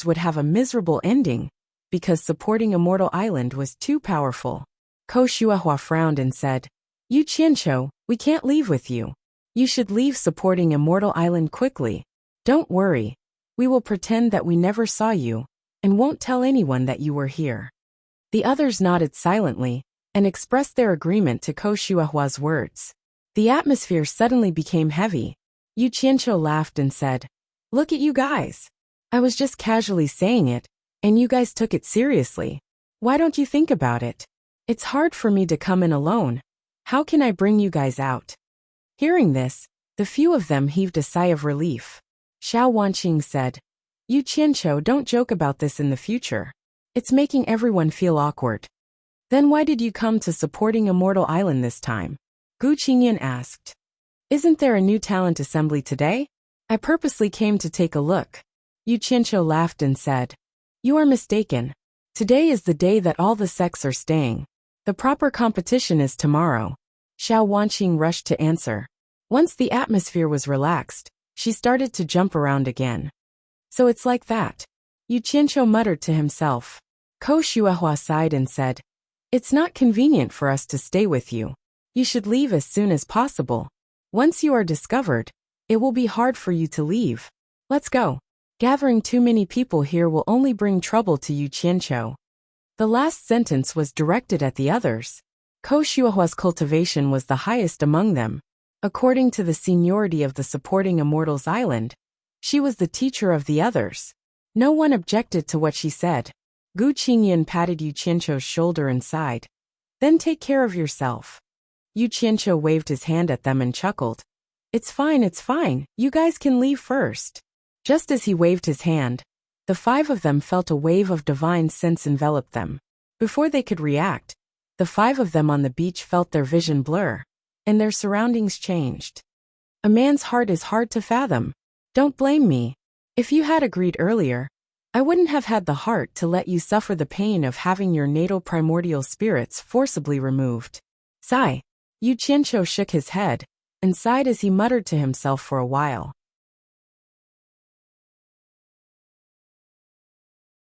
would have a miserable ending, because supporting Immortal Island was too powerful. Ko Xuehua frowned and said, "Yu Qianqiu, we can't leave with you. You should leave supporting Immortal Island quickly. Don't worry. We will pretend that we never saw you. and won't tell anyone that you were here." The others nodded silently and expressed their agreement to Ko Shuahua's words. The atmosphere suddenly became heavy. Yu Qianqiu laughed and said, "Look at you guys. I was just casually saying it, and you guys took it seriously. Why don't you think about it? It's hard for me to come in alone. How can I bring you guys out?" Hearing this, the few of them heaved a sigh of relief. Xiao Wanqing said, "Yu Qianqiu, don't joke about this in the future. It's making everyone feel awkward." "Then why did you come to Supporting Immortal Island this time?" Gu Qingyan asked. "Isn't there a new talent assembly today? I purposely came to take a look." Yu Qianqiu laughed and said, "You are mistaken. Today is the day that all the sects are staying. The proper competition is tomorrow." Xiao Wanqing rushed to answer. Once the atmosphere was relaxed, she started to jump around again. "So it's like that." Yu Qianqiu muttered to himself. Ko Shuahua sighed and said, "It's not convenient for us to stay with you. You should leave as soon as possible. Once you are discovered, it will be hard for you to leave. Let's go. Gathering too many people here will only bring trouble to Yu Qianqiu." The last sentence was directed at the others. Ko Shuahua's cultivation was the highest among them. According to the seniority of the Supporting Immortals Island, she was the teacher of the others. No one objected to what she said. Gu Qingyan patted Yu Qianqiu's shoulder and sighed. "Then take care of yourself." Yu Qianqiu waved his hand at them and chuckled. It's fine, you guys can leave first." Just as he waved his hand, the five of them felt a wave of divine sense envelop them. Before they could react, the five of them on the beach felt their vision blur, and their surroundings changed. A man's heart is hard to fathom. Don't blame me. If you had agreed earlier, I wouldn't have had the heart to let you suffer the pain of having your natal primordial spirits forcibly removed. Sigh. Yu Qianqiu shook his head and sighed as he muttered to himself for a while.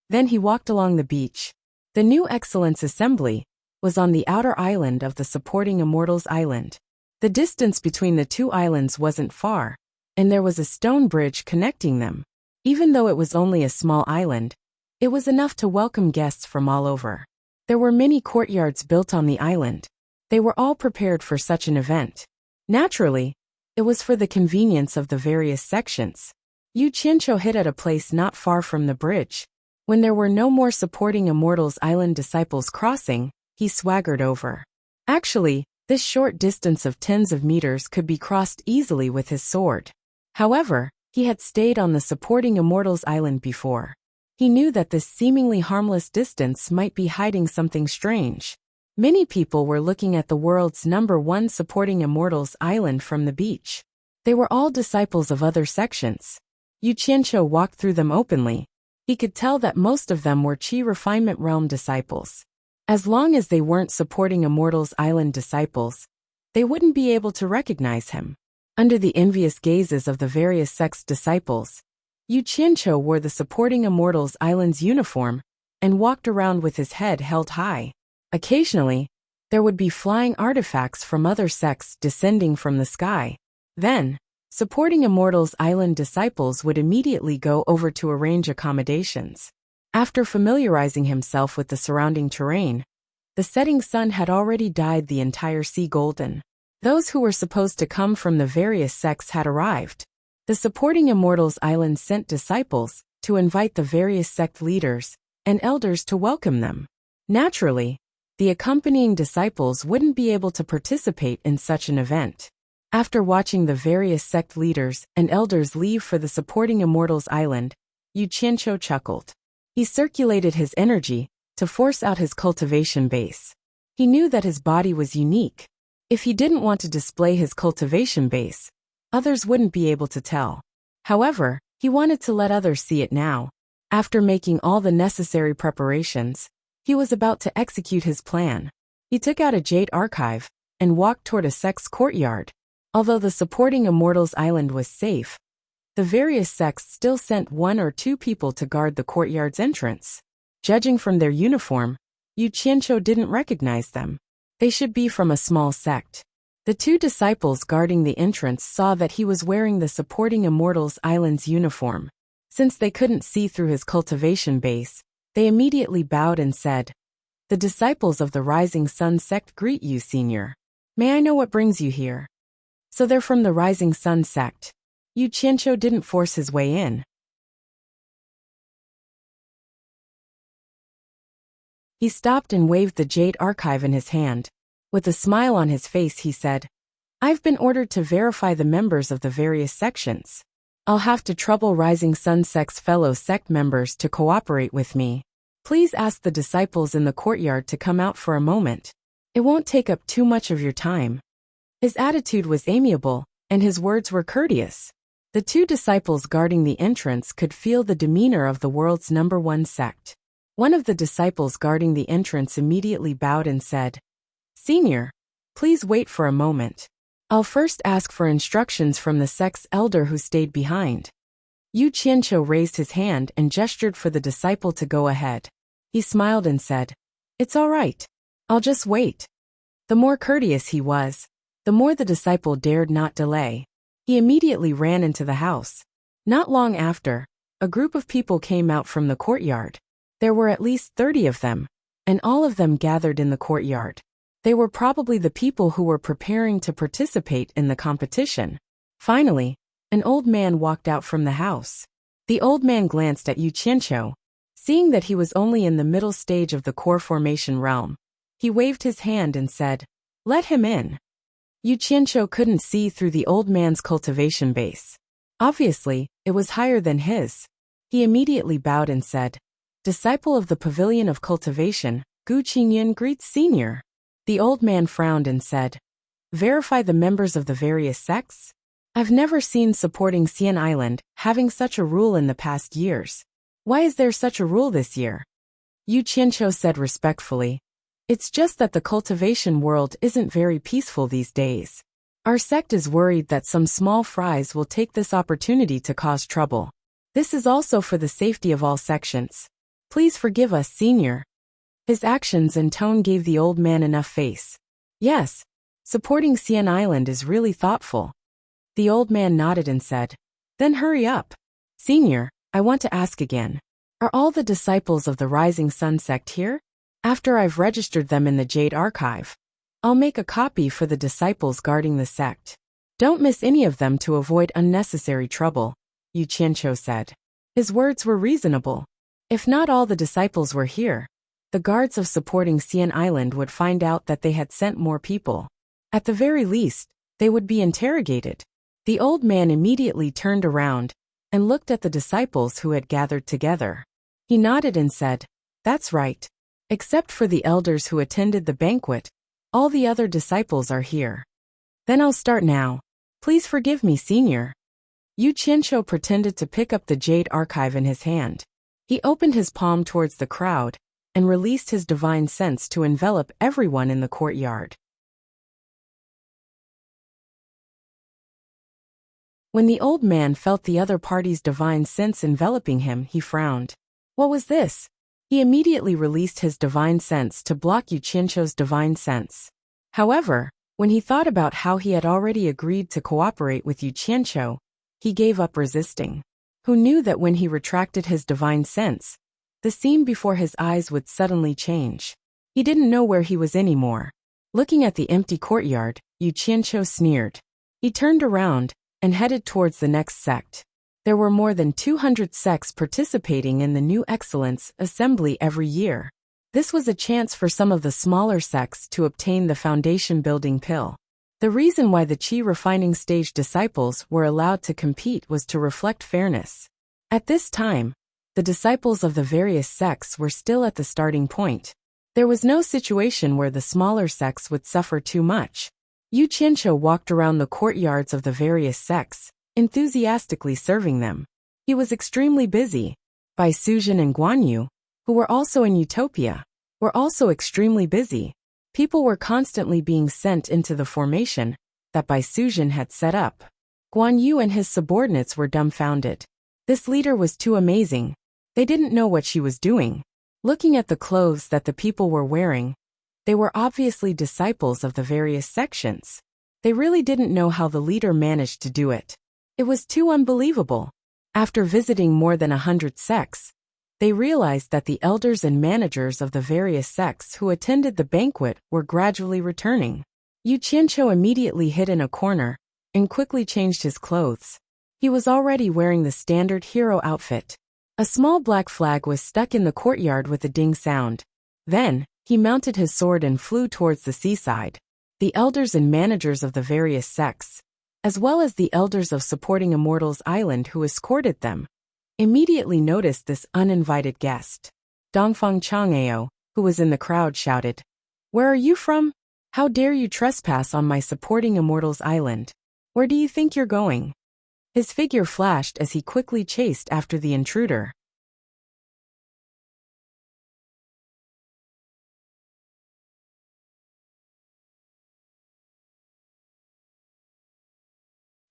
Then he walked along the beach. The new Excellence Assembly was on the outer island of the Supporting Immortals Island. The distance between the two islands wasn't far, and there was a stone bridge connecting them. Even though it was only a small island, it was enough to welcome guests from all over. There were many courtyards built on the island. They were all prepared for such an event. Naturally, it was for the convenience of the various sections. Yu Qianqiu hid at a place not far from the bridge. When there were no more Supporting Immortals Island disciples crossing, he swaggered over. Actually, this short distance of tens of meters could be crossed easily with his sword. However, he had stayed on the Supporting Immortals Island before. He knew that this seemingly harmless distance might be hiding something strange. Many people were looking at the world's #1 Supporting Immortals Island from the beach. They were all disciples of other sections. Yu Qianqiu walked through them openly. He could tell that most of them were Qi Refinement Realm disciples. As long as they weren't Supporting Immortals Island disciples, they wouldn't be able to recognize him. Under the envious gazes of the various sects' disciples, Yu Qianqiu wore the Supporting Immortals Island's uniform and walked around with his head held high. Occasionally, there would be flying artifacts from other sects descending from the sky. Then, Supporting Immortals Island disciples would immediately go over to arrange accommodations. After familiarizing himself with the surrounding terrain, the setting sun had already dyed the entire sea golden. Those who were supposed to come from the various sects had arrived. The Supporting Immortals Island sent disciples to invite the various sect leaders and elders to welcome them. Naturally, the accompanying disciples wouldn't be able to participate in such an event. After watching the various sect leaders and elders leave for the Supporting Immortals Island, Yu Qianqiu chuckled. He circulated his energy to force out his cultivation base. He knew that his body was unique. If he didn't want to display his cultivation base, others wouldn't be able to tell. However, he wanted to let others see it now. After making all the necessary preparations, he was about to execute his plan. He took out a jade archive and walked toward a sect's courtyard. Although the Supporting Immortals Island was safe, the various sects still sent 1 or 2 people to guard the courtyard's entrance. Judging from their uniform, Yu Qianqiu didn't recognize them. They should be from a small sect. The 2 disciples guarding the entrance saw that he was wearing the Supporting Immortals Island's uniform. Since they couldn't see through his cultivation base, they immediately bowed and said, "The disciples of the Rising Sun sect greet you, Senior. May I know what brings you here?" "So they're from the Rising Sun sect." Yu Qianqiu didn't force his way in. He stopped and waved the jade archive in his hand. With a smile on his face he said, "I've been ordered to verify the members of the various sections. I'll have to trouble Rising Sun sect's fellow sect members to cooperate with me. Please ask the disciples in the courtyard to come out for a moment. It won't take up too much of your time." His attitude was amiable, and his words were courteous. The two disciples guarding the entrance could feel the demeanor of the world's #1 sect. One of the disciples guarding the entrance immediately bowed and said, "Senior, please wait for a moment. I'll first ask for instructions from the sect's elder who stayed behind." Yu Qianqiu raised his hand and gestured for the disciple to go ahead. He smiled and said, "It's all right. I'll just wait." The more courteous he was, the more the disciple dared not delay. He immediately ran into the house. Not long after, a group of people came out from the courtyard. There were at least 30 of them, and all of them gathered in the courtyard. They were probably the people who were preparing to participate in the competition. Finally, an old man walked out from the house. The old man glanced at Yu Qianqiu. Seeing that he was only in the middle stage of the core formation realm, he waved his hand and said, "Let him in." Yu Qianqiu couldn't see through the old man's cultivation base. Obviously, it was higher than his. He immediately bowed and said, "Disciple of the Pavilion of Cultivation, Gu Qingyan greets Senior." The old man frowned and said, "Verify the members of the various sects? I've never seen supporting Xian Island having such a rule in the past years. Why is there such a rule this year?" Yu Qianqiu said respectfully, "It's just that the cultivation world isn't very peaceful these days. Our sect is worried that some small fries will take this opportunity to cause trouble. This is also for the safety of all sections. Please forgive us, Senior." His actions and tone gave the old man enough face. Yes, supporting Xian Island is really thoughtful. The old man nodded and said, "Then hurry up. Senior, I want to ask again. Are all the disciples of the Rising Sun sect here? After I've registered them in the Jade Archive, I'll make a copy for the disciples guarding the sect. Don't miss any of them to avoid unnecessary trouble," Yu Qianqiu said. His words were reasonable. If not all the disciples were here, the guards of supporting Xian Island would find out that they had sent more people. At the very least, they would be interrogated. The old man immediately turned around and looked at the disciples who had gathered together. He nodded and said, "That's right. Except for the elders who attended the banquet, all the other disciples are here. Then I'll start now. Please forgive me, Senior." Yu Qianqiu pretended to pick up the jade archive in his hand. He opened his palm towards the crowd and released his divine sense to envelop everyone in the courtyard. When the old man felt the other party's divine sense enveloping him, he frowned. What was this? He immediately released his divine sense to block Yu Qianqiu's divine sense. However, when he thought about how he had already agreed to cooperate with Yu Qianqiu, he gave up resisting. Who knew that when he retracted his divine sense, the scene before his eyes would suddenly change? He didn't know where he was anymore. Looking at the empty courtyard, Yu Qianqiu sneered. He turned around and headed towards the next sect. There were more than 200 sects participating in the New Excellence Assembly every year. This was a chance for some of the smaller sects to obtain the foundation building pill. The reason why the Qi refining stage disciples were allowed to compete was to reflect fairness. At this time, the disciples of the various sects were still at the starting point. There was no situation where the smaller sects would suffer too much. Yu Qianqiu walked around the courtyards of the various sects, enthusiastically serving them. He was extremely busy. Bai Suzhen and Guan Yu, who were also in Utopia, were also extremely busy. People were constantly being sent into the formation that Bai Suzhen had set up. Guan Yu and his subordinates were dumbfounded. This leader was too amazing. They didn't know what she was doing. Looking at the clothes that the people were wearing, they were obviously disciples of the various sections. They really didn't know how the leader managed to do it. It was too unbelievable. After visiting more than 100 sects, they realized that the elders and managers of the various sects who attended the banquet were gradually returning. Yu Qianqiu immediately hid in a corner and quickly changed his clothes. He was already wearing the standard hero outfit. A small black flag was stuck in the courtyard with a ding sound. Then, he mounted his sword and flew towards the seaside. The elders and managers of the various sects, as well as the elders of supporting Immortals Island who escorted them, immediately noticed this uninvited guest. Dongfang Chang'eo, who was in the crowd, shouted, "Where are you from? How dare you trespass on my supporting Immortals Island? Where do you think you're going?" His figure flashed as he quickly chased after the intruder.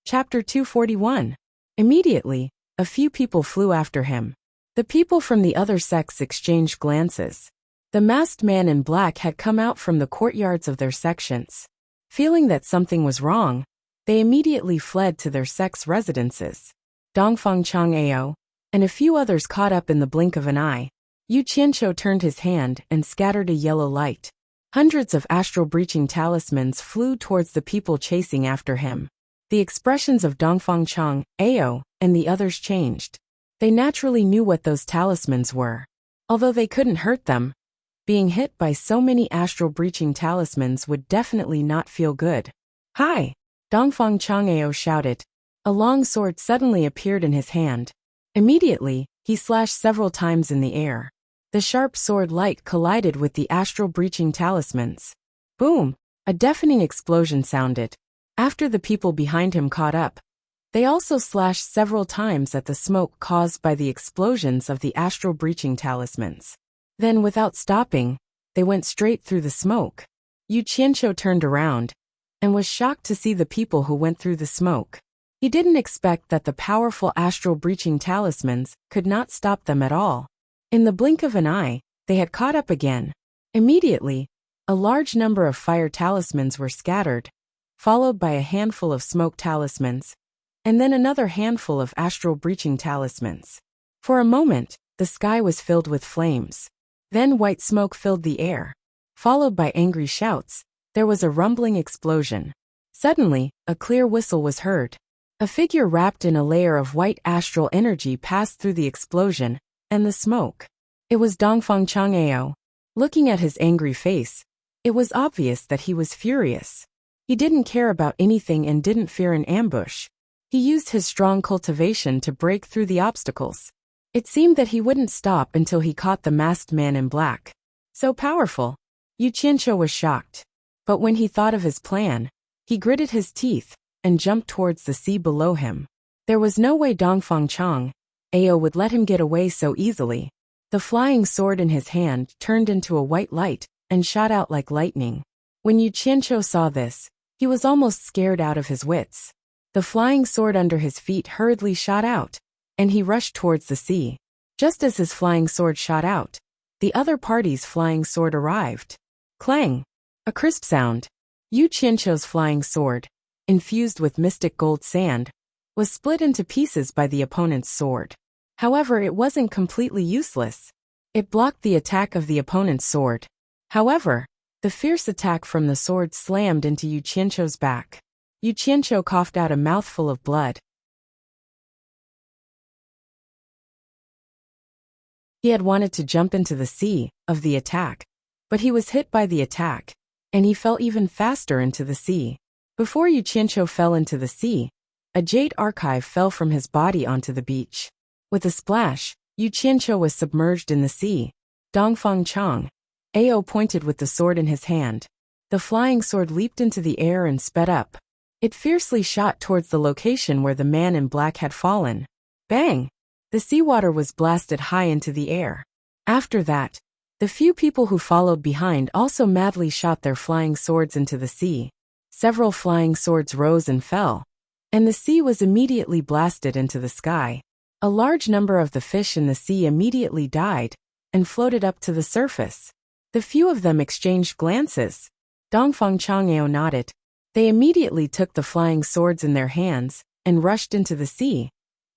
Chapter 241. Immediately, a few people flew after him. The people from the other sects exchanged glances. The masked man in black had come out from the courtyards of their sections. Feeling that something was wrong, they immediately fled to their sect's residences. Dongfang Chang'eo and a few others caught up in the blink of an eye. Yu Qianqiu turned his hand and scattered a yellow light. Hundreds of astral breaching talismans flew towards the people chasing after him. The expressions of Dongfang Chang'eo and the others changed. They naturally knew what those talismans were. Although they couldn't hurt them, being hit by so many astral breaching talismans would definitely not feel good. "Hi!" Dongfang Chang'eo shouted. A long sword suddenly appeared in his hand. Immediately, he slashed several times in the air. The sharp sword light collided with the astral breaching talismans. Boom! A deafening explosion sounded. After the people behind him caught up, they also slashed several times at the smoke caused by the explosions of the astral breaching talismans. Then, without stopping, they went straight through the smoke. Yu Qianqiu turned around and was shocked to see the people who went through the smoke. He didn't expect that the powerful astral breaching talismans could not stop them at all. In the blink of an eye, they had caught up again. Immediately, a large number of fire talismans were scattered, followed by a handful of smoke talismans, and then another handful of astral breaching talismans. For a moment, the sky was filled with flames. Then white smoke filled the air. Followed by angry shouts, there was a rumbling explosion. Suddenly, a clear whistle was heard. A figure wrapped in a layer of white astral energy passed through the explosion and the smoke. It was Dongfang Chang'eo. Looking at his angry face, it was obvious that he was furious. He didn't care about anything and didn't fear an ambush. He used his strong cultivation to break through the obstacles. It seemed that he wouldn't stop until he caught the masked man in black. So powerful. Yu Qianqiu was shocked. But when he thought of his plan, he gritted his teeth and jumped towards the sea below him. There was no way Dongfang Chang'eo would let him get away so easily. The flying sword in his hand turned into a white light and shot out like lightning. When Yu Qianqiu saw this, he was almost scared out of his wits. The flying sword under his feet hurriedly shot out, and he rushed towards the sea. Just as his flying sword shot out, the other party's flying sword arrived. Clang! A crisp sound. Yu Qianqiu's flying sword, infused with mystic gold sand, was split into pieces by the opponent's sword. However, it wasn't completely useless. It blocked the attack of the opponent's sword. However, the fierce attack from the sword slammed into Yu Qianqiu's back. Yu Qianqiu coughed out a mouthful of blood. He had wanted to jump into the sea of the attack, but he was hit by the attack, and he fell even faster into the sea. Before Yu Qianqiu fell into the sea, a jade archive fell from his body onto the beach. With a splash, Yu Qianqiu was submerged in the sea. Dongfang Chang'eo pointed with the sword in his hand. The flying sword leaped into the air and sped up. It fiercely shot towards the location where the man in black had fallen. Bang! The seawater was blasted high into the air. After that, the few people who followed behind also madly shot their flying swords into the sea. Several flying swords rose and fell, and the sea was immediately blasted into the sky. A large number of the fish in the sea immediately died and floated up to the surface. The few of them exchanged glances. Dongfang Chang'eo nodded. They immediately took the flying swords in their hands and rushed into the sea,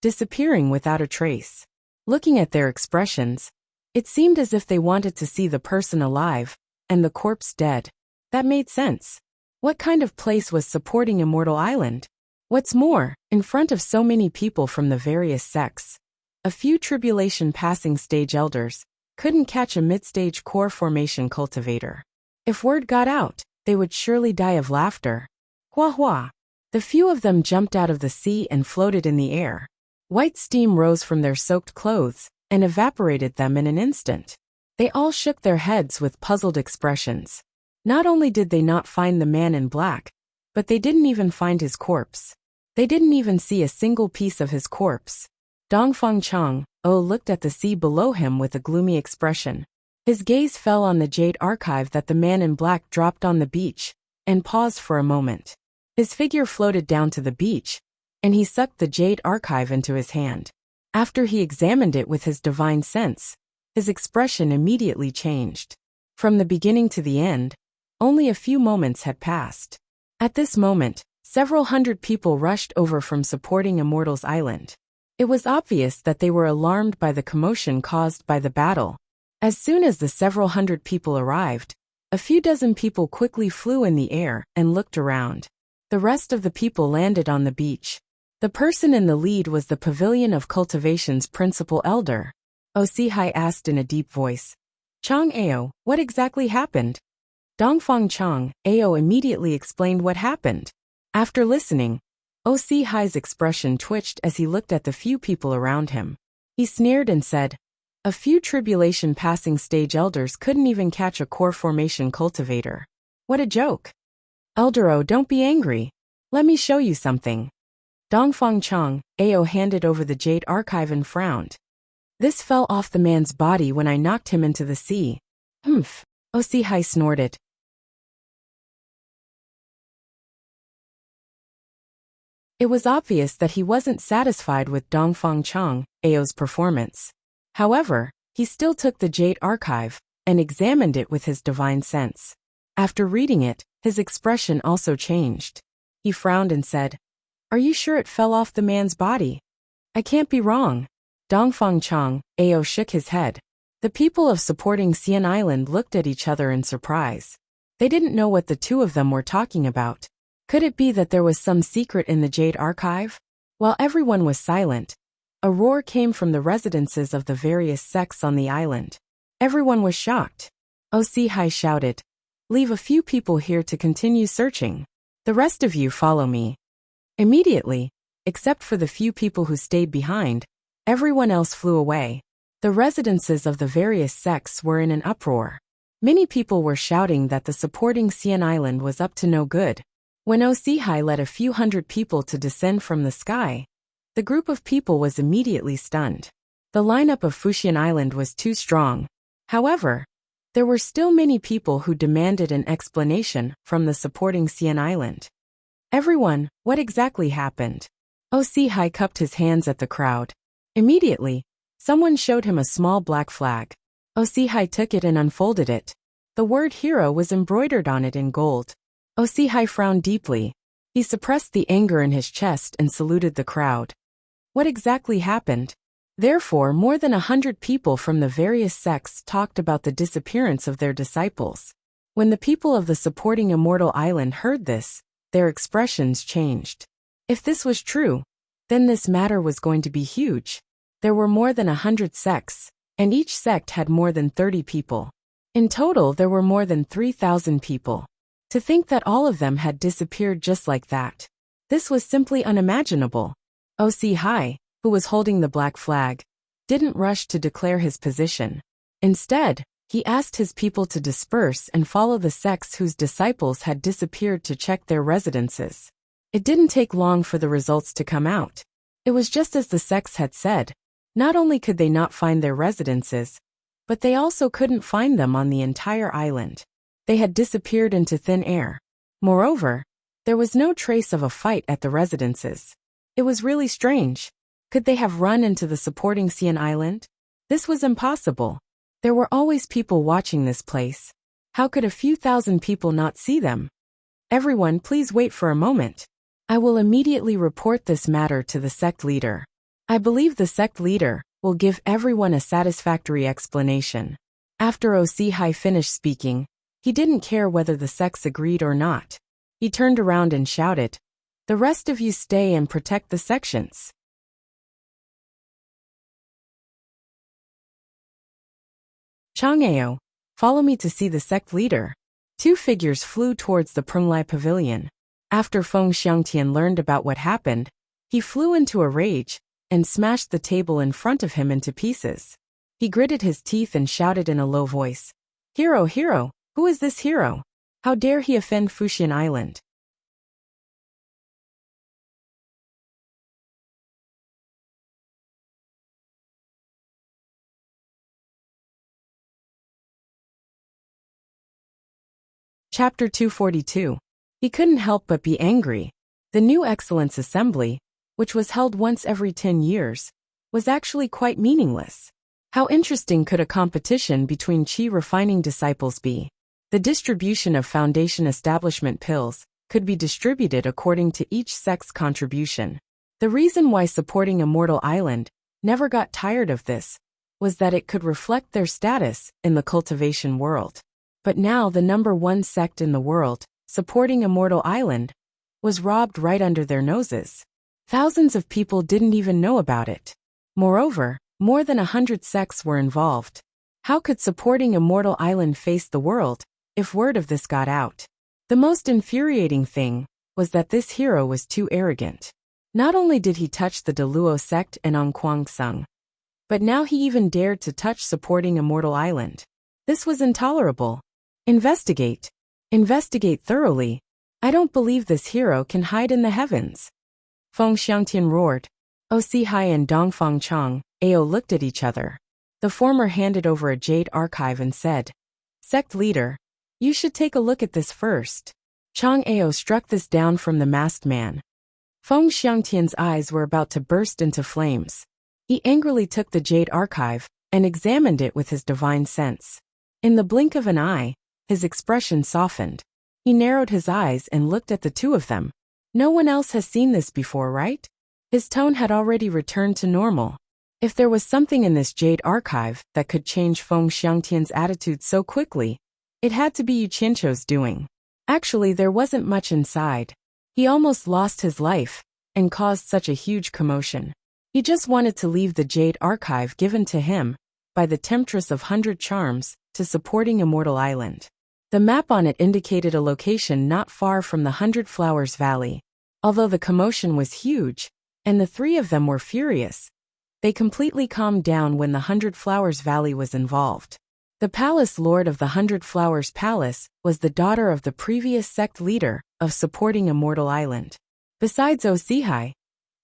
disappearing without a trace. Looking at their expressions, it seemed as if they wanted to see the person alive and the corpse dead. That made sense. What kind of place was supporting Immortal Island? What's more, in front of so many people from the various sects, a few tribulation passing stage elders couldn't catch a mid-stage core formation cultivator. If word got out, they would surely die of laughter. Hua hua. The few of them jumped out of the sea and floated in the air. White steam rose from their soaked clothes and evaporated them in an instant. They all shook their heads with puzzled expressions. Not only did they not find the man in black, but they didn't even find his corpse. They didn't even see a single piece of his corpse. Dongfang Chang looked at the sea below him with a gloomy expression. His gaze fell on the jade archive that the man in black dropped on the beach, and paused for a moment. His figure floated down to the beach, and he sucked the jade archive into his hand. After he examined it with his divine sense, his expression immediately changed. From the beginning to the end, only a few moments had passed. At this moment, several hundred people rushed over from supporting Immortal's Island. It was obvious that they were alarmed by the commotion caused by the battle. As soon as the several hundred people arrived, a few dozen people quickly flew in the air and looked around. The rest of the people landed on the beach. The person in the lead was the Pavilion of Cultivation's principal elder. Osihai asked in a deep voice. Chang Ao, what exactly happened? Dongfang Chang Ao immediately explained what happened. After listening, Osihai's expression twitched as he looked at the few people around him. He sneered and said, a few tribulation passing stage elders couldn't even catch a core formation cultivator. What a joke. Eldero, don't be angry. Let me show you something. Dongfang Chang Ao handed over the jade archive and frowned. This fell off the man's body when I knocked him into the sea. Humph. Osihai snorted. It was obvious that he wasn't satisfied with Dongfang Chang Ao's performance. However, he still took the jade archive and examined it with his divine sense. After reading it, his expression also changed. He frowned and said, are you sure it fell off the man's body? I can't be wrong. Dongfang Chang Ao shook his head. The people of supporting Xian Island looked at each other in surprise. They didn't know what the two of them were talking about. Could it be that there was some secret in the jade archive? While everyone was silent, a roar came from the residences of the various sects on the island. Everyone was shocked. Osihai shouted, leave a few people here to continue searching. The rest of you follow me. Immediately, except for the few people who stayed behind, everyone else flew away. The residences of the various sects were in an uproar. Many people were shouting that the supporting Xian Island was up to no good. When Osihai led a few hundred people to descend from the sky, the group of people was immediately stunned. The lineup of Fuxian Island was too strong. However, there were still many people who demanded an explanation from the supporting Xian Island. Everyone, what exactly happened? Osihai cupped his hands at the crowd. Immediately, someone showed him a small black flag. Osihai took it and unfolded it. The word hero was embroidered on it in gold. Osihai frowned deeply. He suppressed the anger in his chest and saluted the crowd. What exactly happened? Therefore, more than 100 people from the various sects talked about the disappearance of their disciples. When the people of the supporting Immortal Island heard this, their expressions changed. If this was true, then this matter was going to be huge. There were more than 100 sects, and each sect had more than 30 people. In total, there were more than 3,000 people. To think that all of them had disappeared just like that. This was simply unimaginable. Osihai, who was holding the black flag, didn't rush to declare his position. Instead, he asked his people to disperse and follow the sects whose disciples had disappeared to check their residences. It didn't take long for the results to come out. It was just as the sects had said. Not only could they not find their residences, but they also couldn't find them on the entire island. They had disappeared into thin air. Moreover, there was no trace of a fight at the residences. It was really strange. Could they have run into the supporting Xian Island? This was impossible. There were always people watching this place. How could a few thousand people not see them? Everyone, please wait for a moment. I will immediately report this matter to the sect leader. I believe the sect leader will give everyone a satisfactory explanation. After Osihai finished speaking, he didn't care whether the sects agreed or not. He turned around and shouted, "The rest of you stay and protect the sections." Chang'eo, follow me to see the sect leader. Two figures flew towards the Prunglai pavilion. After Feng Xiangtian learned about what happened, he flew into a rage and smashed the table in front of him into pieces. He gritted his teeth and shouted in a low voice, "Hero, hero, who is this hero? How dare he offend Fuxian Island?" Chapter 242. He couldn't help but be angry. The new Excellence Assembly, which was held once every 10 years, was actually quite meaningless. How interesting could a competition between Qi refining disciples be? The distribution of Foundation establishment pills could be distributed according to each sect's contribution. The reason why supporting Immortal Island never got tired of this was that it could reflect their status in the cultivation world. But now the number one sect in the world, supporting Immortal Island, was robbed right under their noses. Thousands of people didn't even know about it. Moreover, more than 100 sects were involved. How could supporting Immortal Island face the world if word of this got out? The most infuriating thing was that this hero was too arrogant. Not only did he touch the Deluo sect and Onquang Sung, but now he even dared to touch supporting Immortal Island. This was intolerable. Investigate. Investigate thoroughly. I don't believe this hero can hide in the heavens. Feng Xiangtian roared. Osihai and Dongfang Chang, Ao looked at each other. The former handed over a jade archive and said, "Sect leader, you should take a look at this first." Chang Ao struck this down from the masked man. Feng Xiangtian's eyes were about to burst into flames. He angrily took the jade archive and examined it with his divine sense. In the blink of an eye, his expression softened. He narrowed his eyes and looked at the two of them. No one else has seen this before, right? His tone had already returned to normal. If there was something in this jade archive that could change Feng Xiangtian's attitude so quickly, it had to be Yu Qianqiu's doing. Actually, there wasn't much inside. He almost lost his life and caused such a huge commotion. He just wanted to leave the jade archive given to him by the Temptress of 100 Charms to supporting Immortal Island. The map on it indicated a location not far from the 100 Flowers Valley. Although the commotion was huge, and the three of them were furious, they completely calmed down when the 100 Flowers Valley was involved. The palace lord of the 100 Flowers Palace was the daughter of the previous sect leader of supporting Immortal Island. Besides Osihai,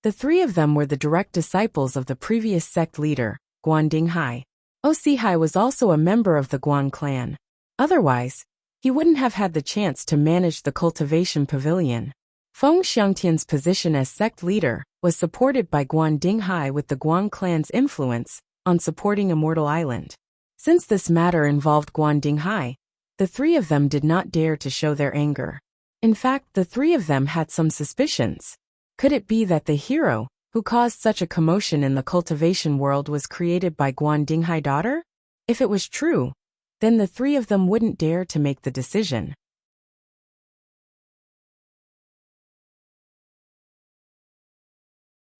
the three of them were the direct disciples of the previous sect leader, Guandinghai. Osihai was also a member of the Guan clan. Otherwise, he wouldn't have had the chance to manage the cultivation pavilion. Feng Xiangtian's position as sect leader was supported by Guandinghai with the Guan clan's influence on supporting Immortal Island. Since this matter involved Guandinghai, the three of them did not dare to show their anger. In fact, the three of them had some suspicions. Could it be that the hero who caused such a commotion in the cultivation world was created by Guandinghai daughter? If it was true, then the three of them wouldn't dare to make the decision.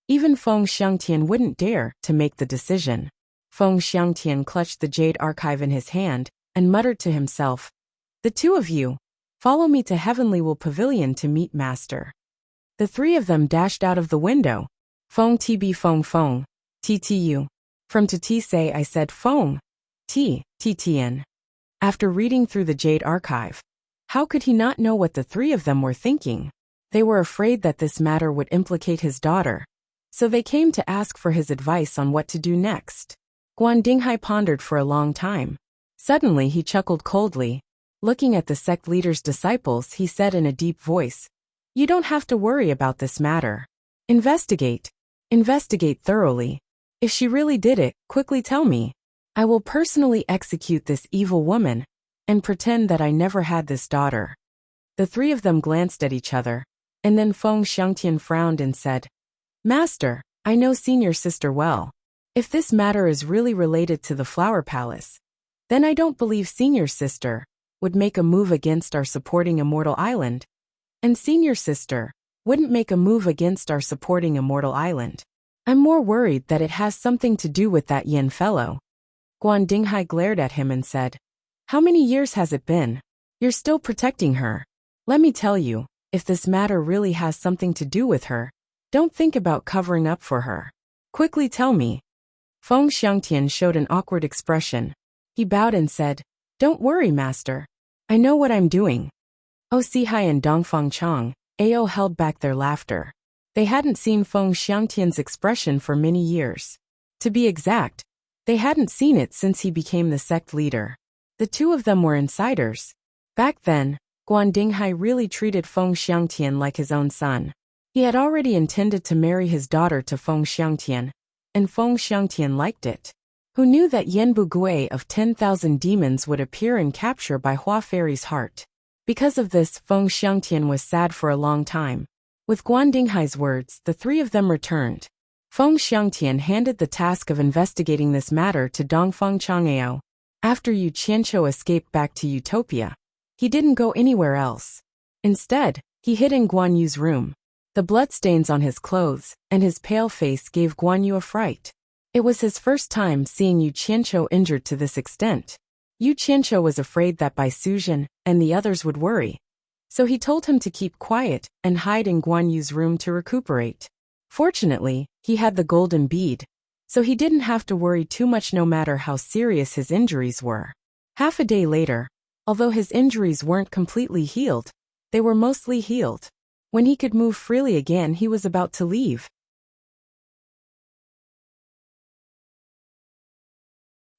Even Feng Xiangtian wouldn't dare to make the decision. Feng Xiangtian clutched the jade archive in his hand and muttered to himself, "The two of you, follow me to Heavenly Will Pavilion to meet Master." The three of them dashed out of the window. Feng TB Feng Feng, TTU. From to say I said Feng, TTN. After reading through the jade archive, how could he not know what the three of them were thinking? They were afraid that this matter would implicate his daughter, so they came to ask for his advice on what to do next. Guandinghai pondered for a long time. Suddenly he chuckled coldly. Looking at the sect leader's disciples, he said in a deep voice, "You don't have to worry about this matter. Investigate. Investigate thoroughly. If she really did it, quickly tell me. I will personally execute this evil woman and pretend that I never had this daughter." The three of them glanced at each other, and then Feng Xiangtian frowned and said, "Master, I know senior sister well. If this matter is really related to the Flower Palace, then I don't believe senior sister would make a move against our supporting Immortal Island. And senior sister wouldn't make a move against our supporting Immortal Island. I'm more worried that it has something to do with that Yin fellow. Guan Dinghai glared at him and said, How many years has it been? You're still protecting her. Let me tell you, if this matter really has something to do with her, don't think about covering up for her. Quickly tell me. Feng Xiangtian showed an awkward expression. He bowed and said, Don't worry, master. I know what I'm doing. Sihai and Dongfang Chang, Ao held back their laughter. They hadn't seen Feng Xiangtian's expression for many years. To be exact, they hadn't seen it since he became the sect leader. The two of them were insiders. Back then, Guan Dinghai really treated Feng Xiangtian like his own son. He had already intended to marry his daughter to Feng Xiangtian, and Feng Xiangtian liked it. Who knew that Yanbu Gui of 10,000 demons would appear and capture Bai Hua Fairy's heart? Because of this, Feng Xiangtian was sad for a long time. With Guan Dinghai's words, the three of them returned. Feng Xiangtian handed the task of investigating this matter to Dongfang Chang'ao. After Yu Qianqiu escaped back to Utopia, he didn't go anywhere else. Instead, he hid in Guan Yu's room. The bloodstains on his clothes and his pale face gave Guan Yu a fright. It was his first time seeing Yu Qianqiu injured to this extent. Yu Qianqiu was afraid that Bai Suzhen and the others would worry. So he told him to keep quiet and hide in Guan Yu's room to recuperate. Fortunately, he had the golden bead, so he didn't have to worry too much no matter how serious his injuries were. Half a day later, although his injuries weren't completely healed, they were mostly healed. When he could move freely again, he was about to leave.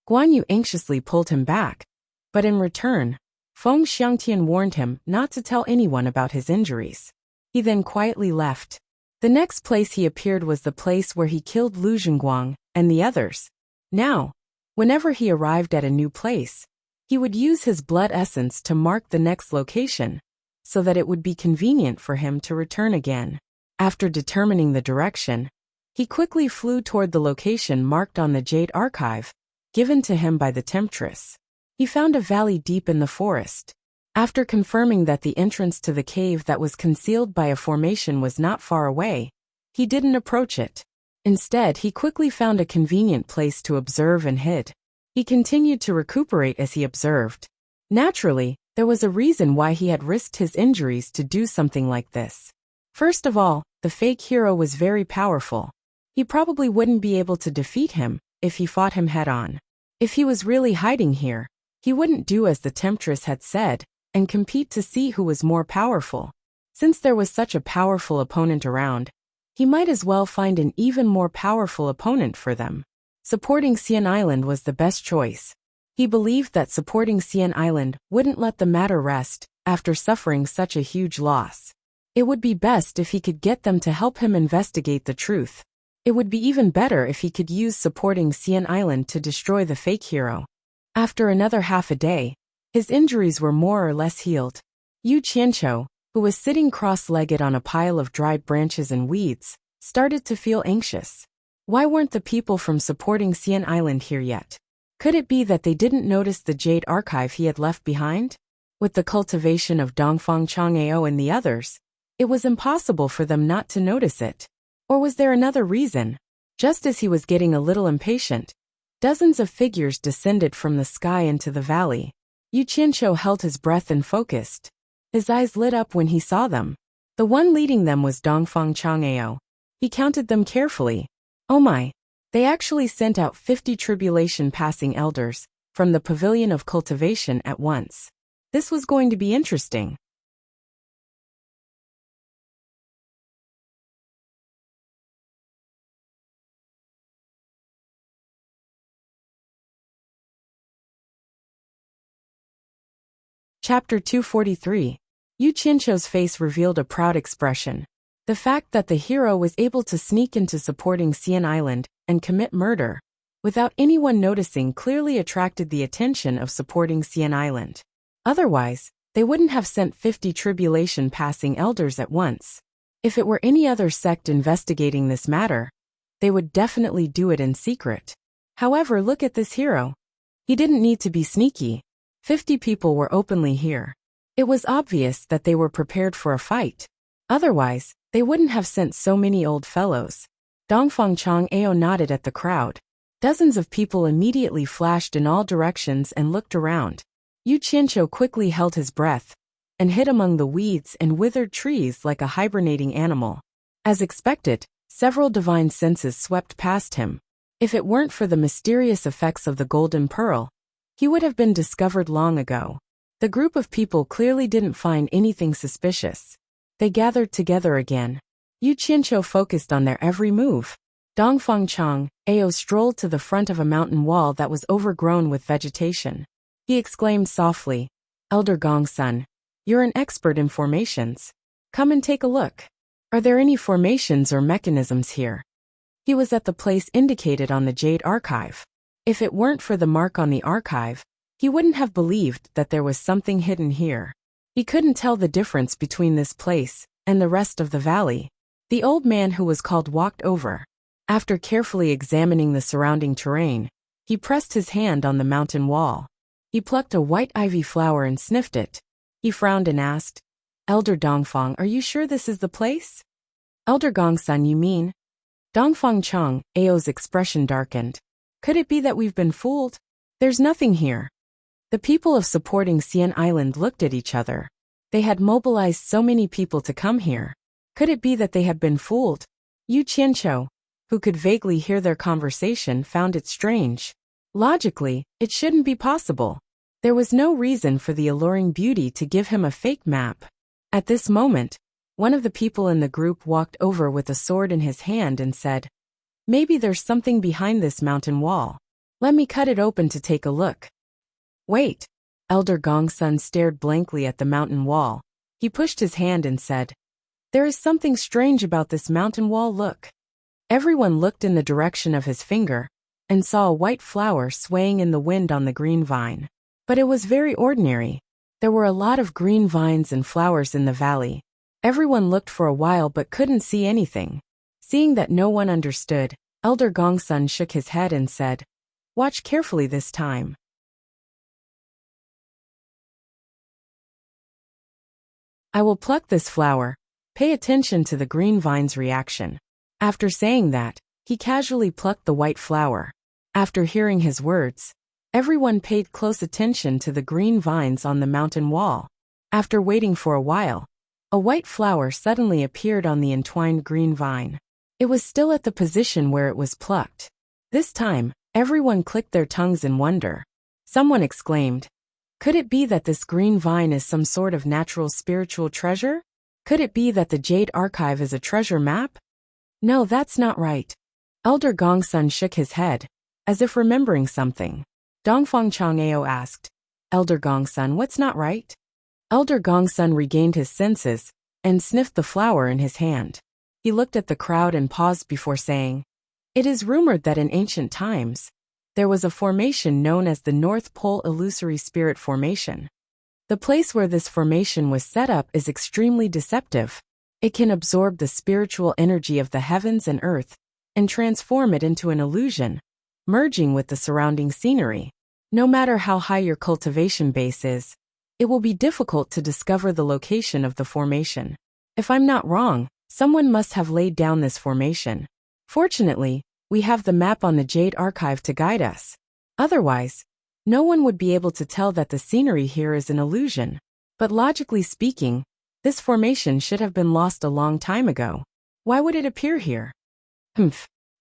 Guan Yu anxiously pulled him back, but in return, Feng Xiangtian warned him not to tell anyone about his injuries. He then quietly left. The next place he appeared was the place where he killed Lu Zhenguang and the others. Now, whenever he arrived at a new place, he would use his blood essence to mark the next location, so that it would be convenient for him to return again. After determining the direction, he quickly flew toward the location marked on the Jade Archive, given to him by the Temptress. He found a valley deep in the forest. After confirming that the entrance to the cave that was concealed by a formation was not far away, he didn't approach it. Instead, he quickly found a convenient place to observe and hid. He continued to recuperate as he observed. Naturally, there was a reason why he had risked his injuries to do something like this. First of all, the fake hero was very powerful. He probably wouldn't be able to defeat him if he fought him head-on. If he was really hiding here, he wouldn't do as the Temptress had said and compete to see who was more powerful. Since there was such a powerful opponent around, he might as well find an even more powerful opponent for them. Supporting Xian Island was the best choice. He believed that supporting Xian Island wouldn't let the matter rest after suffering such a huge loss. It would be best if he could get them to help him investigate the truth. It would be even better if he could use supporting Xian Island to destroy the fake hero. After another half a day, his injuries were more or less healed. Yu Qianqiu, who was sitting cross-legged on a pile of dried branches and weeds, started to feel anxious. Why weren't the people from supporting Xian Island here yet? Could it be that they didn't notice the Jade Archive he had left behind? With the cultivation of Dongfang Chang'ao and the others, it was impossible for them not to notice it. Or was there another reason? Just as he was getting a little impatient, dozens of figures descended from the sky into the valley. Yu Qianqiu held his breath and focused. His eyes lit up when he saw them. The one leading them was Dongfang Chang'ao. He counted them carefully. Oh my! They actually sent out 50 tribulation-passing elders from the Pavilion of Cultivation at once. This was going to be interesting. Chapter 243. Yu Qianqiu's face revealed a proud expression. The fact that the hero was able to sneak into supporting Xian Island and commit murder without anyone noticing clearly attracted the attention of supporting Xian Island. Otherwise, they wouldn't have sent 50 tribulation-passing elders at once. If it were any other sect investigating this matter, they would definitely do it in secret. However, look at this hero. He didn't need to be sneaky. 50 people were openly here. It was obvious that they were prepared for a fight. Otherwise, they wouldn't have sent so many old fellows. Dongfang Chang'ao nodded at the crowd. Dozens of people immediately flashed in all directions and looked around. Yu Qianqiu quickly held his breath and hid among the weeds and withered trees like a hibernating animal. As expected, several divine senses swept past him. If it weren't for the mysterious effects of the golden pearl, he would have been discovered long ago. The group of people clearly didn't find anything suspicious. They gathered together again. Yu Qianqiu focused on their every move. Dongfang Chang'ao strolled to the front of a mountain wall that was overgrown with vegetation. He exclaimed softly, "Elder Gongsun, you're an expert in formations. Come and take a look. Are there any formations or mechanisms here?" He was at the place indicated on the Jade Archive. If it weren't for the mark on the archive, he wouldn't have believed that there was something hidden here. He couldn't tell the difference between this place and the rest of the valley. The old man who was called walked over. After carefully examining the surrounding terrain, he pressed his hand on the mountain wall. He plucked a white ivy flower and sniffed it. He frowned and asked, "Elder Dongfang, are you sure this is the place?" "Elder Gongsun, you mean?" Dongfang Chang'ao's expression darkened. "Could it be that we've been fooled? There's nothing here." The people of supporting Xian Island looked at each other. They had mobilized so many people to come here. Could it be that they had been fooled? Yu Qianqiu, who could vaguely hear their conversation, found it strange. Logically, it shouldn't be possible. There was no reason for the alluring beauty to give him a fake map. At this moment, one of the people in the group walked over with a sword in his hand and said, "Maybe there's something behind this mountain wall. Let me cut it open to take a look." "Wait." Elder Gongsun stared blankly at the mountain wall. He pushed his hand and said, "There is something strange about this mountain wall, look." Everyone looked in the direction of his finger and saw a white flower swaying in the wind on the green vine. But it was very ordinary. There were a lot of green vines and flowers in the valley. Everyone looked for a while but couldn't see anything. Seeing that no one understood, Elder Gongsun shook his head and said, "Watch carefully this time. I will pluck this flower. Pay attention to the green vine's reaction." After saying that, he casually plucked the white flower. After hearing his words, everyone paid close attention to the green vines on the mountain wall. After waiting for a while, a white flower suddenly appeared on the entwined green vine. It was still at the position where it was plucked. This time, everyone clicked their tongues in wonder. Someone exclaimed, "Could it be that this green vine is some sort of natural spiritual treasure? Could it be that the Jade Archive is a treasure map?" "No, that's not right." Elder Gongsun shook his head, as if remembering something. Dongfang Chang'ao asked, "Elder Gongsun, what's not right?" Elder Gongsun regained his senses and sniffed the flower in his hand. He looked at the crowd and paused before saying, "It is rumored that in ancient times, there was a formation known as the North Pole Illusory Spirit Formation. The place where this formation was set up is extremely deceptive. It can absorb the spiritual energy of the heavens and earth and transform it into an illusion, merging with the surrounding scenery. No matter how high your cultivation base is, it will be difficult to discover the location of the formation. If I'm not wrong, someone must have laid down this formation. Fortunately, we have the map on the Jade Archive to guide us. Otherwise, no one would be able to tell that the scenery here is an illusion. But logically speaking, this formation should have been lost a long time ago. Why would it appear here?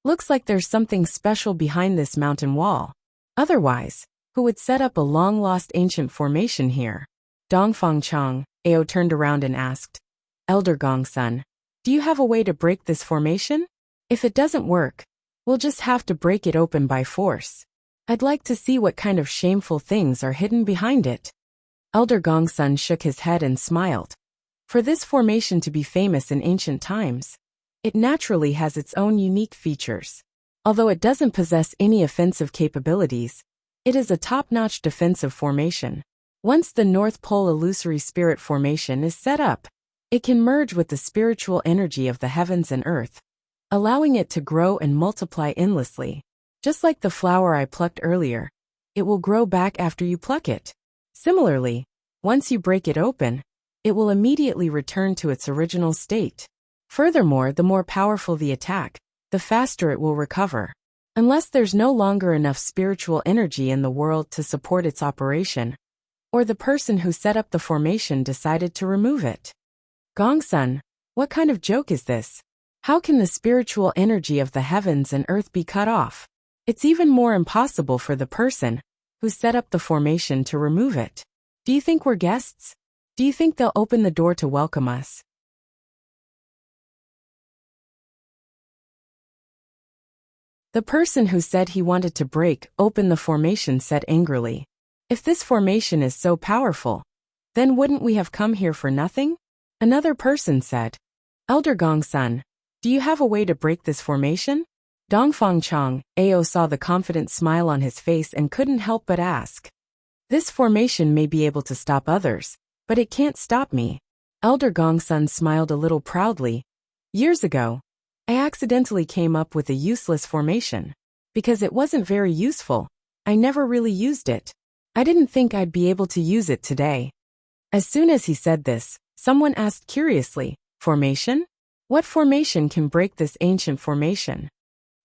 Looks like there's something special behind this mountain wall. Otherwise, who would set up a long-lost ancient formation here?" Dongfang Chang'ao turned around and asked, "Elder Gongsun, do you have a way to break this formation? If it doesn't work, we'll just have to break it open by force. I'd like to see what kind of shameful things are hidden behind it." Elder Gongsun shook his head and smiled. For this formation to be famous in ancient times, it naturally has its own unique features. Although it doesn't possess any offensive capabilities, it is a top-notch defensive formation. Once the North Pole Illusory Spirit Formation is set up, it can merge with the spiritual energy of the heavens and earth, allowing it to grow and multiply endlessly. Just like the flower I plucked earlier, it will grow back after you pluck it. Similarly, once you break it open, it will immediately return to its original state. Furthermore, the more powerful the attack, the faster it will recover. Unless there's no longer enough spiritual energy in the world to support its operation, or the person who set up the formation decided to remove it. Gongsun, what kind of joke is this? How can the spiritual energy of the heavens and earth be cut off? It's even more impossible for the person who set up the formation to remove it. Do you think we're guests? Do you think they'll open the door to welcome us? The person who said he wanted to break open the formation said angrily, "If this formation is so powerful, then wouldn't we have come here for nothing?" Another person said, "Elder Gongsun, do you have a way to break this formation?" Dongfang Chang, Ao saw the confident smile on his face and couldn't help but ask. "This formation may be able to stop others, but it can't stop me." Elder Gongsun smiled a little proudly. "Years ago, I accidentally came up with a useless formation. Because it wasn't very useful, I never really used it. I didn't think I'd be able to use it today." As soon as he said this, someone asked curiously, "Formation? What formation can break this ancient formation?"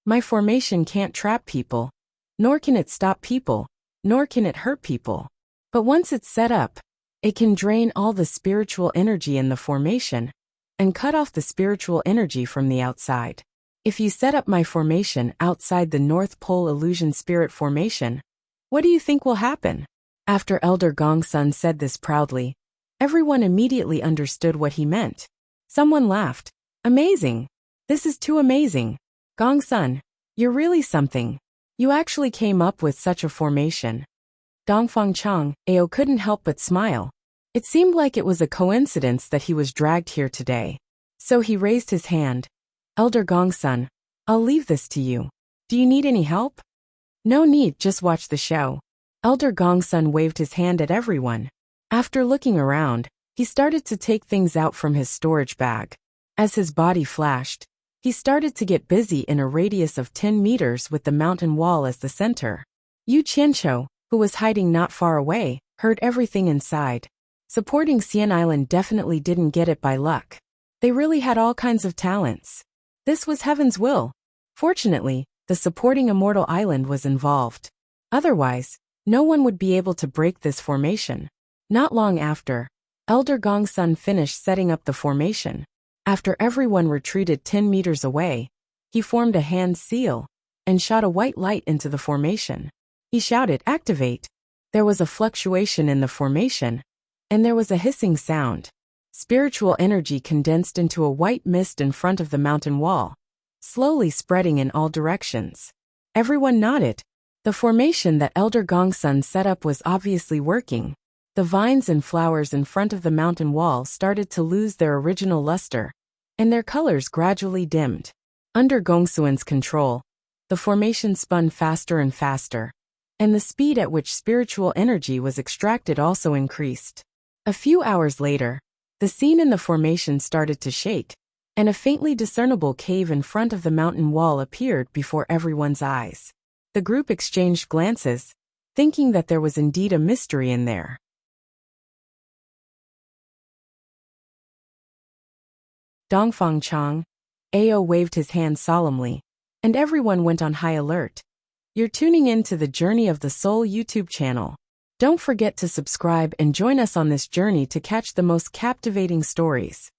"My formation can't trap people, nor can it stop people, nor can it hurt people. But once it's set up, it can drain all the spiritual energy in the formation and cut off the spiritual energy from the outside. If you set up my formation outside the North Pole Illusion Spirit Formation, what do you think will happen?" After Elder Gongsun said this proudly, everyone immediately understood what he meant. Someone laughed. "Amazing! This is too amazing. Gongsun, you're really something. You actually came up with such a formation." Dongfang Chang, Ao couldn't help but smile. It seemed like it was a coincidence that he was dragged here today. So he raised his hand. "Elder Gongsun, I'll leave this to you. Do you need any help?" "No need, just watch the show." Elder Gongsun waved his hand at everyone. After looking around, he started to take things out from his storage bag. As his body flashed, he started to get busy in a radius of 10 meters with the mountain wall as the center. Yu Qianqiu, who was hiding not far away, heard everything inside. Supporting Xian Island definitely didn't get it by luck. They really had all kinds of talents. This was heaven's will. Fortunately, the supporting Immortal Island was involved. Otherwise, no one would be able to break this formation. Not long after, Elder Gongsun finished setting up the formation. After everyone retreated 10 meters away, he formed a hand seal and shot a white light into the formation. He shouted, "Activate!" There was a fluctuation in the formation, and there was a hissing sound. Spiritual energy condensed into a white mist in front of the mountain wall, slowly spreading in all directions. Everyone nodded. The formation that Elder Gongsun set up was obviously working. The vines and flowers in front of the mountain wall started to lose their original luster, and their colors gradually dimmed. Under Gongsun's control, the formation spun faster and faster, and the speed at which spiritual energy was extracted also increased. A few hours later, the scene in the formation started to shake, and a faintly discernible cave in front of the mountain wall appeared before everyone's eyes. The group exchanged glances, thinking that there was indeed a mystery in there. Dongfang Chang, Ao waved his hand solemnly, and everyone went on high alert. You're tuning in to the Journey of the Soul YouTube channel. Don't forget to subscribe and join us on this journey to catch the most captivating stories.